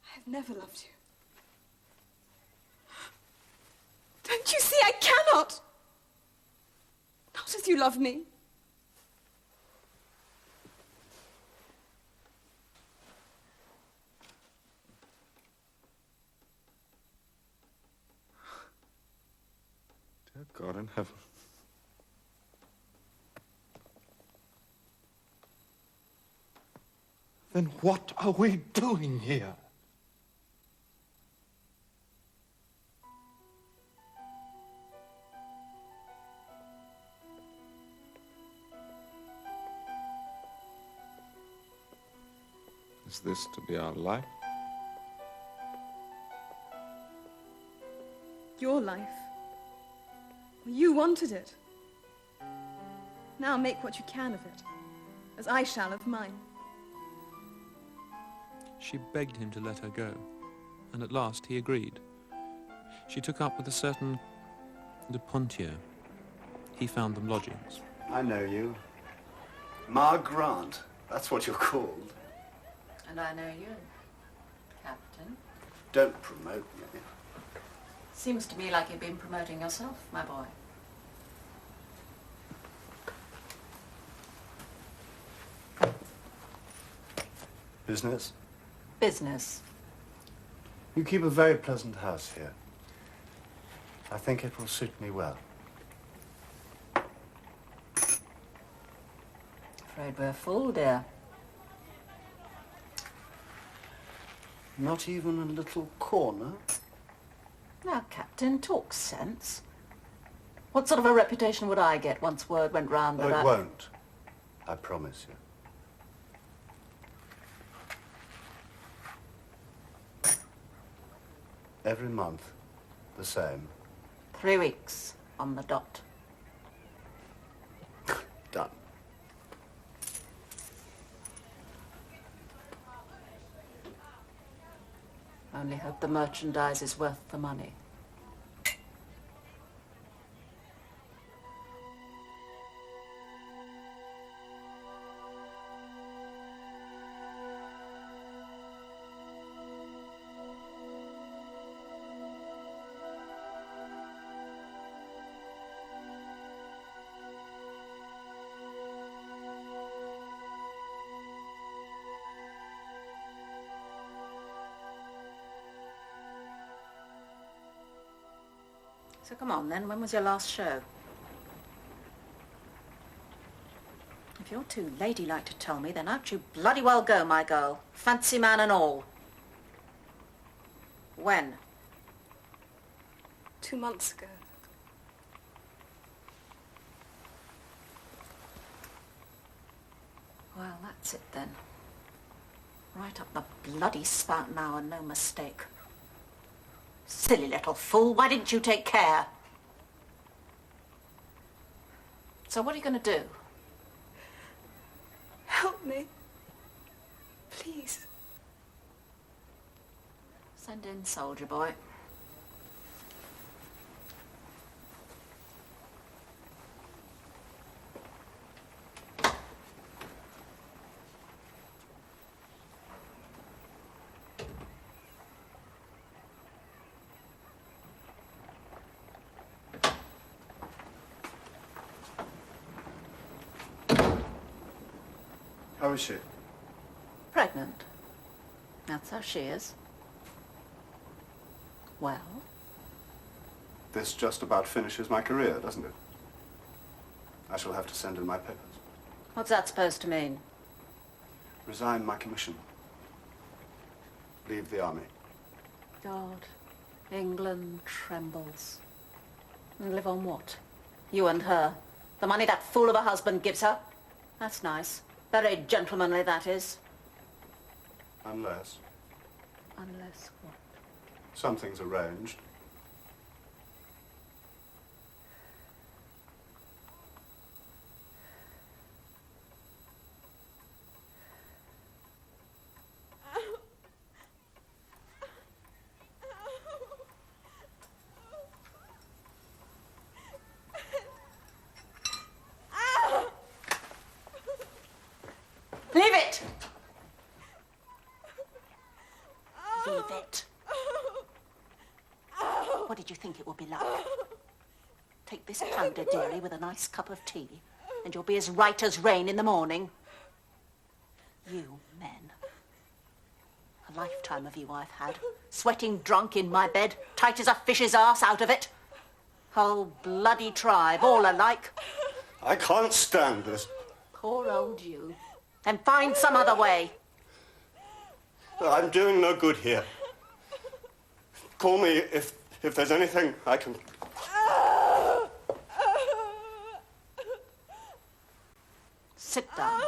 I have never loved you. Don't you see I cannot? Not as you love me. Dear God in heaven. Then what are we doing here? Is this to be our life? Your life. Well, you wanted it. Now make what you can of it, as I shall of mine. She begged him to let her go, and at last he agreed. She took up with a certain de Pontier. He found them lodgings. I know you. Ma Grant. That's what you're called. And I know you, Captain. Don't promote me. Seems to me like you've been promoting yourself, my boy. Business? Business. You keep a very pleasant house here. I think it will suit me well. Afraid we're full, dear. Not even a little corner? Now, Captain, talk sense. What sort of a reputation would I get once word went round that It won't. I promise you. Every month, the same. 3 weeks on the dot. Done. Only hope the merchandise is worth the money. So come on then, when was your last show? If you're too ladylike to tell me, then out you bloody well go, my girl. Fancy man and all. When? 2 months ago. Well, that's it then. Right up the bloody spout now and no mistake. Silly little fool, why didn't you take care? So what are you going to do? Help me. Please. Send in, soldier boy. How is she? Pregnant. That's how she is. Well? This just about finishes my career, doesn't it? I shall have to send in my papers. What's that supposed to mean? Resign my commission. Leave the army. God, England trembles. And live on what? You and her. The money that fool of a husband gives her? That's nice. Very gentlemanly, that is. Unless Unless what? something's arranged. Leave it! Leave it. What did you think it would be like? Take this powder, dearie, with a nice cup of tea, and you'll be as right as rain in the morning. You men. A lifetime of you I've had. Sweating drunk in my bed, tight as a fish's arse out of it. Whole bloody tribe, all alike. I can't stand this. Poor old you. Then find some other way. I'm doing no good here. Call me if there's anything I can... Sit down.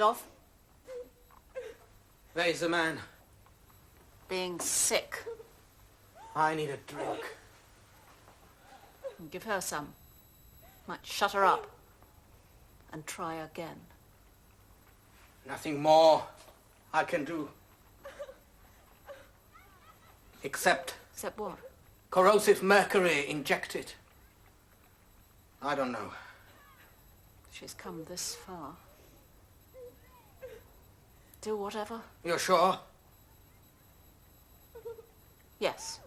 Off? Where's the man? Being sick. I need a drink. Give her some. Might shut her up. And try again. Nothing more I can do. Except... Except what? corrosive mercury injected. I don't know. She's come this far. Do whatever? You're sure? Yes.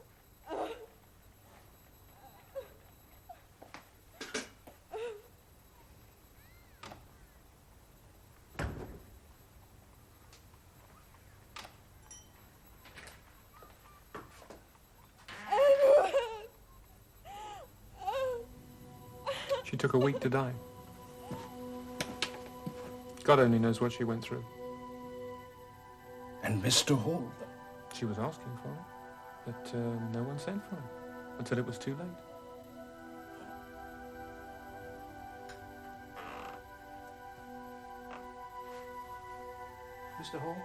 She took a week to die. God only knows what she went through. And Mr. Hall? She was asking for it, but no one sent for him until it was too late. Mr. Hall?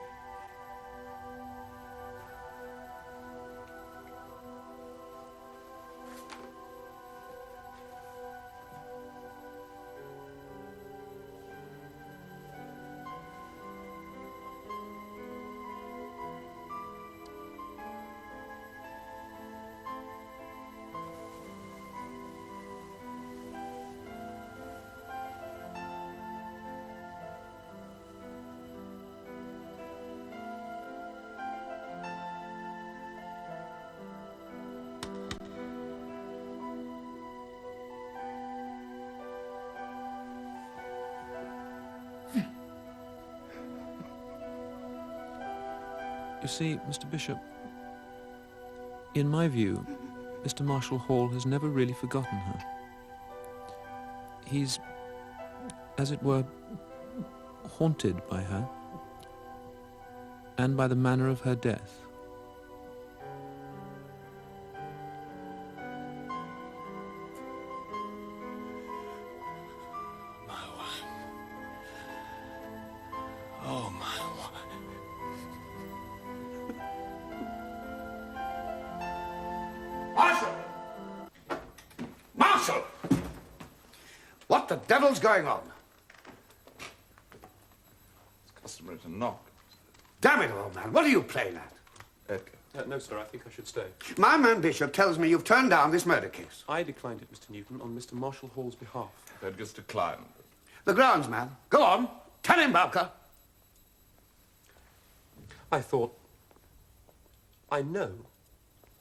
You see, Mr. Bishop, in my view, Mr. Marshall Hall has never really forgotten her. He's, as it were, haunted by her, and by the manner of her death. Oh, my wife. Marshall! Marshall! What the devil's going on? It's customary to knock. Damn it, old man, what are you playing at? Edgar. No, sir, I think I should stay. My man Bishop tells me you've turned down this murder case. I declined it, Mr. Newton, on Mr. Marshall Hall's behalf. Edgar's declined. The grounds, man. Go on. Tell him, Bowker. I thought... I know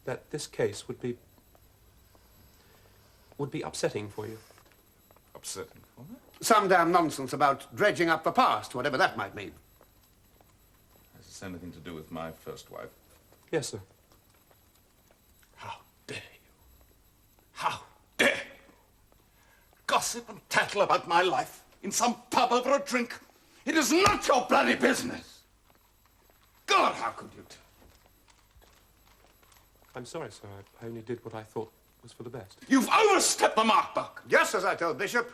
that this case would be upsetting for you. Upsetting for me? Some damn nonsense about dredging up the past, whatever that might mean. Has this anything to do with my first wife? Yes, sir. How dare you? How dare you? Gossip and tattle about my life in some pub over a drink. It is not your bloody business. God, how could you tell? I'm sorry, sir. I only did what I thought was for the best. You've overstepped the mark, Buck. Just as I told Bishop.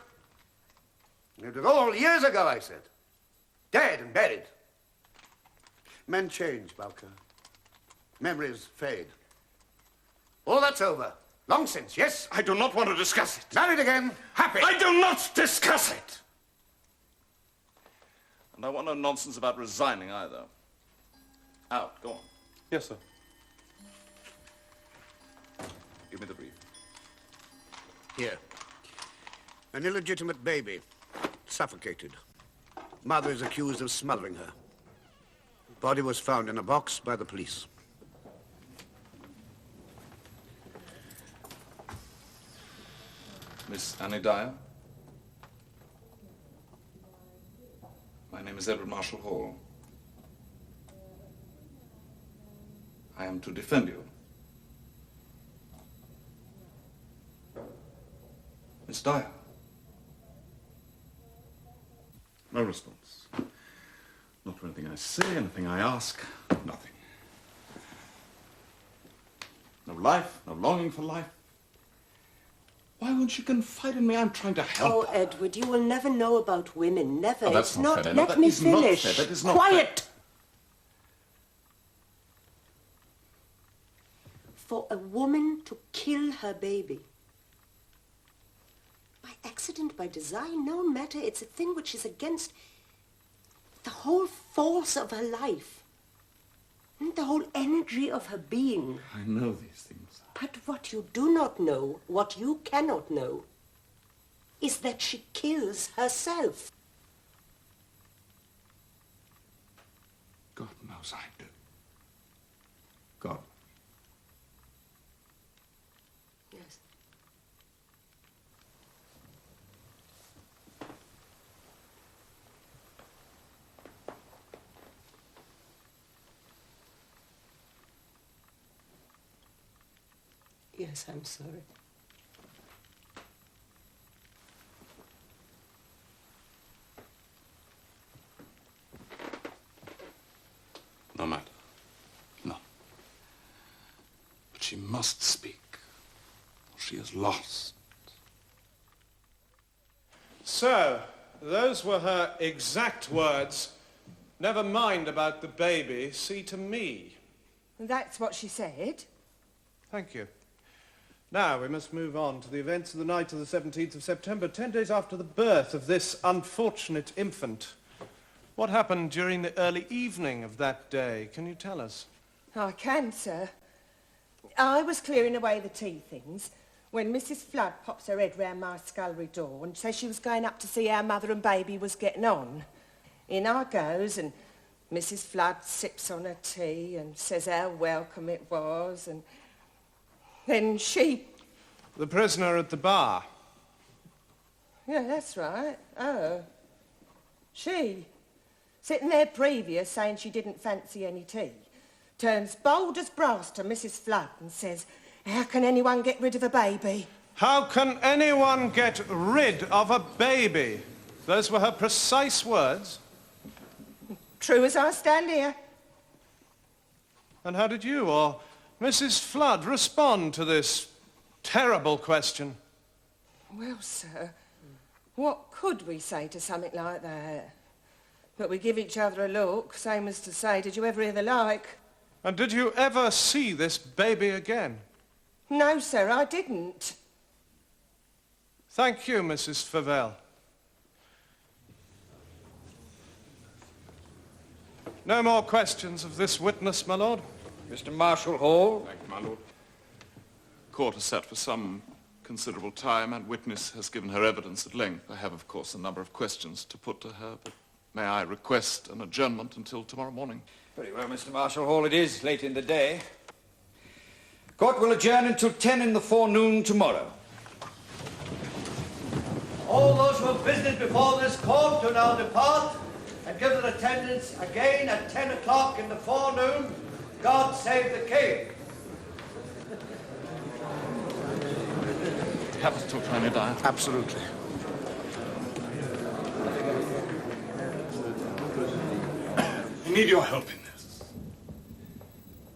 It was all years ago, I said. Dead and buried. Men change, Bowker. Memories fade. All that's over. Long since, yes? I do not want to discuss it. Married again, happy. I do not discuss it. And I want no nonsense about resigning either. Out, go on. Yes, sir. Give me the brief. Here. An illegitimate baby. Suffocated. Mother is accused of smothering her. Body was found in a box by the police. Miss Annie Dyer? My name is Edgar Marshall Hall. I am to defend you. Miss Dyer? No response. Not for anything I say, anything I ask, nothing. No life, no longing for life. Why won't she confide in me? I'm trying to help Oh, her. Edward, you will never know about women. Never. Oh, that's It's not not. fair. No, Let that me is not finish. fair. That is not Quiet. For a woman to kill her baby by accident, by design, no matter. It's a thing which is against the whole force of her life and the whole energy of her being. I know these things. But what you do not know, what you cannot know, is that she kills herself. God knows I do. God. Yes. Yes, I'm sorry. No matter. No. But she must speak. Or she is lost. So, those were her exact words. Never mind about the baby. See to me. That's what she said. Thank you. Now, we must move on to the events of the night of the 17th of September, 10 days after the birth of this unfortunate infant. What happened during the early evening of that day? Can you tell us? I can, sir. I was clearing away the tea things when Mrs. Flood pops her head round my scullery door and says she was going up to see how mother and baby was getting on. In I goes, and Mrs. Flood sips on her tea and says how welcome it was, and then she... The prisoner at the bar. Yeah, that's right. Oh. She, sitting there previous saying she didn't fancy any tea, turns bold as brass to Mrs. Flood and says, how can anyone get rid of a baby? How can anyone get rid of a baby? Those were her precise words. True as I stand here. And how did you or Mrs. Flood respond to this terrible question? Well, sir, what could we say to something like that? But we give each other a look, same as to say, did you ever hear the like? And did you ever see this baby again? No, sir, I didn't. Thank you, Mrs. Favell. No more questions of this witness, my lord. Mr. Marshall Hall. Thank you, my lord. Court has sat for some considerable time, and witness has given her evidence at length. I have, of course, a number of questions to put to her, but may I request an adjournment until tomorrow morning? Very well, Mr. Marshall Hall. It is late in the day. Court will adjourn until 10 in the forenoon tomorrow. All those who have business before this court do now depart and give their attendance again at 10 o'clock in the forenoon. God save the King. Have us till trying to die? Absolutely. I need your help in this.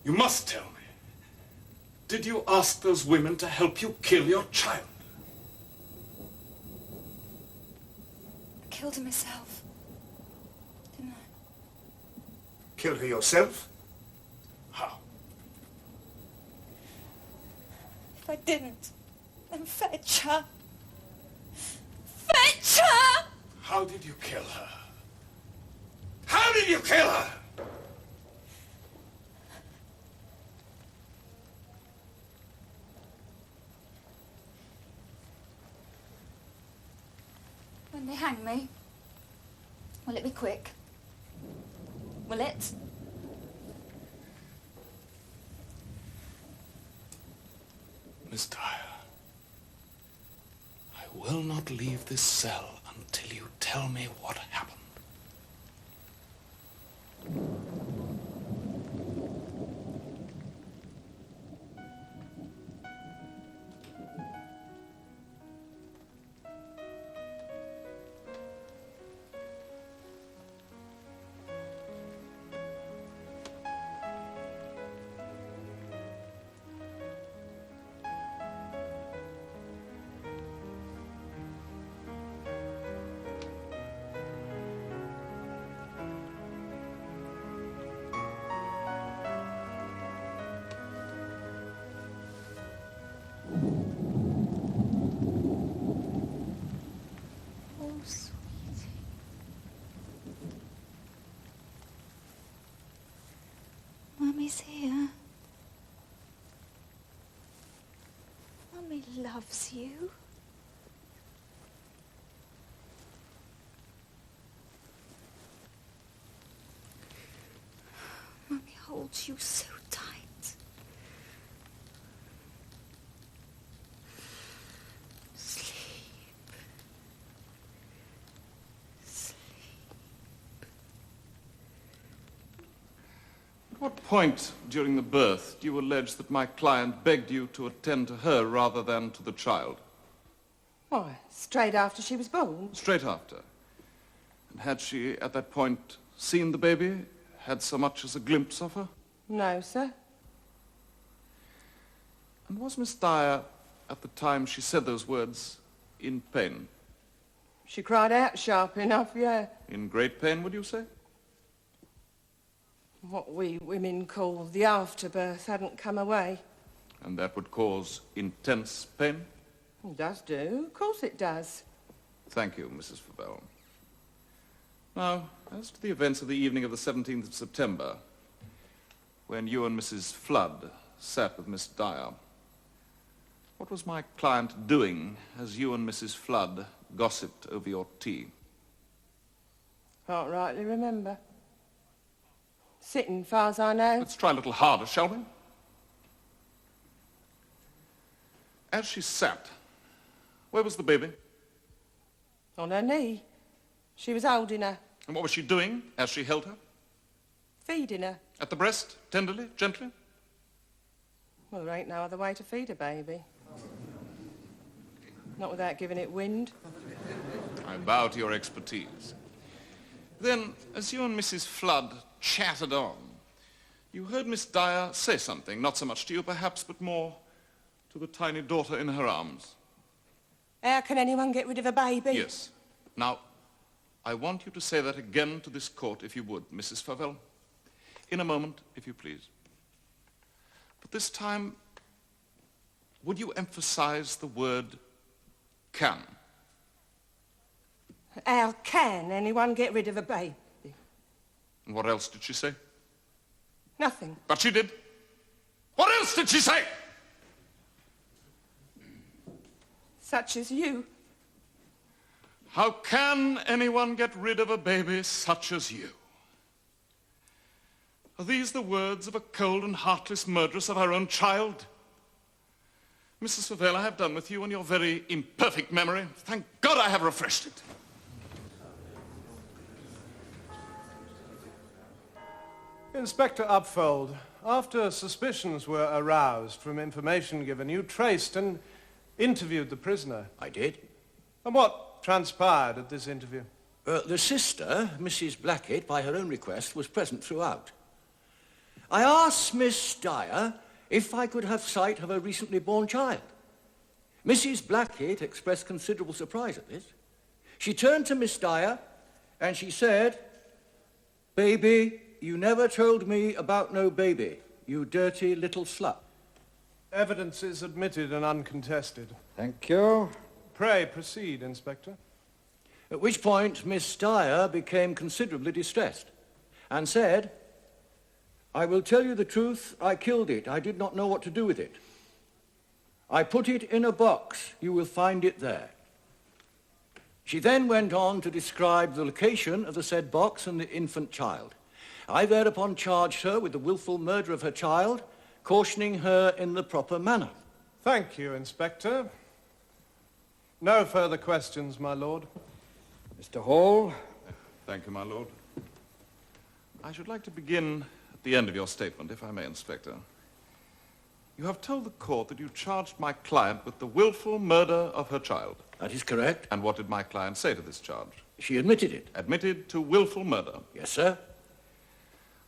You must tell me. Did you ask those women to help you kill your child? I killed her myself, didn't I? Kill her yourself? How? If I didn't, then fetch her. Fetch her! How did you kill her? How did you kill her? When they hang me, will it be quick? Will it? Miss Dyer, I will not leave this cell until you tell me what happened. Mummy's here. Mummy loves you. holds you so tight. Sleep. At what point during the birth do you allege that my client begged you to attend to her rather than to the child? Why, straight after she was born. Straight after. And had she, at that point, seen the baby? Had so much as a glimpse of her? No, sir. And was Miss Dyer, at the time she said those words, in pain? She cried out sharp enough, yeah. In great pain, would you say? What we women call the afterbirth hadn't come away. And that would cause intense pain? It does do. Of course it does. Thank you, Mrs. Froeger. Now, as to the events of the evening of the 17th of September, when you and Mrs. Flood sat with Miss Dyer, what was my client doing as you and Mrs. Flood gossiped over your tea? Can't rightly remember. Sitting, far as I know. Let's try a little harder, shall we? As she sat, where was the baby? On her knee. She was holding her. And what was she doing as she held her? Feeding her. At the breast, tenderly, gently? Well, there ain't no other way to feed a baby. Not without giving it wind. I bow to your expertise. Then, as you and Mrs. Flood chattered on, you heard Miss Dyer say something, not so much to you perhaps, but more to the tiny daughter in her arms. How can anyone get rid of a baby? Yes. Now, I want you to say that again to this court, if you would, Mrs. Froeger. In a moment, if you please. But this time, would you emphasize the word can? How can anyone get rid of a baby? And what else did she say? Nothing. But she did. What else did she say? Such as you. How can anyone get rid of a baby such as you? Are these the words of a cold and heartless murderess of her own child? Mrs. Froeger, I have done with you and your very imperfect memory. Thank God I have refreshed it. Inspector Upfold, after suspicions were aroused from information given, you traced and interviewed the prisoner. I did. And what transpired at this interview? The sister, Mrs. Blackett, by her own request, was present throughout. I asked Miss Dyer if I could have sight of her recently born child. Mrs. Blackett expressed considerable surprise at this. She turned to Miss Dyer and she said, "Baby, you never told me about no baby, you dirty little slut." Evidence is admitted and uncontested. Thank you. Pray proceed, Inspector. At which point Miss Dyer became considerably distressed and said, "I will tell you the truth, I killed it. I did not know what to do with it. I put it in a box. You will find it there." She then went on to describe the location of the said box and the infant child. I thereupon charged her with the willful murder of her child, cautioning her in the proper manner. Thank you, Inspector. No further questions, my lord. Mr. Hall. Thank you, my lord. I should like to begin at the end of your statement, if I may, Inspector. You have told the court that you charged my client with the willful murder of her child. That is correct. And what did my client say to this charge? She admitted it. Admitted to willful murder? Yes, sir.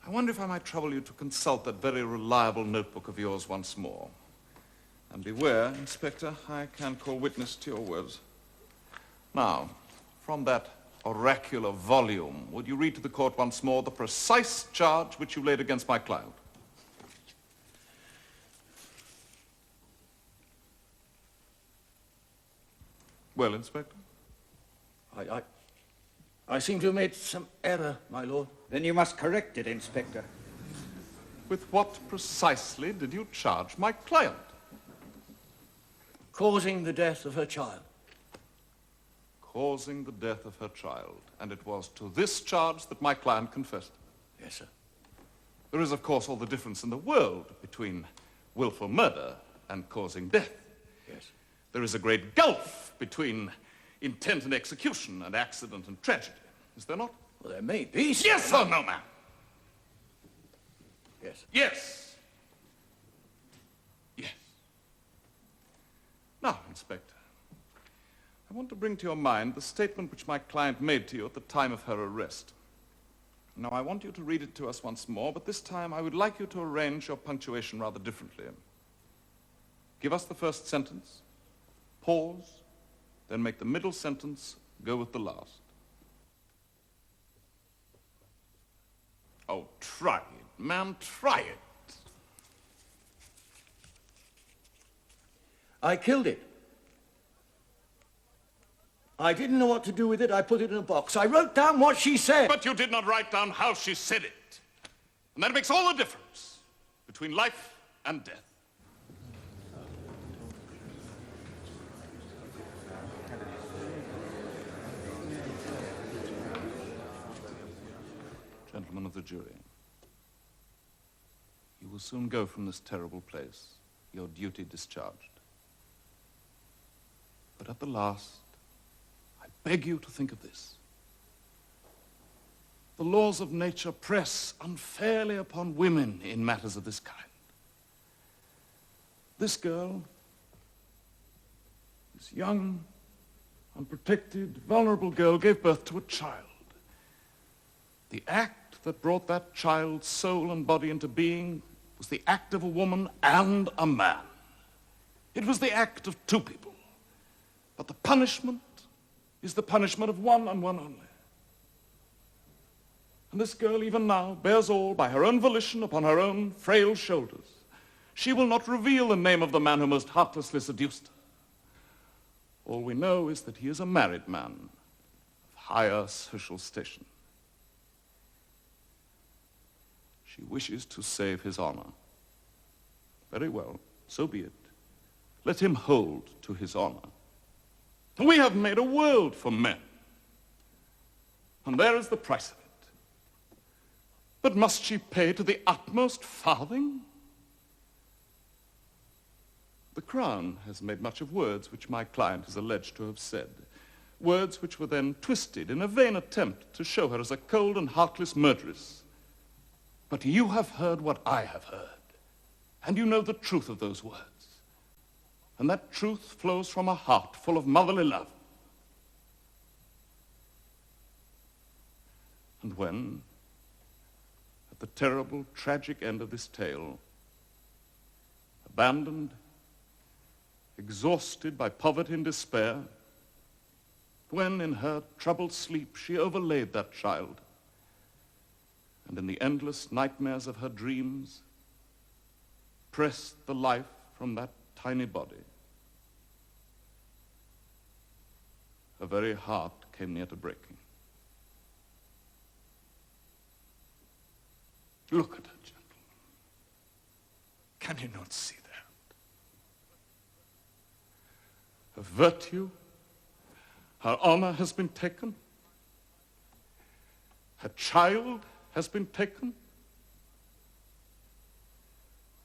I wonder if I might trouble you to consult that very reliable notebook of yours once more. And beware, Inspector, I can call witness to your words. Now, from that oracular volume, would you read to the court once more the precise charge which you laid against my client? Well, Inspector? I seem to have made some error, my lord. Then you must correct it, Inspector. With what precisely did you charge my client? Causing the death of her child. Causing the death of her child. And it was to this charge that my client confessed? Yes, sir. There is, of course, all the difference in the world between willful murder and causing death. Yes. There is a great gulf between intent and execution and accident and tragedy. Is there not? Well, there may be. Yes or no, ma'am? Yes. Yes. Yes. Now, Inspector, I want to bring to your mind the statement which my client made to you at the time of her arrest. Now, I want you to read it to us once more, but this time I would like you to arrange your punctuation rather differently. Give us the first sentence, pause, then make the middle sentence go with the last. Oh, try it, ma'am, try it. I killed it. I didn't know what to do with it. I put it in a box. I wrote down what she said. But you did not write down how she said it. And that makes all the difference between life and death. Gentlemen of the jury, you will soon go from this terrible place, your duty discharged. But at the last, I beg you to think of this. The laws of nature press unfairly upon women in matters of this kind. This girl, this young, unprotected, vulnerable girl, gave birth to a child. The act that brought that child's soul and body into being was the act of a woman and a man. It was the act of two people. But the punishment is the punishment of one and one only. And this girl, even now, bears all by her own volition upon her own frail shoulders. She will not reveal the name of the man who most heartlessly seduced her. All we know is that he is a married man of higher social station. She wishes to save his honor. Very well, so be it. Let him hold to his honor. We have made a world for men. And there is the price of it. But must she pay to the utmost farthing? The Crown has made much of words which my client is alleged to have said. Words which were then twisted in a vain attempt to show her as a cold and heartless murderess. But you have heard what I have heard. And you know the truth of those words. And that truth flows from a heart full of motherly love. And when, at the terrible, tragic end of this tale, abandoned, exhausted by poverty and despair, when in her troubled sleep she overlaid that child, and in the endless nightmares of her dreams, pressed the life from that tiny body, her very heart came near to breaking. Look at her, gentlemen. Can you not see that? Her virtue, her honor has been taken. Her child has been taken.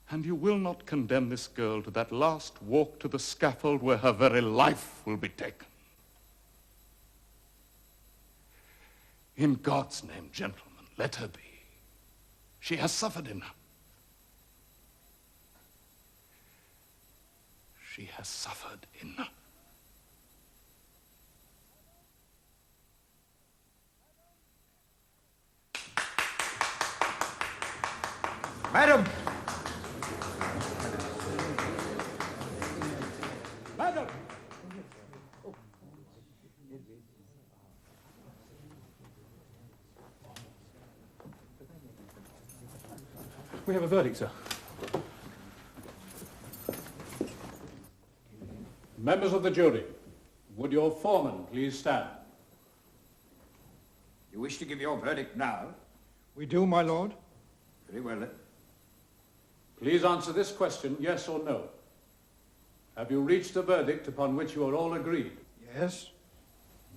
And you will not condemn this girl to that last walk to the scaffold where her very life will be taken. In God's name, gentlemen, let her be. She has suffered enough. She has suffered enough. Madam! Madam! We have a verdict, sir. Members of the jury, would your foreman please stand? You wish to give your verdict now? We do, my lord. Very well, then. Please answer this question, yes or no. Have you reached a verdict upon which you are all agreed? Yes.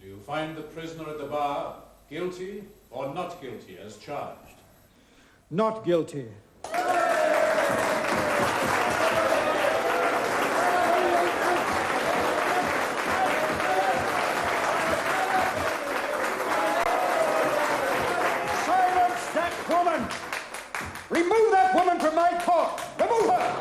Do you find the prisoner at the bar guilty or not guilty as charged? Not guilty. Silence that woman! Remove that woman from my court! Remove her!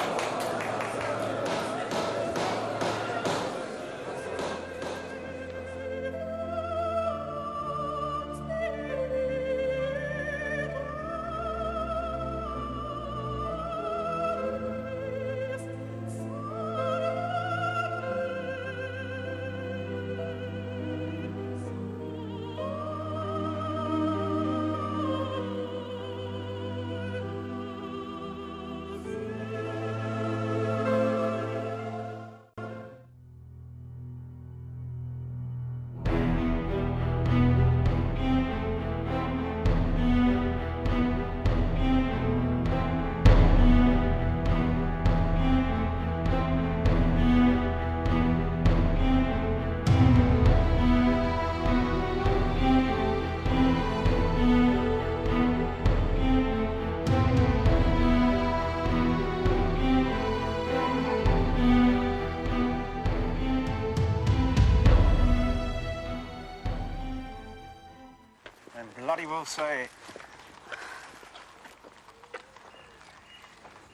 Bloody well say it.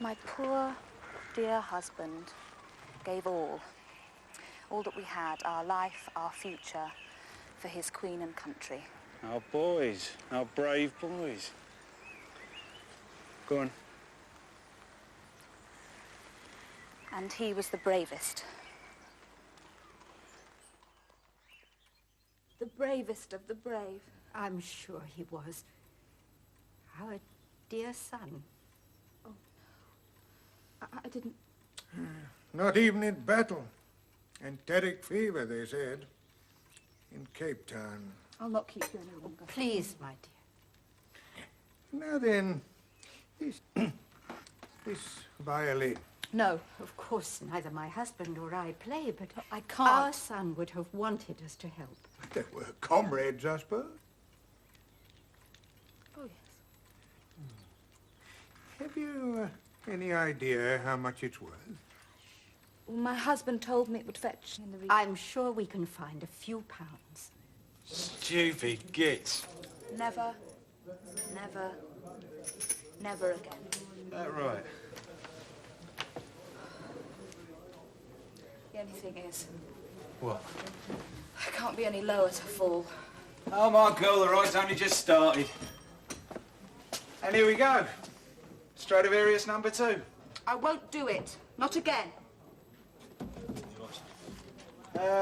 My poor, dear husband gave all that we had, our life, our future, for his queen and country. Our boys, our brave boys. Go on. And he was the bravest. The bravest of the brave. I'm sure he was. Our dear son. Oh, I didn't... Not even in battle. Enteric fever, they said. In Cape Town. I'll not keep you any longer. Please, my dear. Now then, this violin. No, of course, neither my husband nor I play, but I can't. Our son would have wanted us to help. They were comrades, I suppose. Oh, yes. Have you any idea how much it's worth? Well, my husband told me it would fetch in the region. I'm sure we can find a few pounds. Stupid gits. Never, never, never again. That right? The only thing is, What? I can't be any lower to fall. Oh, my girl, the ride's only just started. And here we go. Stradivarius number 2. I won't do it. Not again.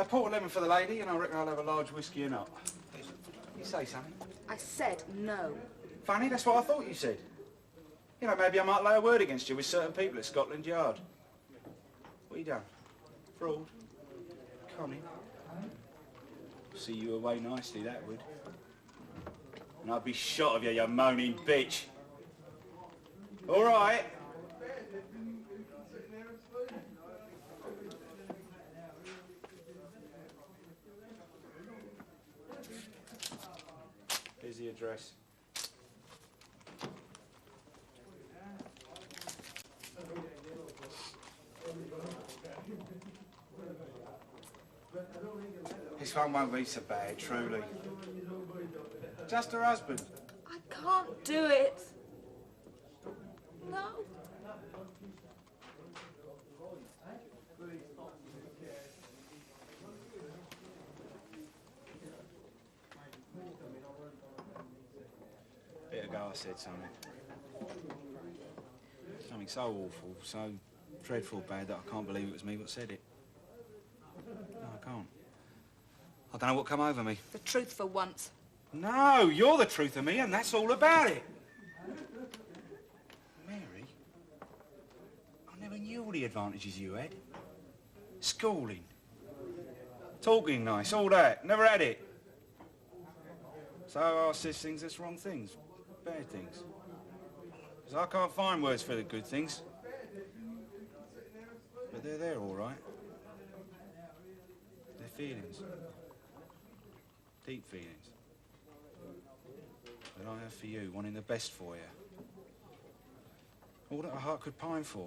Port 11 for the lady, and I reckon I'll have a large whiskey and up. You say something? I said no. Funny, that's what I thought you said. You know, maybe I might lay a word against you with certain people at Scotland Yard. What you done? Fraud? Conning? See you away nicely, that would. And I'd be shot of you, you moaning bitch. All right. Here's the address. This one won't be so bad, truly. Just her husband. I can't do it. No. Bit ago I said something. Something so awful, so dreadful bad that I can't believe it was me what said it. No, I can't. I don't know what come over me. The truth for once. No, you're the truth of me, and that's all about it. Mary, I never knew all the advantages you had. Schooling, talking nice, all that. Never had it. So I says things that's wrong things, bad things. Because I can't find words for the good things. But they're there, all right. They're feelings. Deep feelings. That I have for you, wanting the best for you. All that a heart could pine for.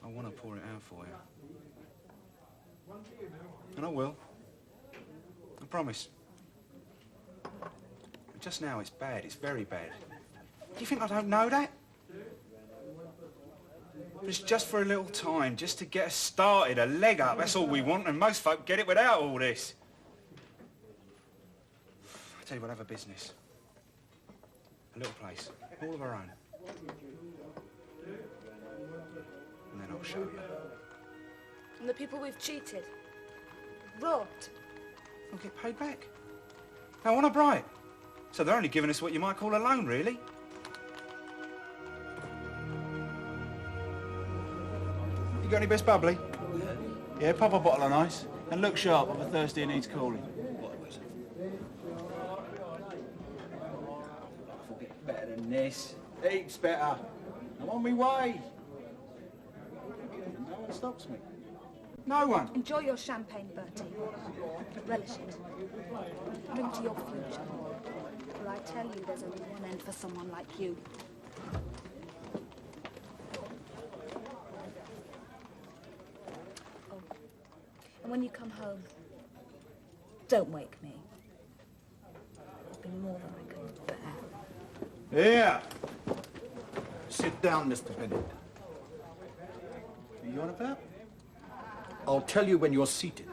I want to pour it out for you. And I will. I promise. But just now it's bad. It's very bad. Do you think I don't know that? But it's just for a little time, just to get us started, a leg up. That's all we want, and most folk get it without all this. I tell you, we'll have a business. A little place, all of our own. And then I'll show you. And the people we've cheated, robbed. I'll get paid back. Now, on a bright. So they're only giving us what you might call a loan, really. You got any best bubbly? Yeah, pop a bottle of ice. And look sharp, I'm thirsty and needs cooling. I'll get better than this. Heaps better. I'm on my way. No one stops me. No one. Enjoy your champagne, Bertie. Relish it. Drink to your future. For I tell you, there's only one end for someone like you. Oh, and when you come home, don't wake me. It'll be more than I can bear. Here. Sit down, Mr. Bennett. Are you on about? I'll tell you when you're seated.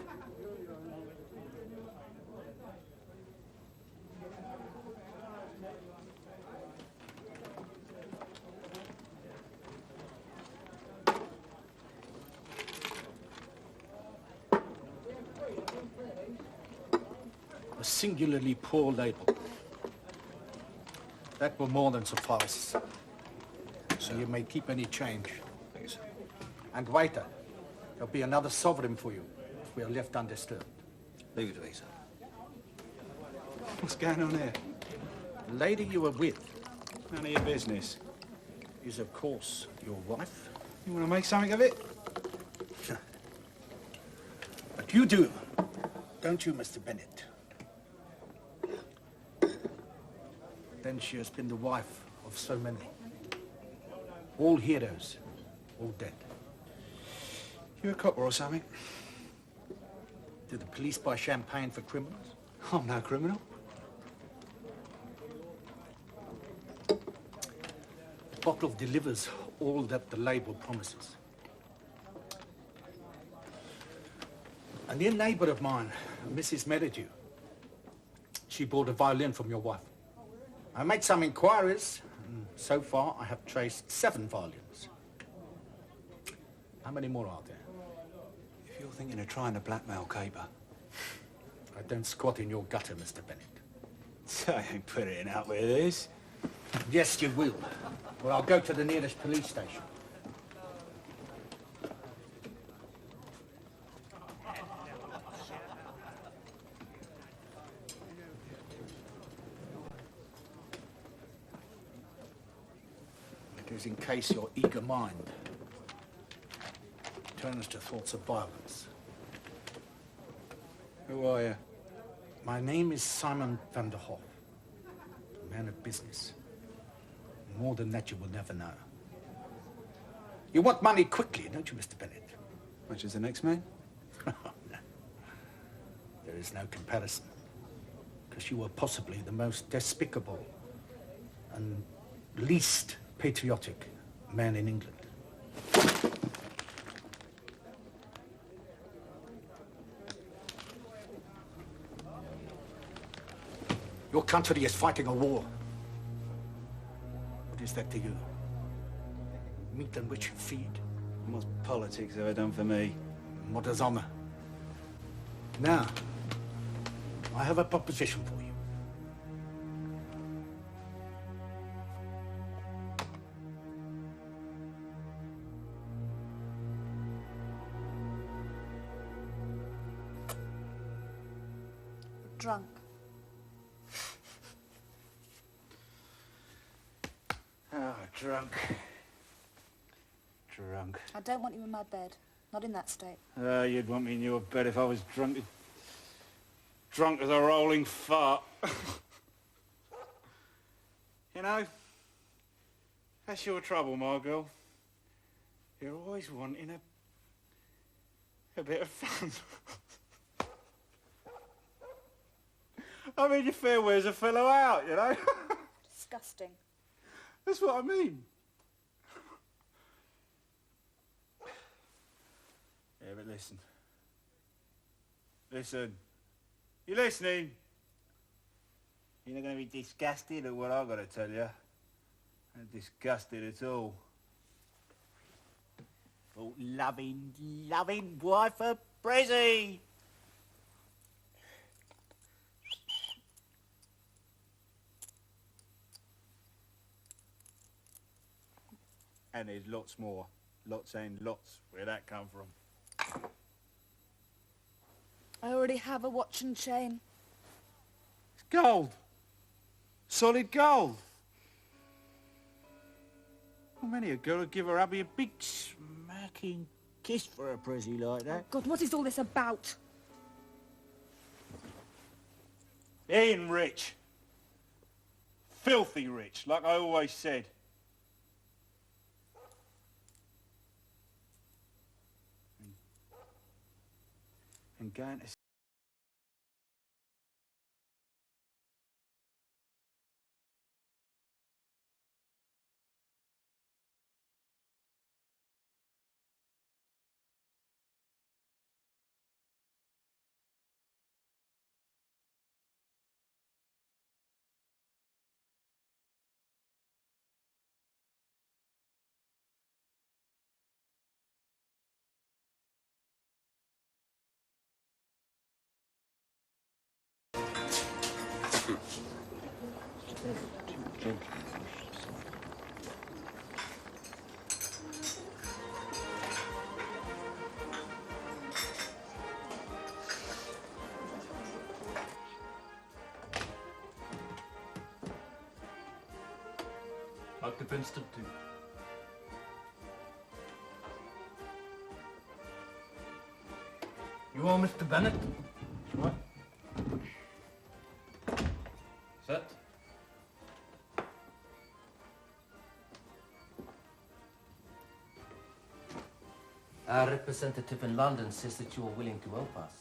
A singularly poor label. That will more than suffice. So you may keep any change. Please. And waiter. There'll be another sovereign for you if we are left undisturbed. Leave it to me, sir. What's going on here? The lady you were with None of your business. is, of course, your wife. You want to make something of it? But you do, don't you, Mr. Bennett? Then she has been the wife of so many. All heroes, all dead. You a copper or something? Do the police buy champagne for criminals? I'm no criminal. The bottle delivers all that the label promises. A near neighbor of mine, Mrs. Merridew, she bought a violin from your wife. I made some inquiries, and so far I have traced 7 violins. How many more are there? If you're thinking of trying to blackmail Caper. I don't squat in your gutter, Mr. Bennett. So I ain't putting up with this. Yes, you will. Or I'll go to the nearest police station. It is in case your eager mind turns to thoughts of violence. Who are you? My name is Simon van der Hoff, a man of business. More than that you will never know. You want money quickly, don't you, Mr. Bennett? Much as the next man? No. There is no comparison. Because you are possibly the most despicable and least patriotic man in England. Your country is fighting a war. What is that to you? Meat on which you feed? What's politics ever done for me? What does honor? Now, I have a proposition for you. Drunk. Oh, drunk. Drunk. I don't want you in my bed. Not in that state. You'd want me in your bed if I was drunk. Drunk as a rolling fart. You know, that's your trouble, my girl. You're always wanting a bit of fun. I mean, you fair wears a fellow out, you know? Disgusting. That's what I mean. Yeah, but listen. Listen. You listening? You're not going to be disgusted at what I've got to tell you. Not disgusted at all. Oh, loving wife of Brizzy. And there's lots more. Lots and lots. Where'd that come from? I already have a watch and chain. It's gold. Solid gold. How many a girl would give her hubby a big smacking kiss for a Brizzy like that? God, what is all this about? Being rich. Filthy rich, like I always said. And going to... Occupants to do. You are Mr. Bennett? What? Sit. Our representative in London says that you are willing to help us.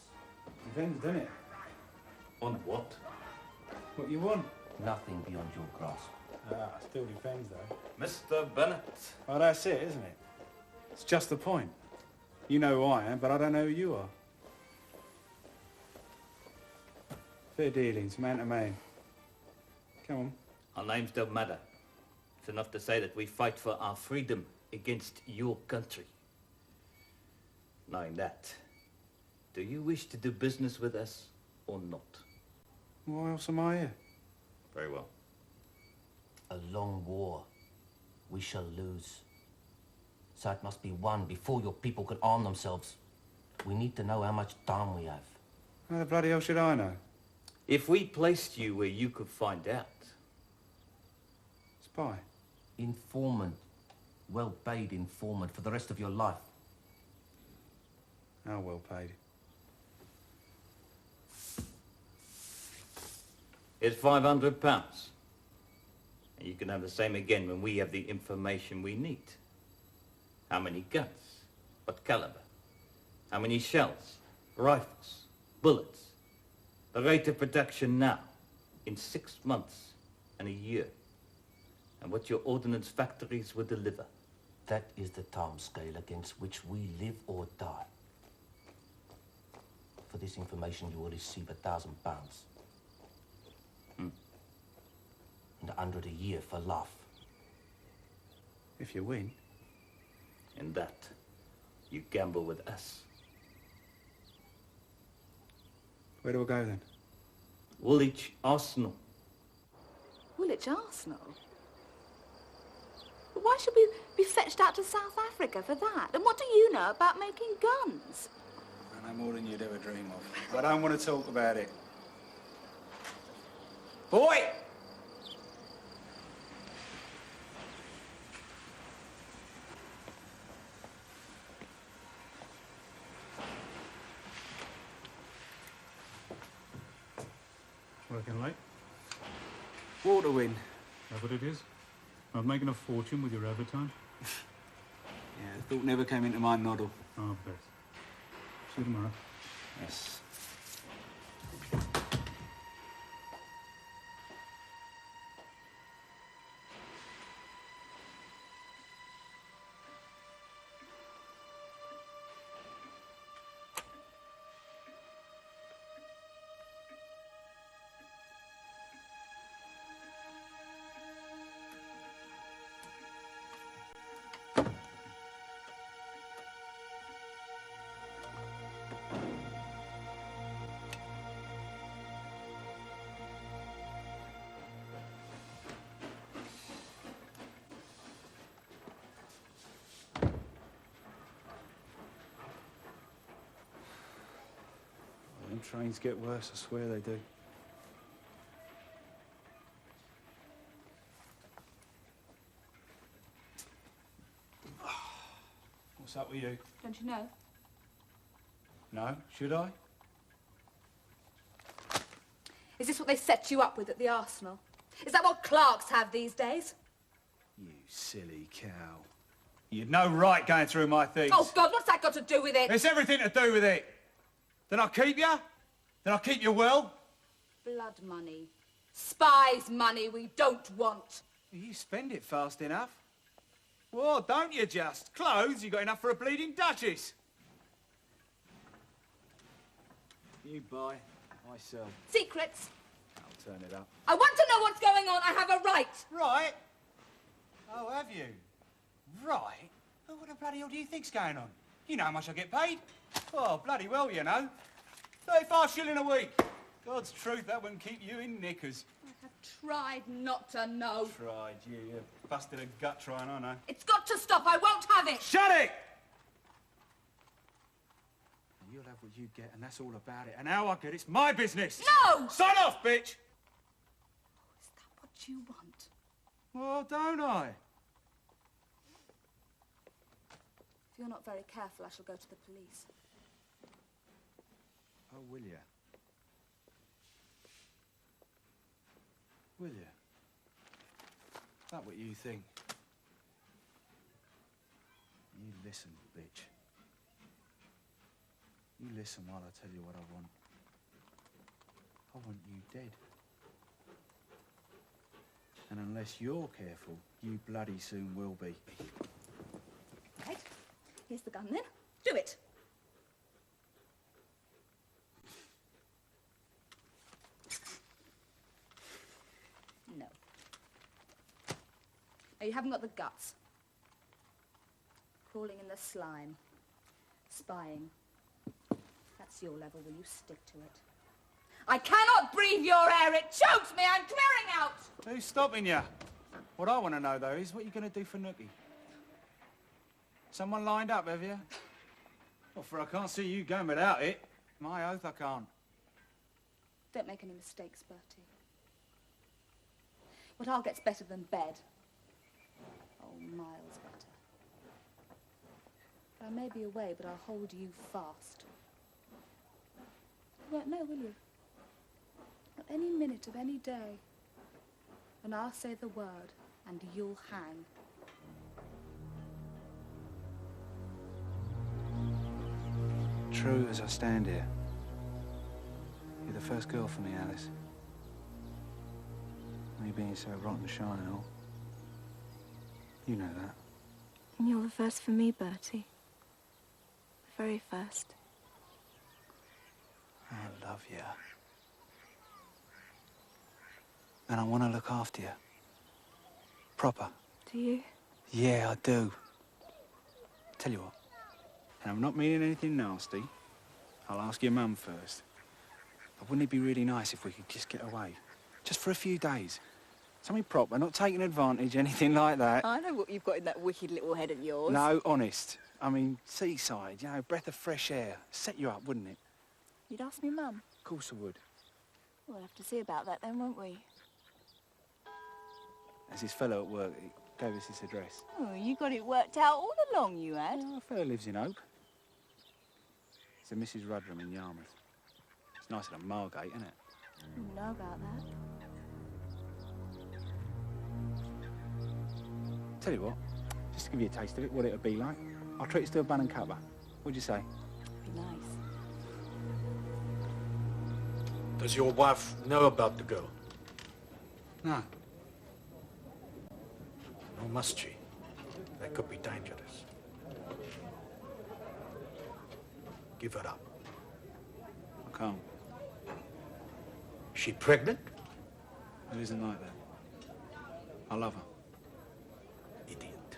Depends, doesn't it? On what? What you want? Nothing beyond your grasp. Ah, still depends, though. Mr. Bennett. Oh, that's it, isn't it? It's just the point. You know who I am, but I don't know who you are. Fair dealings, man to man. Come on. Our names don't matter. It's enough to say that we fight for our freedom against your country. Knowing that, do you wish to do business with us or not? Why else am I here? Very well. A long war. We shall lose. So it must be won before your people can arm themselves. We need to know how much time we have. How the bloody hell should I know? If we placed you where you could find out. Spy. Informant. Well-paid informant for the rest of your life. How well paid? Here's £500. And you can have the same again when we have the information we need. How many guns? What caliber? How many shells? Rifles? Bullets? The rate of production now, in 6 months and a year. And what your ordnance factories will deliver. That is the time scale against which we live or die. For this information you will receive £1,000. And 100 a year for life. If you win. In that, you gamble with us. Where do I go then? Woolwich Arsenal. Woolwich Arsenal? But why should we be fetched out to South Africa for that? And what do you know about making guns? I know more than you'd ever dream of. I don't want to talk about it. Boy! Working late? Water win. that what it is? Not making a fortune with your overtime? Yeah, the thought never came into my noddle. Oh, bless. See you tomorrow. Yes. Trains get worse, I swear they do. What's up with you? Don't you know? No, should I? Is this what they set you up with at the arsenal? Is that what clerks have these days? You silly cow. You'd no right going through my things. Oh, God, what's that got to do with it? It's everything to do with it. Then I'll keep you. Then I'll keep you well. Blood money. Spies' money we don't want. You spend it fast enough. Well, don't you just? Clothes, you got enough for a bleeding duchess. You buy, I sell. Secrets. I'll turn it up. I want to know what's going on. I have a right. Right? Oh, have you? Right? Oh, what the bloody hell do you think's going on? You know how much I get paid? Oh, bloody well, you know. 35 shilling a week. God's truth, that wouldn't keep you in knickers. I have tried not to know. Tried, you busted a gut trying, I know. It's got to stop. I won't have it. Shut it! You'll have what you get, and that's all about it. And how I get it's my business. No! Sign off, bitch! Is that what you want? Well, don't I? If you're not very careful, I shall go to the police. Oh, will you? Will you? Is that what you think? You listen, bitch. You listen while I tell you what I want. I want you dead. And unless you're careful, you bloody soon will be. Right. Here's the gun, then. Do it. No. No, you haven't got the guts. Crawling in the slime. Spying. That's your level. Will you stick to it? I cannot breathe your air. It chokes me. I'm clearing out. Who's stopping you? What I want to know, though, is what you're going to do for Nookie. Someone lined up, have you? Well, for I can't see you going without it. My oath, I can't. Don't make any mistakes, Bertie. What I'll get's better than bed. Oh, miles better. I may be away, but I'll hold you fast. You won't know, will you? Not any minute of any day. And I'll say the word, and you'll hang. True as I stand here. You're the first girl for me, Alice. Me being so rotten shy and all. You know that. And you're the first for me, Bertie. The very first. I love you. And I want to look after you. Proper. Do you? Yeah, I do. Tell you what. And I'm not meaning anything nasty. I'll ask your mum first. But wouldn't it be really nice if we could just get away? Just for a few days. Something proper, not taking advantage, anything like that. I know what you've got in that wicked little head of yours. No, honest. I mean, seaside, you know, breath of fresh air. Set you up, wouldn't it? You'd ask me mum? Of course I would. We'll have to see about that then, won't we? There's this fellow at work, he gave us this address. Oh, you got it worked out all along, you had. Yeah, a fellow lives in Hope. It's a Mrs. Rudram in Yarmouth. It's nicer than Margate, isn't it? I didn't know about that. Tell you what, just to give you a taste of it, what it would be like, I'll treat you to a bun and cover. What'd you say? Be nice. Does your wife know about the girl? No. Nor must she. That could be dangerous. Give her up. I can't. She pregnant? It isn't like that. I love her. Idiot.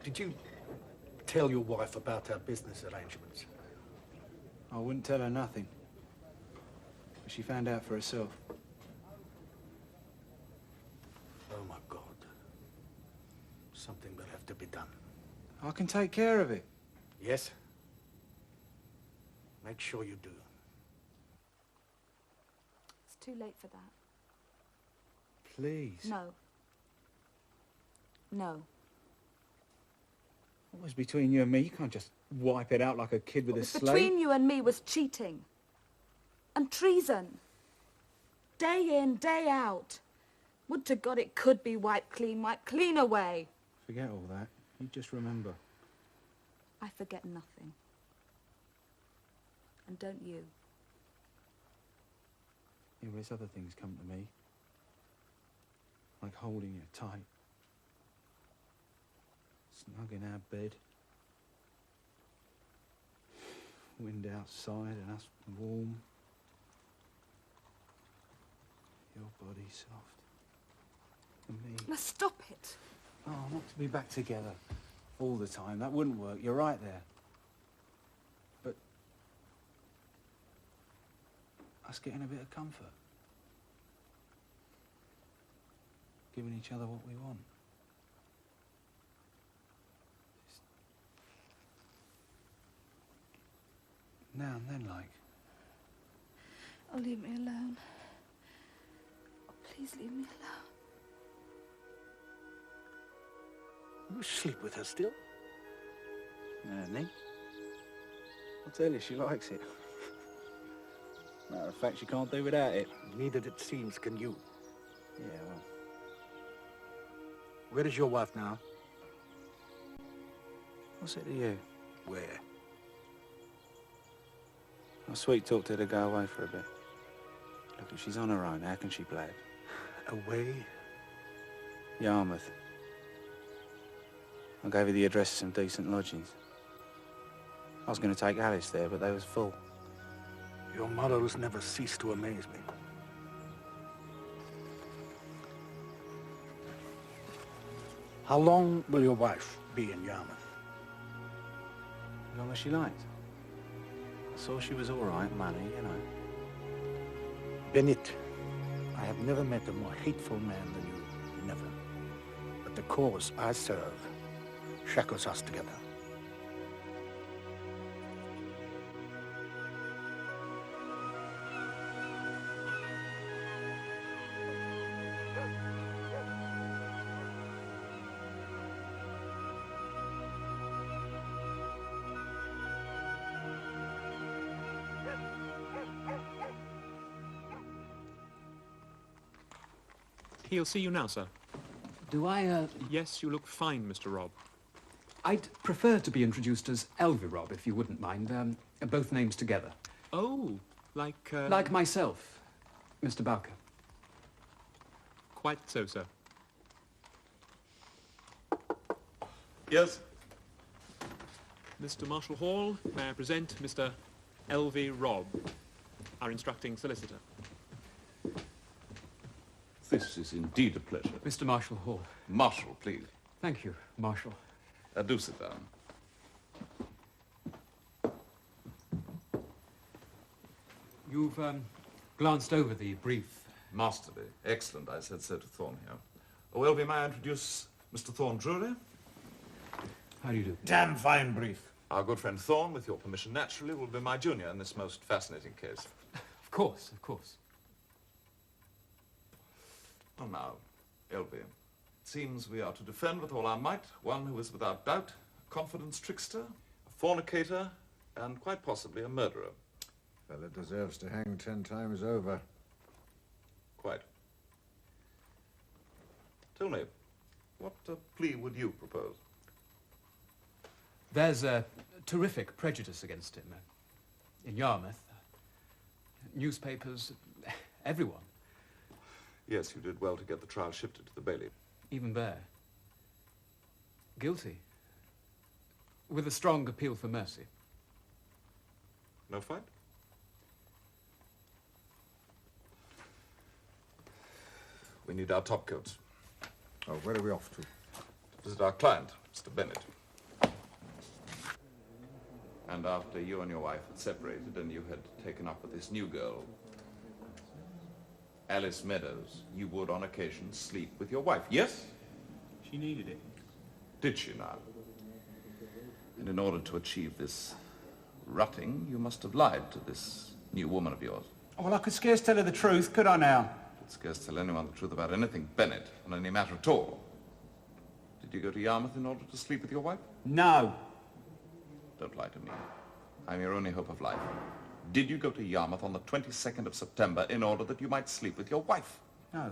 Did you tell your wife about our business arrangements? I wouldn't tell her nothing. But she found out for herself. Oh, my God. Something will have to be done. I can take care of it. Yes? Make sure you do. It's too late for that. Please. No. No. What was between you and me? You can't just wipe it out like a kid with a slate. Between you and me was cheating. And treason. Day in, day out. Would to God it could be wiped clean away. Forget all that. You just remember. I forget nothing. And don't you? Yeah, well, there's other things come to me. Like holding you tight. Snug in our bed. Wind outside and us warm. Your body soft. And me. Now stop it. Oh, not to be back together all the time. That wouldn't work. You're right there. But us getting a bit of comfort. Giving each other what we want. Just now and then, like. Oh, leave me alone. Oh, please leave me alone. You sleep with her still? Nick. I'll tell you, she likes it. Matter of fact, she can't do without it. Neither, it seems, can you. Yeah, well. Where is your wife now? What's it to you? Where? I sweet talked her to go away for a bit. Look, if she's on her own, how can she blab? Away? Yarmouth. I gave her the address of some decent lodgings. I was going to take Alice there, but they was full. Your morals never cease to amaze me. How long will your wife be in Yarmouth? As long as she liked. I saw she was all right, money, you know. Bennett, I have never met a more hateful man than you. Never. But the cause I serve shackles us together. He'll see you now, sir. Do I, Yes, you look fine, Mr. Robb. I'd prefer to be introduced as Elwes Robb, if you wouldn't mind. Both names together. Oh, like... Like myself, Mr. Bowker. Quite so, sir. Yes? Mr. Marshall Hall, may I present Mr. Elwes Robb, our instructing solicitor. This is indeed a pleasure. Mr. Marshall Hall. Marshall, please. Thank you, Marshall. Do sit down. You've glanced over the brief. Masterly. Excellent. I said so to Thorne here. Well, may I introduce Mr. Thorne Drury? How do you do? Damn fine brief. Our good friend Thorne, with your permission, naturally, will be my junior in this most fascinating case. Of course, of course. Well, now, Elwes, it seems we are to defend with all our might one who is without doubt a confidence trickster, a fornicator, and quite possibly a murderer. Fella deserves to hang 10 times over. Quite. Tell me, what plea would you propose? There's a terrific prejudice against him. In Yarmouth, newspapers, everyone. Yes, you did well to get the trial shifted to the Bailey. Even there. Guilty. With a strong appeal for mercy. No fight? We need our topcoats. Oh, where are we off to? To visit our client, Mr. Bennett. And after you and your wife had separated and you had taken up with this new girl, Alice Meadows, you would on occasion sleep with your wife, yes? She needed it. Did she now? And in order to achieve this rutting, you must have lied to this new woman of yours. Well, I could scarce tell her the truth, could I now? Could scarce tell anyone the truth about anything, Bennett, on any matter at all. Did you go to Yarmouth in order to sleep with your wife? No. Don't lie to me. I'm your only hope of life. Did you go to Yarmouth on the 22nd of September in order that you might sleep with your wife? No.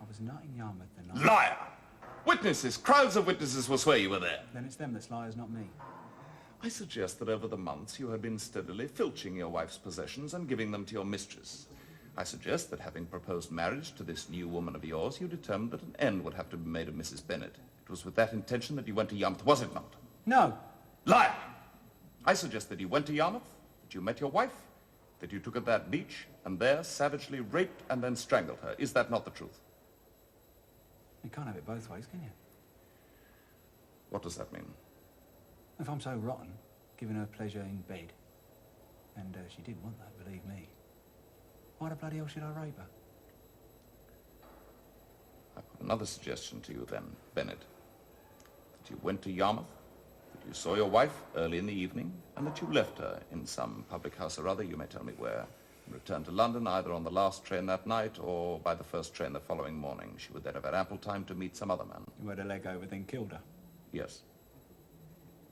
I was not in Yarmouth the night. Liar! Witnesses, crowds of witnesses will swear you were there. Then it's them that's liars, not me. I suggest that over the months you had been steadily filching your wife's possessions and giving them to your mistress. I suggest that having proposed marriage to this new woman of yours, you determined that an end would have to be made of Mrs. Bennett. It was with that intention that you went to Yarmouth, was it not? No. Liar! I suggest that you went to Yarmouth, that you met your wife, that you took her to that beach, and there savagely raped and then strangled her. Is that not the truth? You can't have it both ways, can you? What does that mean? If I'm so rotten, giving her pleasure in bed, and she did want that, believe me, why the bloody hell should I rape her? I put another suggestion to you then, Bennett. That you went to Yarmouth, that you saw your wife early in the evening, and that you left her in some public house or other, you may tell me where, and returned to London either on the last train that night or by the first train the following morning. She would then have had ample time to meet some other man. You had a leg over, then killed her? Yes.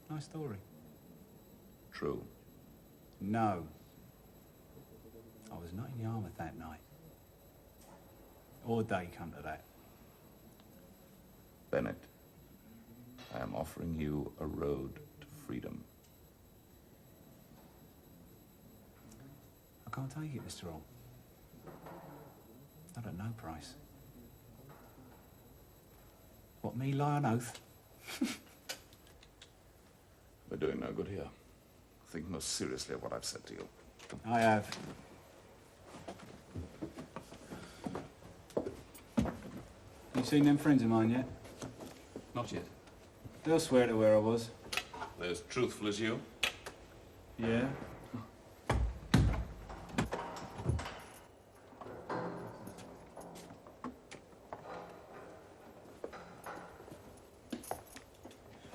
Nice story. True. No. I was not in Yarmouth that night. Or day come to that. Bennett, I am offering you a road to freedom. I can't take it, Mr. Hall. Not at no price. What, me lie on oath? We're doing no good here. Think most seriously of what I've said to you. I have. You seen them friends of mine yet? Not yet. They'll swear to where I was. They're as truthful as you? Yeah.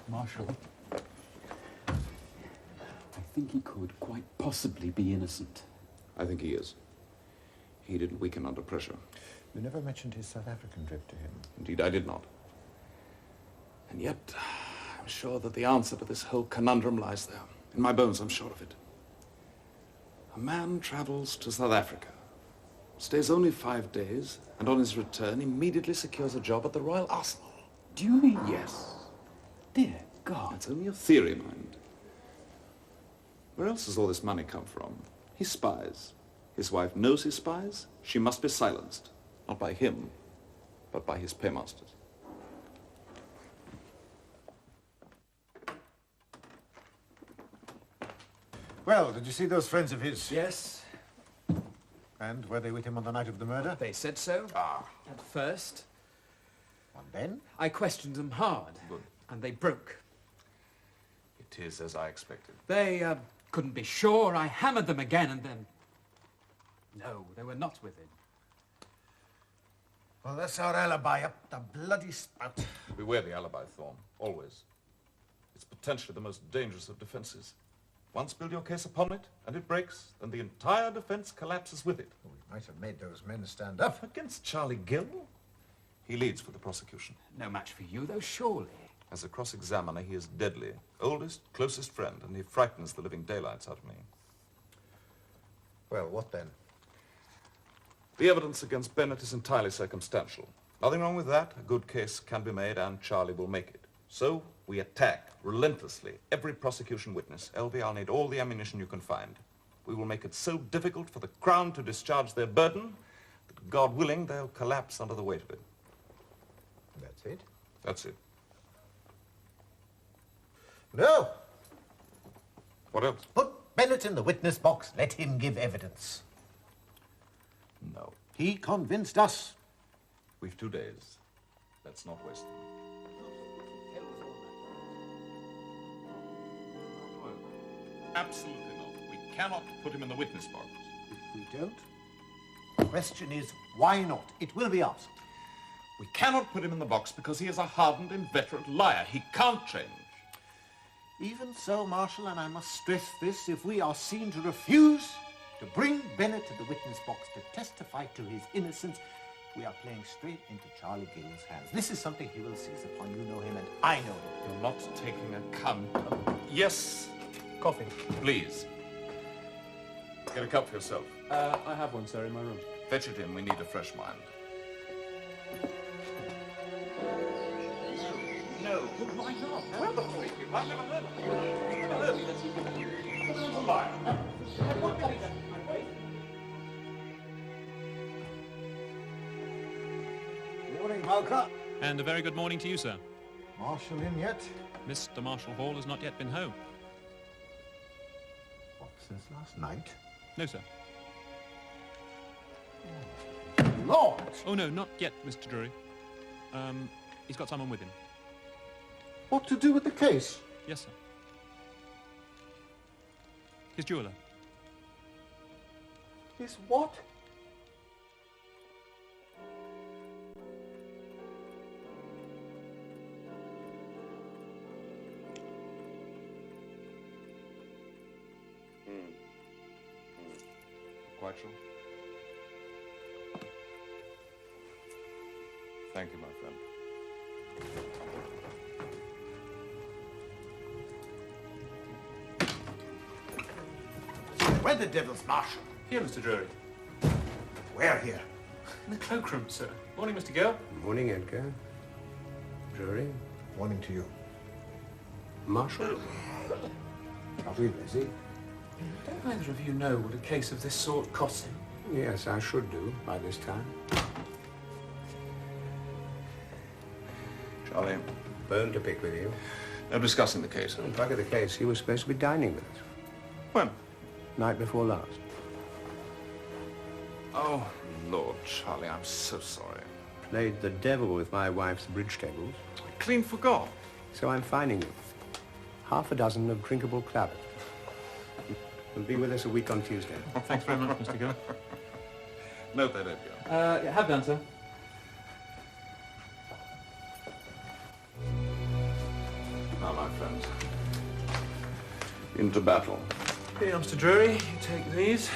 Marshall, I think he could quite possibly be innocent. I think he is. He didn't weaken under pressure. You never mentioned his South African trip to him. Indeed, I did not. And yet, I'm sure that the answer to this whole conundrum lies there. In my bones, I'm sure of it. A man travels to South Africa, stays only 5 days, and on his return immediately secures a job at the Royal Arsenal. Do you mean? Yes. Dear God. It's only a theory, mind. Where else does all this money come from? He spies. His wife knows he spies. She must be silenced. Not by him, but by his paymasters. Well, did you see those friends of his? Yes. And were they with him on the night of the murder? They said so. At first. And then? I questioned them hard. Good. And they broke. It is as I expected. They couldn't be sure. I hammered them again and then... No, they were not with him. Well, that's our alibi up the bloody spout. Beware the alibi, Thorne. Always. It's potentially the most dangerous of defenses. Once build your case upon it, and it breaks, then the entire defense collapses with it. We might have made those men stand up. Against Charlie Gill? He leads for the prosecution. No match for you, though, surely. As a cross-examiner, he is deadly. Oldest, closest friend, and he frightens the living daylights out of me. Well, what then? The evidence against Bennett is entirely circumstantial. Nothing wrong with that. A good case can be made and Charlie will make it. So we attack relentlessly every prosecution witness. Elvie, I'll need all the ammunition you can find. We will make it so difficult for the Crown to discharge their burden that, God willing, they'll collapse under the weight of it. That's it? That's it. No. What else? Put Bennett in the witness box. Let him give evidence. No. He convinced us. We've 2 days. Let's not waste them. Absolutely not. We cannot put him in the witness box. If we don't, the question is, why not? It will be asked. We cannot put him in the box because he is a hardened, inveterate liar. He can't change. Even so, Marshal, and I must stress this, if we are seen to refuse to bring Bennett to the witness box to testify to his innocence, we are playing straight into Charlie Gill's hands. This is something he will seize upon. You know him and I know him. You're not taking account of... Yes. Coffee. Please. Get a cup for yourself. I have one, sir, in my room. Fetch it in. We need a fresh mind. No, but why not? Well, the freak, I've never heard of it. I've never heard of it. It's a lie. What can he do? Morning, Bowker. And a very good morning to you, sir. Marshal in yet? Mr. Marshall Hall has not yet been home. What, since last night? No, sir. Lord! Oh, no, not yet, Mr. Drury. He's got someone with him. What to do with the case? Yes, sir. His jeweller. His what? Quite sure. Thank you, my friend. Where the devil's Marshal? Here, Mr. Drury. Where here? In the cloakroom, sir. Morning, Mr. Gill. Morning, Edgar. Drury. Morning to you. Marshal. Coffee, Leslie. Don't either of you know what a case of this sort costs him? Yes, I should do by this time. Charlie. Bone to pick with you. No discussing the case. Don't bugger the case. He was supposed to be dining with us. When? Night before last. Oh, Lord, Charlie, I'm so sorry. Played the devil with my wife's bridge tables. I clean forgot. So I'm fining you. 6 of drinkable claret. Will be with us a week on Tuesday. Thanks very much, Mr. Gill. Note that, Edgar. Have done, sir. Now, my friends, into battle. Here, Mr. Drury, you take these.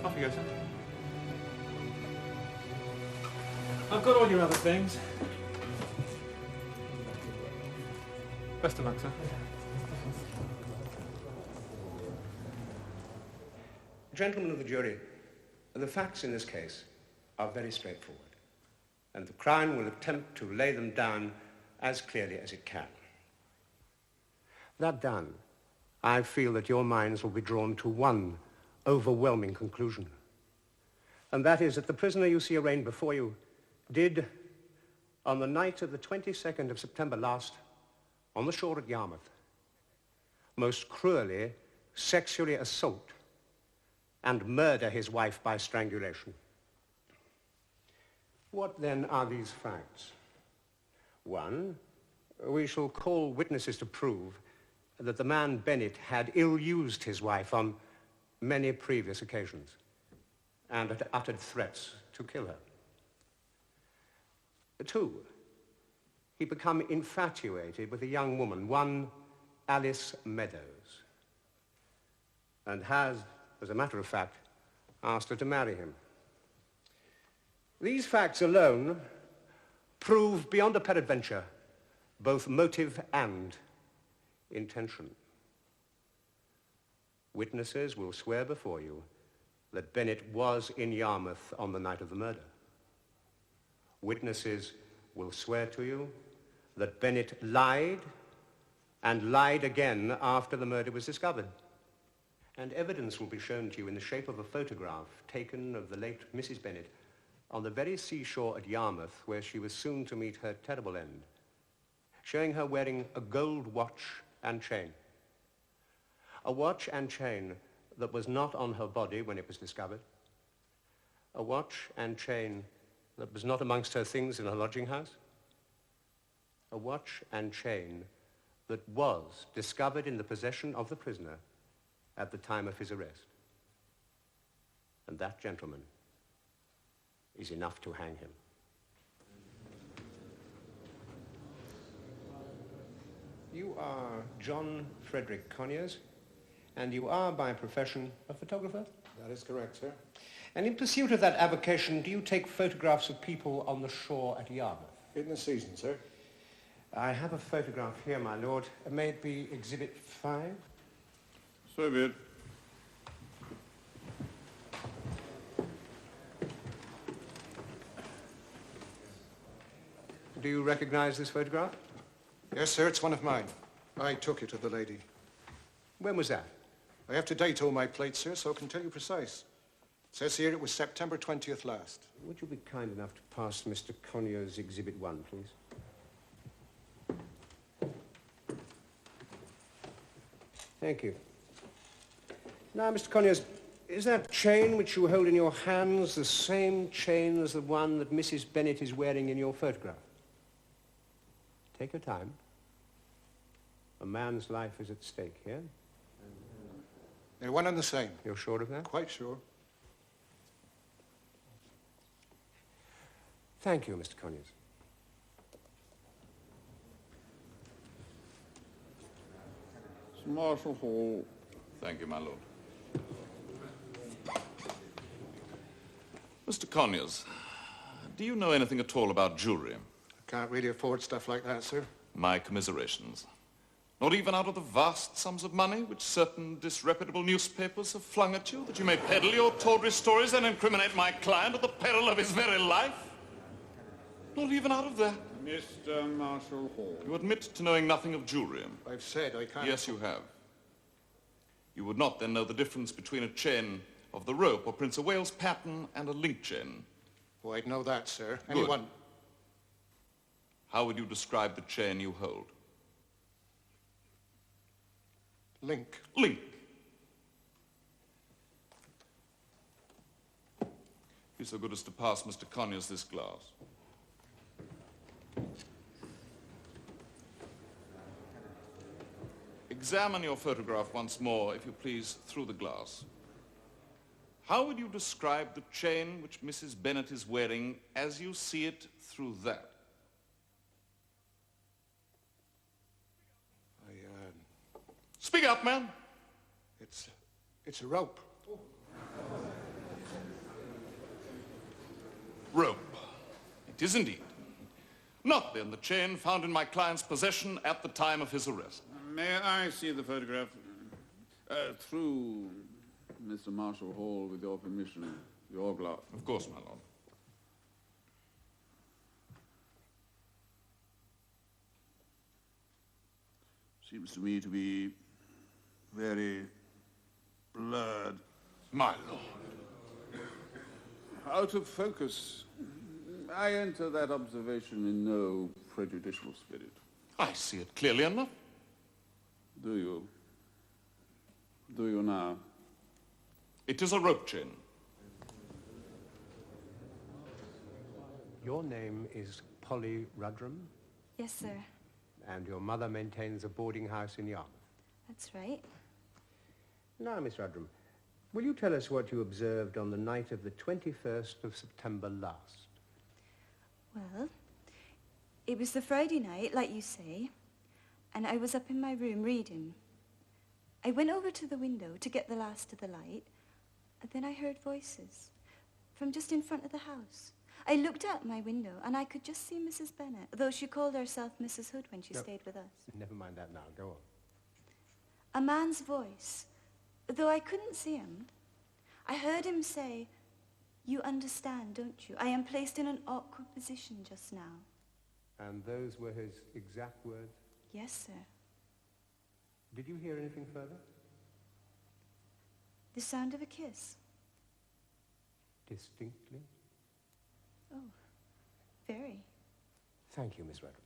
Off you go, sir. I've got all your other things. Best of luck, sir. Gentlemen of the jury, the facts in this case are very straightforward, and the Crown will attempt to lay them down as clearly as it can. That done, I feel that your minds will be drawn to one overwhelming conclusion, and that is that the prisoner you see arraigned before you did, on the night of the 22nd of September last, on the shore at Yarmouth, most cruelly sexually assault and murder his wife by strangulation. What then are these facts? One, we shall call witnesses to prove that the man Bennett had ill-used his wife on many previous occasions and had uttered threats to kill her. Two, he became infatuated with a young woman, one Alice Meadows, and has, as a matter of fact, asked her to marry him. These facts alone prove beyond a peradventure both motive and intention. Witnesses will swear before you that Bennett was in Yarmouth on the night of the murder. Witnesses will swear to you that Bennett lied and lied again after the murder was discovered. And evidence will be shown to you in the shape of a photograph taken of the late Mrs. Bennett on the very seashore at Yarmouth where she was soon to meet her terrible end, showing her wearing a gold watch and chain. A watch and chain that was not on her body when it was discovered. A watch and chain that was not amongst her things in her lodging house. A watch and chain that was discovered in the possession of the prisoner at the time of his arrest. And that, gentlemen, is enough to hang him. You are John Frederick Conyers, and you are by profession a photographer? That is correct, sir. And in pursuit of that avocation, do you take photographs of people on the shore at Yarmouth? In the season, sir. I have a photograph here, my lord. May it be Exhibit 5? So be it. Do you recognize this photograph? Yes, sir, it's one of mine. I took it of the lady. When was that? I have to date all my plates, sir, so I can tell you precise. It says here it was September 20th last. Would you be kind enough to pass Mr. Conyers Exhibit 1, please? Thank you. Now, Mr. Conyers, is that chain which you hold in your hands the same chain as the one that Mrs. Bennett is wearing in your photograph? Take your time. A man's life is at stake here. They're one and the same. You're sure of that? Quite sure. Thank you, Mr. Conyers. Marshall Hall. Thank you, my lord. Mr. Conyers, do you know anything at all about jewelry? I can't really afford stuff like that, sir. My commiserations. Not even out of the vast sums of money which certain disreputable newspapers have flung at you, that you may peddle your tawdry stories and incriminate my client at the peril of his very life? Not even out of that. Mr. Marshall Hall. You admit to knowing nothing of jewelry. I've said I can't... Yes, you have. You would not then know the difference between a chain of the rope or Prince of Wales pattern and a link chain. Oh, I'd know that, sir. Good. Anyone... How would you describe the chain you hold? Link. Link. Be so good as to pass Mr. Conyers this glass. Examine your photograph once more, if you please, through the glass. How would you describe the chain which Mrs. Bennett is wearing as you see it through that? Speak up, man. It's a rope. Rope. It is indeed. Not then the chain found in my client's possession at the time of his arrest. May I see the photograph? Through Mr. Marshall Hall, with your permission, your glass. Of course, my lord. Seems to me to be very blurred. My lord. Out of focus. I enter that observation in no prejudicial spirit. I see it clearly enough. Do you? Do you now? It is a rope chain. Your name is Polly Rudrum? Yes, sir. And your mother maintains a boarding house in Yarmouth? That's right. Now, Miss Rudrum, will you tell us what you observed on the night of the 21st of September last? Well, it was the Friday night, like you say, and I was up in my room reading. I went over to the window to get the last of the light, and then I heard voices from just in front of the house. I looked out my window, and I could just see Mrs. Bennett, though she called herself Mrs. Hood when she stayed with us. Never mind that now. Go on. A man's voice, though I couldn't see him. I heard him say, "You understand, don't you? I am placed in an awkward position just now." And those were his exact words? Yes, sir. Did you hear anything further? The sound of a kiss. Distinctly? Oh, very. Thank you, Miss Redden.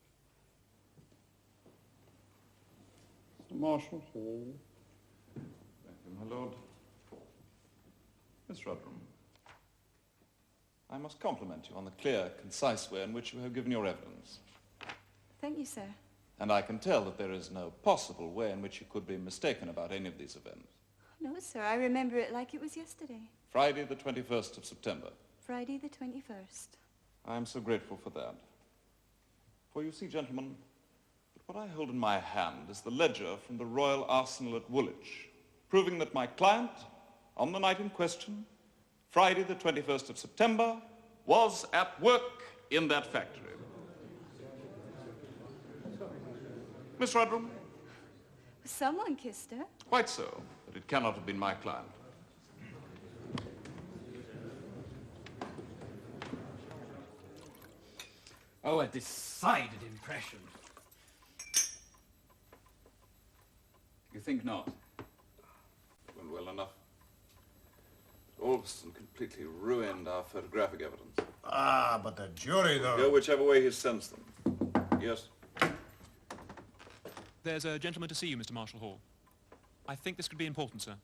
Mr. Marshall Hall. Thank you, my lord. Miss Rudrum, I must compliment you on the clear, concise way in which you have given your evidence. Thank you, sir. And I can tell that there is no possible way in which you could be mistaken about any of these events. No, sir, I remember it like it was yesterday. Friday, the 21st of September. Friday the 21st. I am so grateful for that. For you see, gentlemen, that what I hold in my hand is the ledger from the Royal Arsenal at Woolwich, proving that my client, on the night in question, Friday the 21st of September, was at work in that factory. Miss Rudrum? Someone kissed her. Quite so, but it cannot have been my client. Oh, a decided impression. You think not? Went well enough. Alston completely ruined our photographic evidence. Ah, but the jury, though. Go whichever way he sends them. Yes? There's a gentleman to see you, Mr. Marshall Hall. I think this could be important, sir.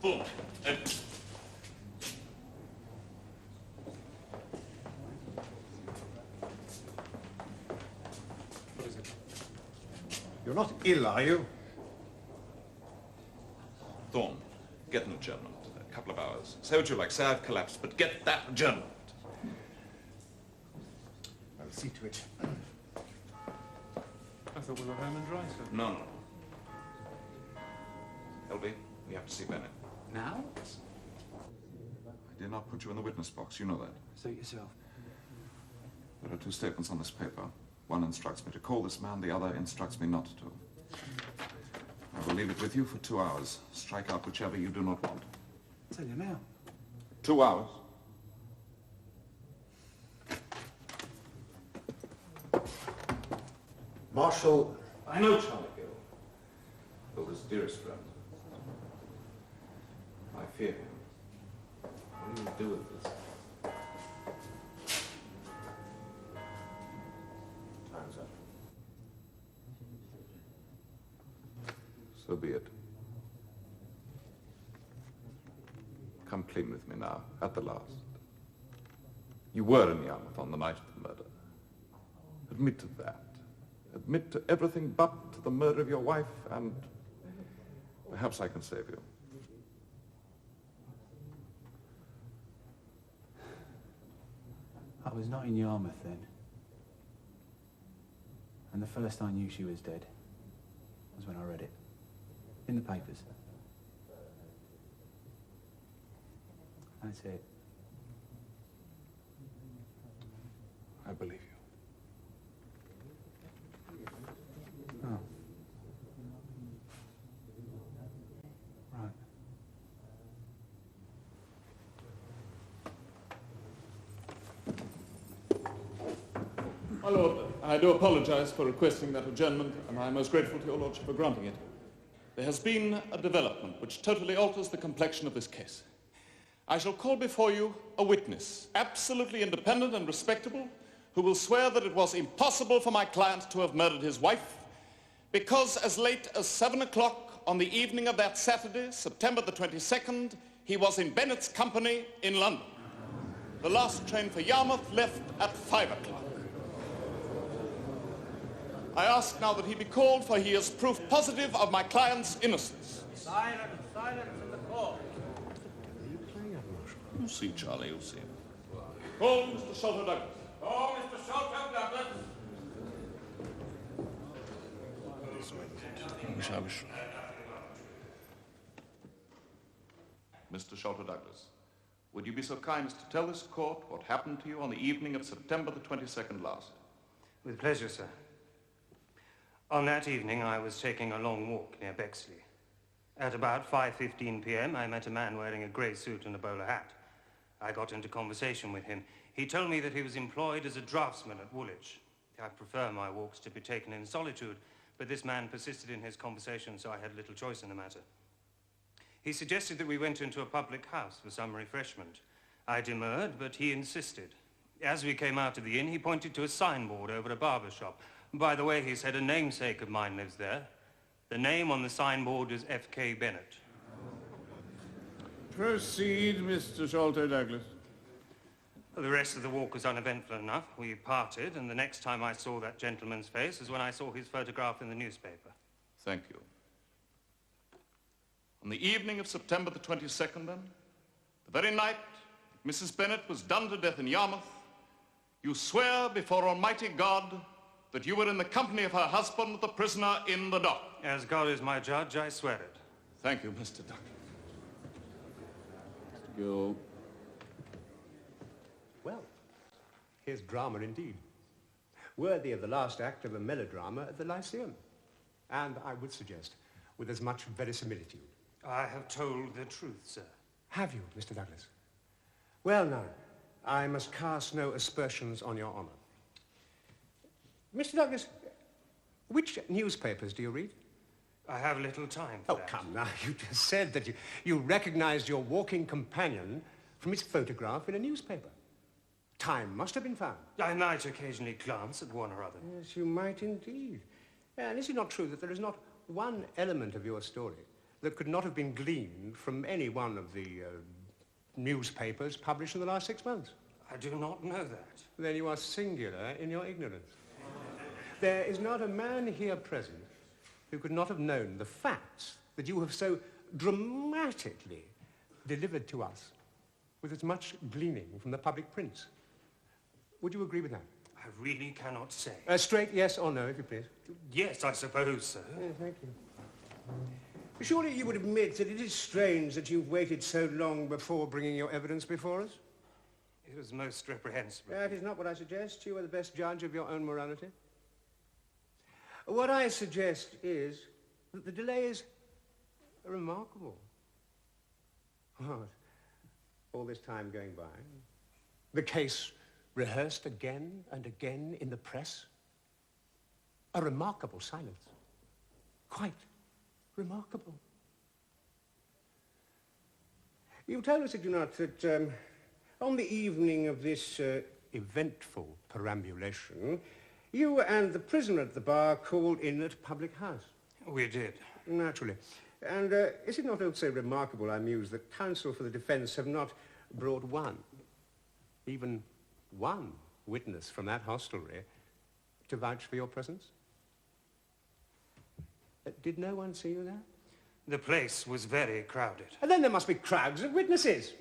Full. What is it? You're not ill, are you? Thorne, get an adjournment. A couple of hours. Say what you like. Say I've collapsed, but get that adjournment. I'll see to it. I thought we were home and dry, sir. No. Elby, we have to see Bennett. Now? I did not put you in the witness box. You know that. Suit yourself. There are two statements on this paper. One instructs me to call this man. The other instructs me not to. I will leave it with you for 2 hours. Strike out whichever you do not want. Tell you now. 2 hours. Marshall. I know Charlie Gill. Hilda's dearest friend. I fear him. What do you do with this? Time's up. So be it. Come clean with me now, at the last. You were in Yarmouth on the night of the murder. Admit to that. Admit to everything but to the murder of your wife, and perhaps I can save you. I was not in Yarmouth then. And the first I knew she was dead was when I read it. In the papers. That's it. I believe you. Oh. Right. My lord, I do apologize for requesting that adjournment, and I am most grateful to your lordship for granting it. There has been a development which totally alters the complexion of this case. I shall call before you a witness, absolutely independent and respectable, who will swear that it was impossible for my client to have murdered his wife, because as late as 7 o'clock on the evening of that Saturday, September the 22nd, he was in Bennett's company in London. The last train for Yarmouth left at 5 o'clock. I ask now that he be called, for he is proof positive of my client's innocence. Silence in the court. You'll see, Charlie, you'll see. Call Mr. Shelter Douglas. Oh, Mr. Shelter Douglas. Mr. Shelter Douglas, would you be so kind as to tell this court what happened to you on the evening of September the 22nd last? With pleasure, sir. On that evening, I was taking a long walk near Bexley. At about 5:15 p.m., I met a man wearing a grey suit and a bowler hat. I got into conversation with him. He told me that he was employed as a draftsman at Woolwich. I prefer my walks to be taken in solitude, but this man persisted in his conversation, so I had little choice in the matter. He suggested that we went into a public house for some refreshment. I demurred, but he insisted. As we came out of the inn, he pointed to a signboard over a barber shop. By the way, he said, a namesake of mine lives there. The name on the signboard is F.K. Bennett. Proceed, Mr. Sholto Douglas. The rest of the walk was uneventful enough. We parted, and the next time I saw that gentleman's face was when I saw his photograph in the newspaper. Thank you. On the evening of September the 22nd, then, the very night that Mrs. Bennett was done to death in Yarmouth, you swear before Almighty God that you were in the company of her husband, the prisoner in the dock. As God is my judge, I swear it. Thank you, Mr. Douglas. Mr. Gill. Well, here's drama indeed. Worthy of the last act of a melodrama at the Lyceum. And I would suggest, with as much verisimilitude. I have told the truth, sir. Have you, Mr. Douglas? Well, now, I must cast no aspersions on your honor. Mr. Douglas, which newspapers do you read? I have little time for that. Come now, you just said that you recognized your walking companion from his photograph in a newspaper. Time must have been found. I might occasionally glance at one or other. Yes, you might indeed. And is it not true that there is not one element of your story that could not have been gleaned from any one of the newspapers published in the last 6 months? I do not know that. Then you are singular in your ignorance. There is not a man here present who could not have known the facts that you have so dramatically delivered to us with as much gleaning from the public prints. Would you agree with that? I really cannot say. Straight yes or no, if you please. Yes, I suppose so. Thank you. Surely you would admit that it is strange that you've waited so long before bringing your evidence before us? It was most reprehensible. That is not what I suggest. You are the best judge of your own morality. What I suggest is that the delay is remarkable. What? All this time going by? The case rehearsed again and again in the press? A remarkable silence. Quite remarkable. You told us, did you not, that on the evening of this eventful perambulation, you and the prisoner at the bar called in at a public house. We did. Naturally. And is it not also remarkable, I muse, that counsel for the defence have not brought one, even one witness from that hostelry to vouch for your presence? Did no one see you there? The place was very crowded. And then there must be crowds of witnesses.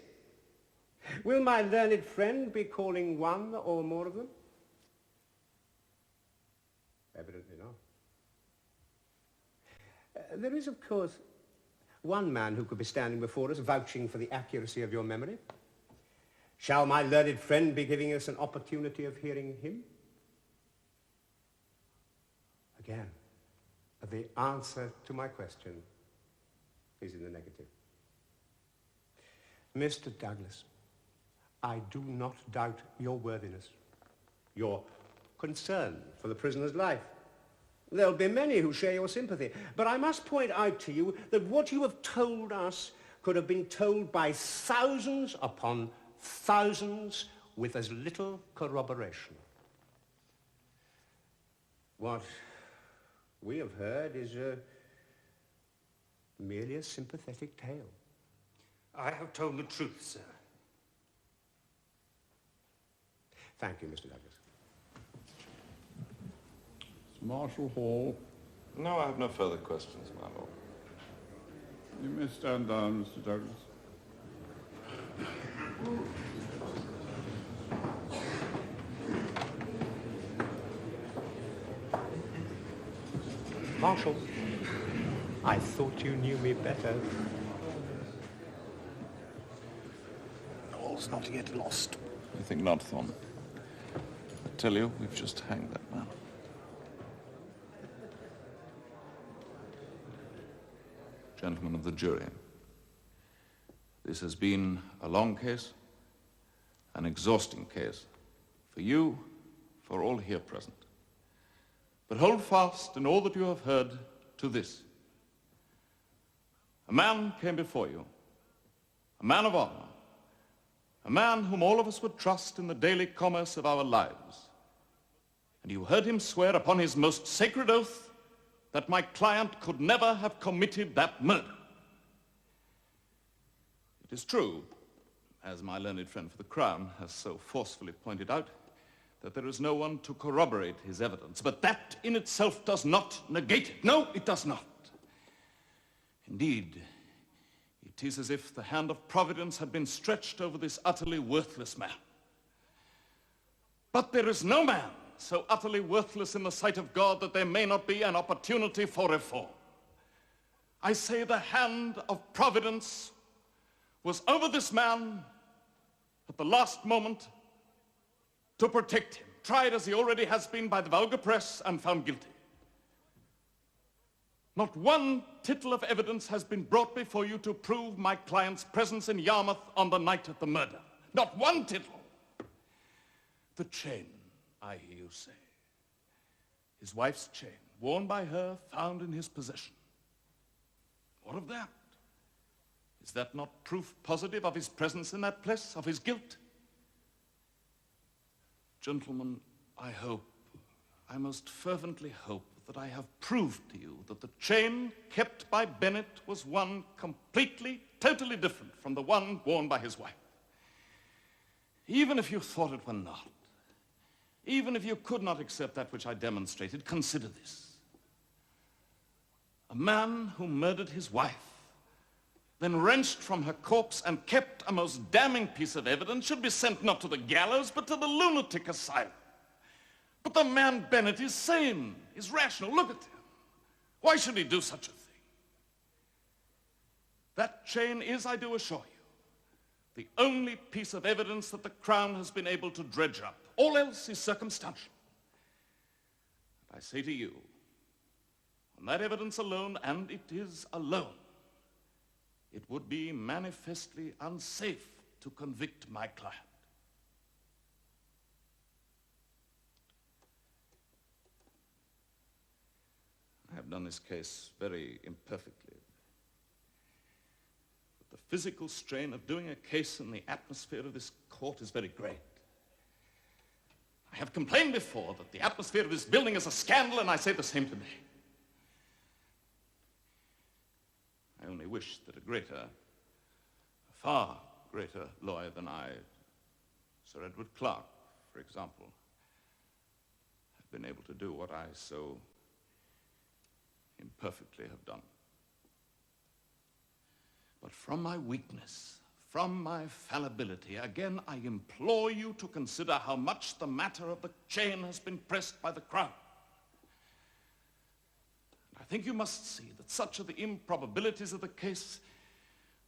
Will my learned friend be calling one or more of them? Evidently not. There is, of course, one man who could be standing before us vouching for the accuracy of your memory. Shall my learned friend be giving us an opportunity of hearing him? Again, the answer to my question is in the negative. Mr. Douglas, I do not doubt your worthiness, your concern for the prisoner's life. There'll be many who share your sympathy, but I must point out to you that what you have told us could have been told by thousands upon thousands with as little corroboration. What we have heard is merely a sympathetic tale. I have told the truth, sir. Thank you, Mr. Douglas. Marshall Hall. No, I have no further questions, my lord. You may stand down, Mr. Douglas. Marshall, I thought you knew me better. All's not yet lost. I think not, Thorne. I tell you, we've just hanged that man. Gentlemen of the jury, this has been a long case, an exhausting case, for you, for all here present. But hold fast in all that you have heard to this. A man came before you, a man of honor, a man whom all of us would trust in the daily commerce of our lives. And you heard him swear upon his most sacred oath that my client could never have committed that murder. It is true, as my learned friend for the Crown has so forcefully pointed out, that there is no one to corroborate his evidence, but that in itself does not negate it. No, it does not. Indeed, it is as if the hand of Providence had been stretched over this utterly worthless man. But there is no man so utterly worthless in the sight of God that there may not be an opportunity for reform. I say the hand of Providence was over this man at the last moment to protect him, tried as he already has been by the vulgar press and found guilty. Not one tittle of evidence has been brought before you to prove my client's presence in Yarmouth on the night of the murder. Not one tittle. The chain, I hear you say. His wife's chain, worn by her, found in his possession. What of that? Is that not proof positive of his presence in that place, of his guilt? Gentlemen, I hope, I most fervently hope that I have proved to you that the chain kept by Bennett was one completely, totally different from the one worn by his wife. Even if you thought it were not, even if you could not accept that which I demonstrated, consider this. A man who murdered his wife, then wrenched from her corpse and kept a most damning piece of evidence, should be sent not to the gallows, but to the lunatic asylum. But the man Bennett is sane, is rational. Look at him. Why should he do such a thing? That chain is, I do assure you, the only piece of evidence that the Crown has been able to dredge up. All else is circumstantial. I say to you, on that evidence alone, and it is alone, it would be manifestly unsafe to convict my client. I have done this case very imperfectly. But the physical strain of doing a case in the atmosphere of this court is very great. I have complained before that the atmosphere of this building is a scandal, and I say the same today. I only wish that a far greater lawyer than I, Sir Edward Clarke, for example, had been able to do what I so imperfectly have done. But from my weakness, from my fallibility, again I implore you to consider how much the matter of the chain has been pressed by the Crown. I think you must see that such are the improbabilities of the case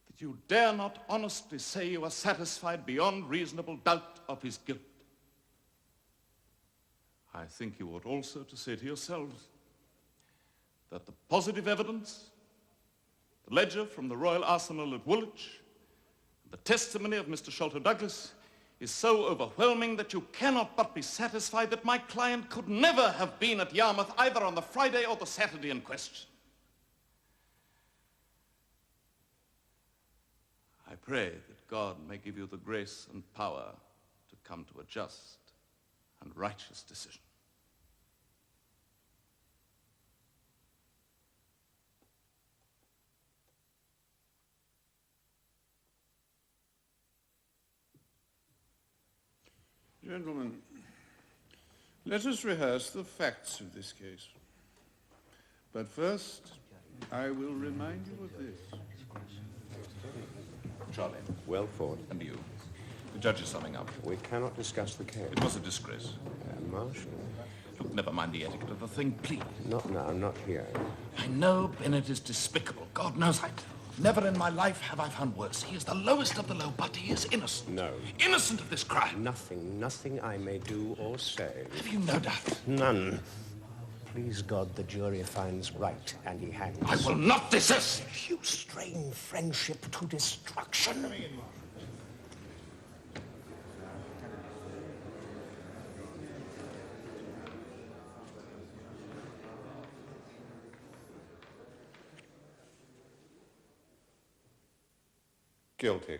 that you dare not honestly say you are satisfied beyond reasonable doubt of his guilt. I think you ought also to say to yourselves that the positive evidence, the ledger from the Royal Arsenal at Woolwich, the testimony of Mr. Sholto Douglas is so overwhelming that you cannot but be satisfied that my client could never have been at Yarmouth either on the Friday or the Saturday in question. I pray that God may give you the grace and power to come to a just and righteous decision. Gentlemen, let us rehearse the facts of this case. But first, I will remind you of this. Charlie. Well, Ford. And you. The judge is summing up. We cannot discuss the case. It was a disgrace. Marshall. Look, never mind the etiquette of the thing, please. Not now, not here. I know Bennett is despicable. God knows I do. Never in my life have I found worse. He is the lowest of the low, but he is innocent. No. Innocent of this crime. Nothing I may do or say. Have you no doubt? None. please God, the jury finds right and he hangs. I will not desist! You strain friendship to destruction. Guilty.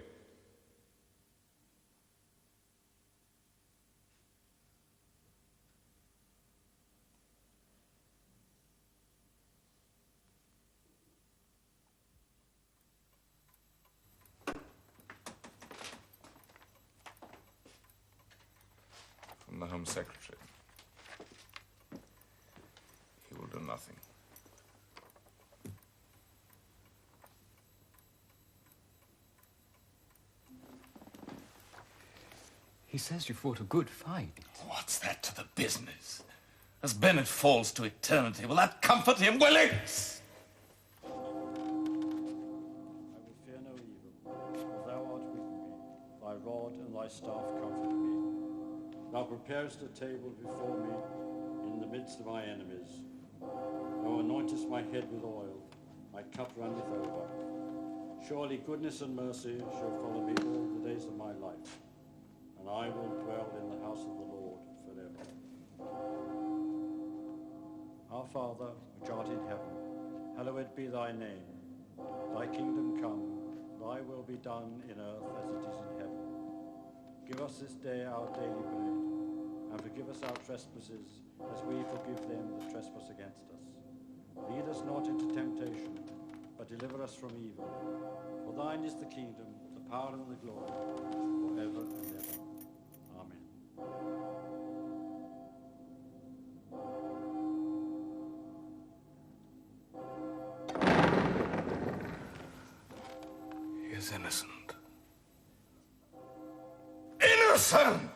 From the Home Secretary. He will do nothing. He says you fought a good fight. What's that to the business? As Bennett falls to eternity, will that comfort him, will it? I will fear no evil, for thou art with me. Thy rod and thy staff comfort me. Thou preparest a table before me in the midst of my enemies. Thou anointest my head with oil, my cup runneth over. Surely goodness and mercy shall follow me all the days of my life, and I will dwell in the house of the Lord forever. Our Father, which art in heaven, hallowed be thy name. Thy kingdom come, thy will be done in earth as it is in heaven. Give us this day our daily bread, and forgive us our trespasses, as we forgive them that trespass against us. Lead us not into temptation, but deliver us from evil. For thine is the kingdom, the power, and the glory, forever and ever. Amen. He is innocent. Innocent!